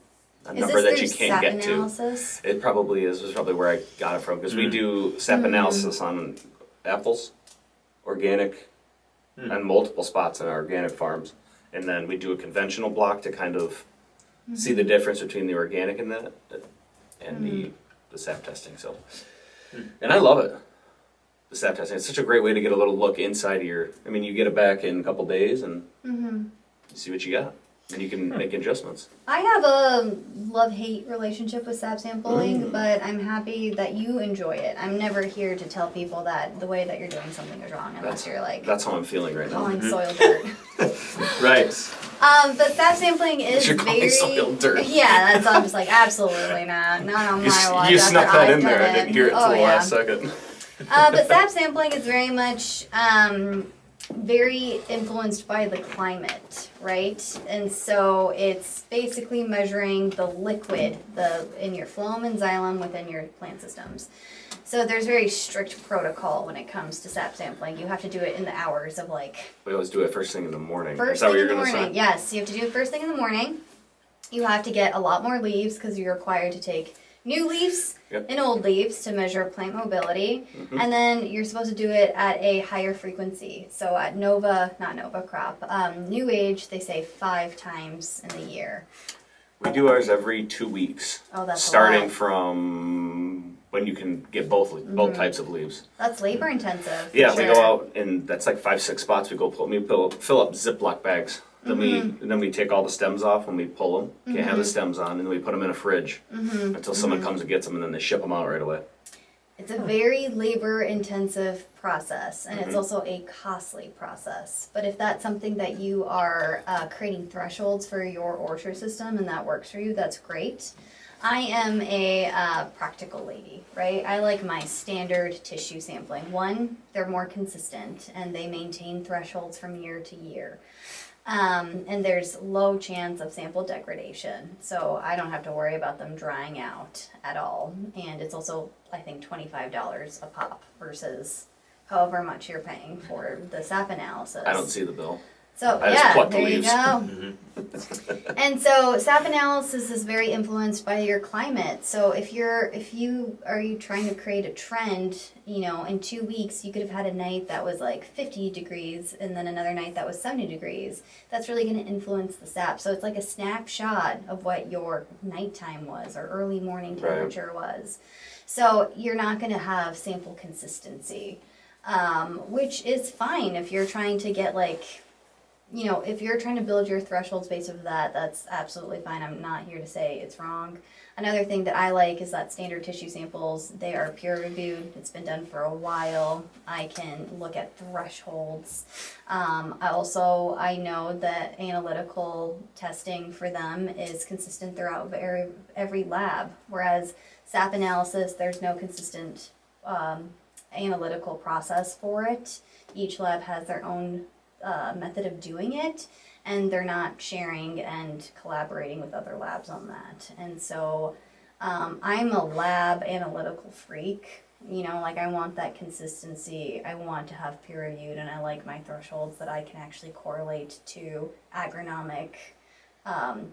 number this that you through can't SAP get to. analysis? It probably is. Was probably where I got it from because we do SAP analysis on apples, organic, on multiple spots in our organic farms, and then we do a conventional block to kind of see the difference between the organic and the SAP testing. So, and I love it. the sap testing. It's such a great way to get a little look inside of your. I mean, you get it back in a couple days and you see what you got, and you can make adjustments. I have a love-hate relationship with sap sampling, but I'm happy that you enjoy it. I'm never here to tell people that the way that you're doing something is wrong, unless you're like That's how I'm feeling right now. calling soil dirt. Right. But sap sampling is You're calling very soil dirt. Yeah, that's I'm just like absolutely not on my watch. You after snuck that I've in there. done I didn't hear it till Oh, the yeah. last second. But sap sampling is very much very influenced by the climate, right? And so it's basically measuring the liquid in your phloem and xylem within your plant systems. So there's very strict protocol when it comes to sap sampling. You have to do it in the hours of like We always do it first thing in the morning. first Is that what thing you're in the gonna morning. say? Yes, you have to do it first thing in the morning. You have to get a lot more leaves because you're required to take new leaves Yep. and old leaves to measure plant mobility. And then you're supposed to do it at a higher frequency. So at not Nova crop, New Age, they say 5 times in the year. We do ours every 2 weeks. Oh, that's a starting lot. from when you can get both types of leaves. That's labor intensive. for Yeah, we sure. go out and that's like 5-6 spots. We go fill up Ziploc bags. Then we take all the stems off when we pull them. Can't have the stems on, and then we put them in a fridge until someone comes and gets them, and then they ship them out right away. It's a very labor intensive process, and it's also a costly process. But if that's something that you are creating thresholds for your orchard system and that works for you, that's great. I am a practical lady, right? I like my standard tissue sampling. One, they're more consistent and they maintain thresholds from year to year. And there's low chance of sample degradation, so I don't have to worry about them drying out at all. And it's also, I think, $25 a pop versus however much you're paying for the sap analysis. I don't see the bill. So I just yeah, pluck the there you leaves. go. And so sap analysis is very influenced by your climate. So if you are trying to create a trend, in 2 weeks you could have had a night that was like 50 degrees and then another night that was 70 degrees. That's really going to influence the sap. So it's like a snapshot of what your nighttime was or early morning temperature was. So you're not going to have sample consistency, which is fine if you're trying to get if you're trying to build your thresholds based off that, that's absolutely fine. I'm not here to say it's wrong. Another thing that I like is that standard tissue samples, they are peer reviewed. It's been done for a while. I can look at thresholds. I know that analytical testing for them is consistent throughout every lab, whereas sap analysis, there's no consistent analytical process for it. Each lab has their own method of doing it, and they're not sharing and collaborating with other labs on that. And so I'm a lab analytical freak. I want that consistency. I want to have peer reviewed, and I like my thresholds that I can actually correlate to agronomic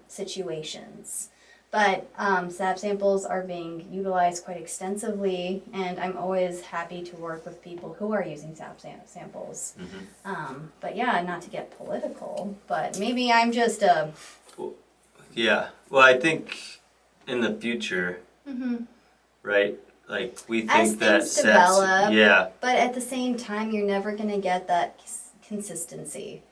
situations. But sap samples are being utilized quite extensively, and I'm always happy to work with people who are using sap samples. But yeah, not to get political, but maybe I'm just a... Yeah. Well, I think in the future, right? Like we think As that things develop, yeah. but at the same time, you're never going to get that consistency.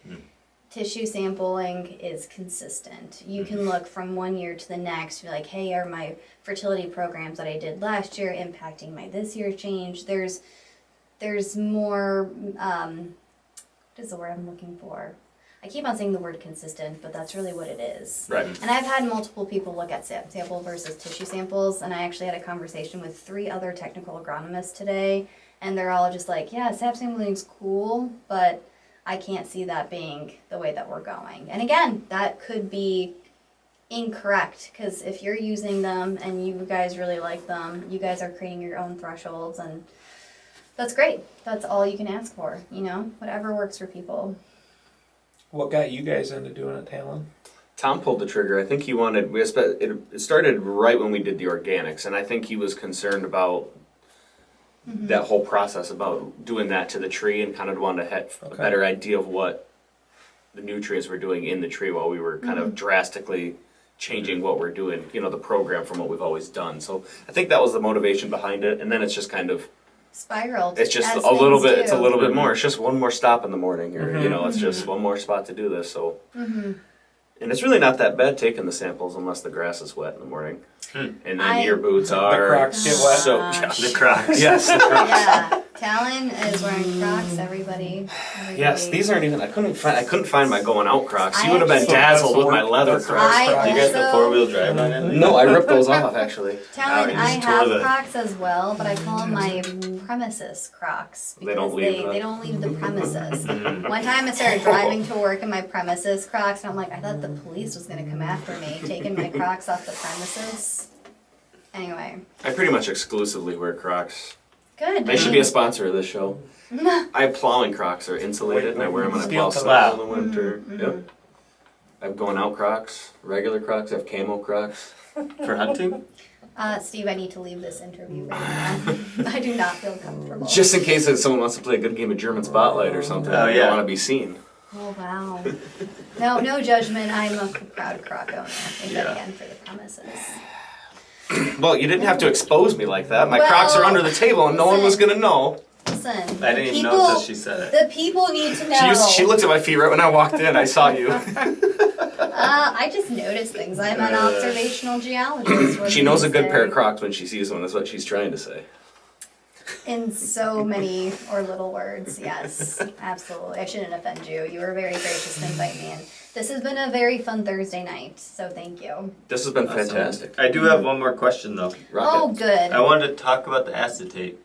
Tissue sampling is consistent. You can look from one year to the next, be like, hey, are my fertility programs that I did last year impacting my this year change? There's more, what is the word I'm looking for? I keep on saying the word consistent, but that's really what it is. Right. And I've had multiple people look at sap sample versus tissue samples, and I actually had a conversation with 3 other technical agronomists today, and they're all just like, yeah, sap sampling is cool, but I can't see that being the way that we're going. And again, that could be incorrect, because if you're using them and you guys really like them, you guys are creating your own thresholds, and that's great. That's all you can ask for, whatever works for people. What got you guys into doing it, Talon? Tom pulled the trigger. I think he wanted. It started right when we did the organics, and I think he was concerned about that whole process about doing that to the tree, and kind of wanted to have a better idea of what the nutrients were doing in the tree while we were kind of drastically changing what we're doing, the program from what we've always done. So I think that was the motivation behind it, and then it's just kind of spiraled. It's just as a little things bit. It's a do. little bit more. It's just one more stop in the morning, or Mhm. it's just one more spot to do this. So, Mm-hmm. and it's really not that bad taking the samples unless the grass is wet in the morning, and then your boots The are Crocs get wet. So The Crocs. yes, the Crocs. Yeah, Talon is wearing Crocs. Everybody. Yes, these aren't even. I couldn't find my going out Crocs. I You would have been actually- dazzled with my leather That's the Crocs. worst Crocs. Do you got the Also- 4-wheel drive on it? No, I ripped those off actually. Talon, you I just tore have the- Crocs as well, but I call them my premises Crocs They because don't leave they don't leave the premises. Mm-hmm. One time I started driving to work in my premises Crocs, and I'm like, I thought the police was gonna come after me, taking my Crocs off the premises. Anyway, I pretty much exclusively wear Crocs. good. They should be a sponsor of this show. I have plowing Crocs. They're insulated, and I wear them when I plow Steel snow toe. in the winter. Yep. I have going out Crocs, regular Crocs. I have camo Crocs. For hunting? Steve, I need to leave this interview right now. I do not feel comfortable. Just in case that someone wants to play a good game of German Spotlight or something. Oh, I yeah. want to be seen. Oh wow. No judgment. I'm a proud Croc owner. Thank you Yeah. again for the premises. Well, you didn't have to expose me like that. My Well, Crocs are under the table, and no one was gonna know. Listen, I didn't even know people, until she said it. the people need to know. She looked at my feet right when I walked in. I saw you. I just notice things. I'm an observational geologist. What She can knows you a good say? pair of Crocs when she sees one. Is what she's trying to say. In so many or little words, yes, absolutely. I shouldn't offend you. You were very gracious to invite me in. This has been a very fun Thursday night, so thank you. This has been Awesome. fantastic. I do have one more question though. Rock Oh, it. good. I wanted to talk about the acetate.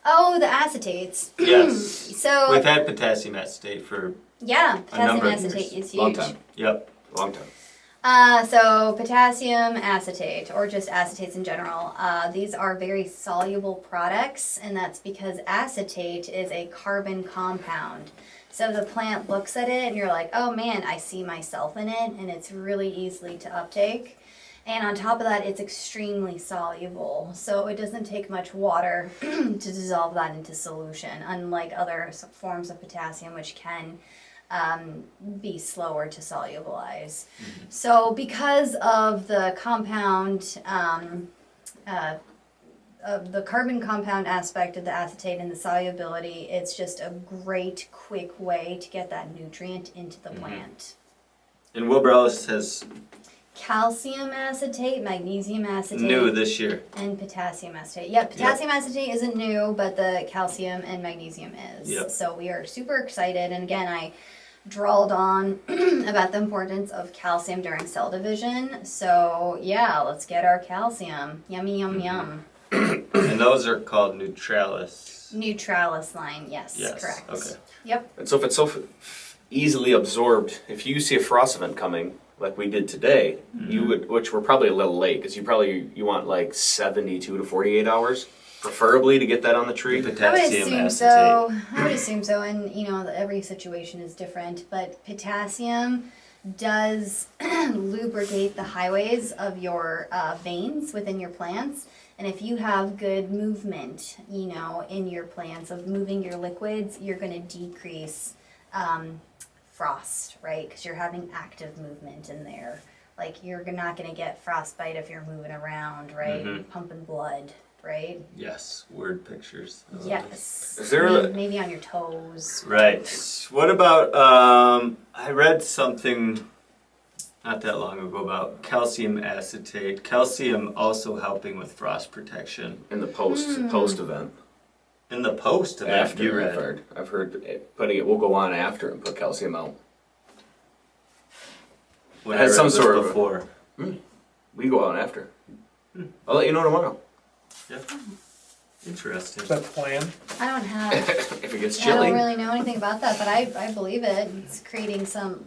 Oh, the acetates. Yes. So, We've had potassium acetate for, yeah, potassium number of acetate years. is huge. Long time. yep. Long time. So potassium acetate, or just acetates in general, these are very soluble products, and that's because acetate is a carbon compound. So the plant looks at it, and you're like, oh man, I see myself in it, and it's really easily to uptake. And on top of that, it's extremely soluble, so it doesn't take much water to dissolve that into solution, unlike other forms of potassium, which can be slower to solubilize. So because of the compound, of the carbon compound aspect of the acetate and the solubility, it's just a great, quick way to get that nutrient into the plant. And Wilbur Ellis has Calcium acetate, magnesium acetate, new this year. and potassium acetate. Yep, potassium acetate isn't new, but the calcium and magnesium is. Yep. So we are super excited. And again, I drawled on about the importance of calcium during cell division. So yeah, let's get our calcium. Yummy, yum, yum. And those are called Neutralis. Neutralis line, yes, Yes, correct. okay. Yep. And so if it's so easily absorbed, if you see a frost event coming, like we did today, you would, which we're probably a little late, because you want like 72 to 48 hours, preferably to get that on the tree. I would Potassium assume acetate. so. I would assume so, and every situation is different. But potassium does lubricate the highways of your veins within your plants. And if you have good movement, in your plants of moving your liquids, you're going to decrease frost, right? Because you're having active movement in there. Like you're not going to get frostbite if you're moving around, right? Pumping blood, right? Yes, word pictures. I love Yes. Is there a- maybe on your toes? this. Right. What about, I read something not that long ago about calcium acetate. Calcium also helping with frost protection. In the post event. In the post event, After, you I've read. heard putting it, we'll go on after and put calcium out. When Has I read some this sort of- before. We go on after. I'll let you know tomorrow. Yeah. Interesting. Is that the plan? I don't have. If it gets I chilly. don't really know anything about that, but I believe it. It's creating some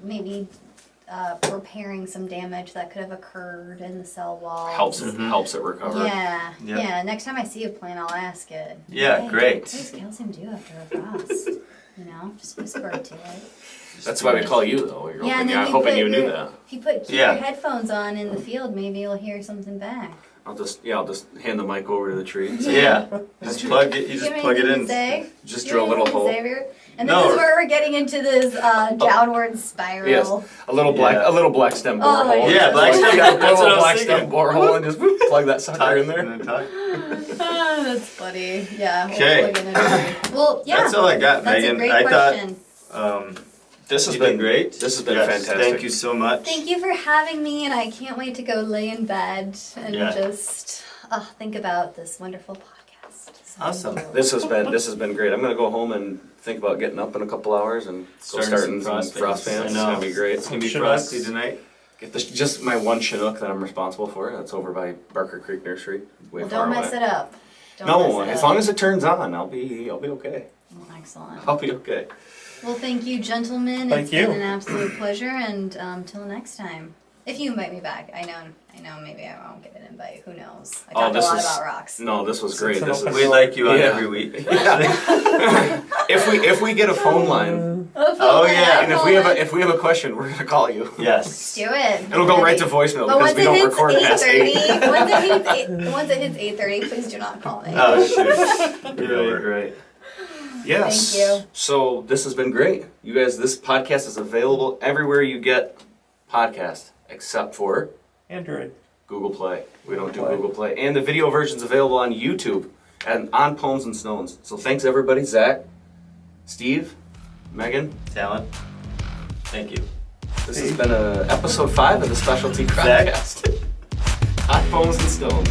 repairing some damage that could have occurred in the cell wall. helps it recover. Yeah, Yep. yeah. Next time I see a plant, I'll ask it. Yeah, Hey, great. What does calcium do after a frost? Just whisper it to it. That's why we call you though. Yeah, and then I'm hoping put you knew your- that. If you keep Yeah. your headphones on in the field, maybe you'll hear something back. I'll just hand the mic over to the tree. Yeah. Just plug it. You just plug it in. Just drill a little hole. And No. this is where we're getting into this downward spiral. Yes, a little black stem Oh my borehole. Yeah, black stem. That's That's what I was black thinking. stem borehole and just whoop, plug that sucker Talk in there. and then talk. Ah, that's funny. Yeah. we'll Okay. plug it in. Well, yeah. That's all I got, That's Megan. a great I question. thought This has you been did great. This has been Yes, fantastic. Thank you so much. Thank you for having me, and I can't wait to go lay in bed and Yeah. just think about this wonderful podcast. So Awesome. This has been great. I'm gonna go home and think about getting up in a couple hours and starting some frost fans. I It's know. gonna be great. It's gonna be Chinooks. frosty tonight. Get this, just my one Chinook that I'm responsible for. That's over by Barker Creek Nursery. Way Well, far don't away. mess it up. Don't No, mess it as up. long as it turns on, I'll be okay. Oh, excellent. I'll be okay. Well, thank you, gentlemen. Thank It's you. been an absolute pleasure, and till next time. If you invite me back, I know, maybe I won't get an invite. Who knows? I talked a lot about rocks. No, this was great. It's an This is open We like you on Yeah. every week. if we get a phone line Oh, yeah. and if we have a question, we're gonna call you. Yes. do it. It'll go right to voicemail But because once we it don't hits record past 8. once it hits 8:30, please do not call me. Oh shoot. Right. Yes. Thank you. So this has been great. You guys, this podcast is available everywhere you get podcasts, except for Android. Google Play. We don't do Play. Google Play. And the video version's available on YouTube and on Poems and Stones. So thanks everybody, Zach, Steve, Megan. Talent. Thank you. This has been episode 5 of the Specialty Zach. Cropcast. On Poems and Stones.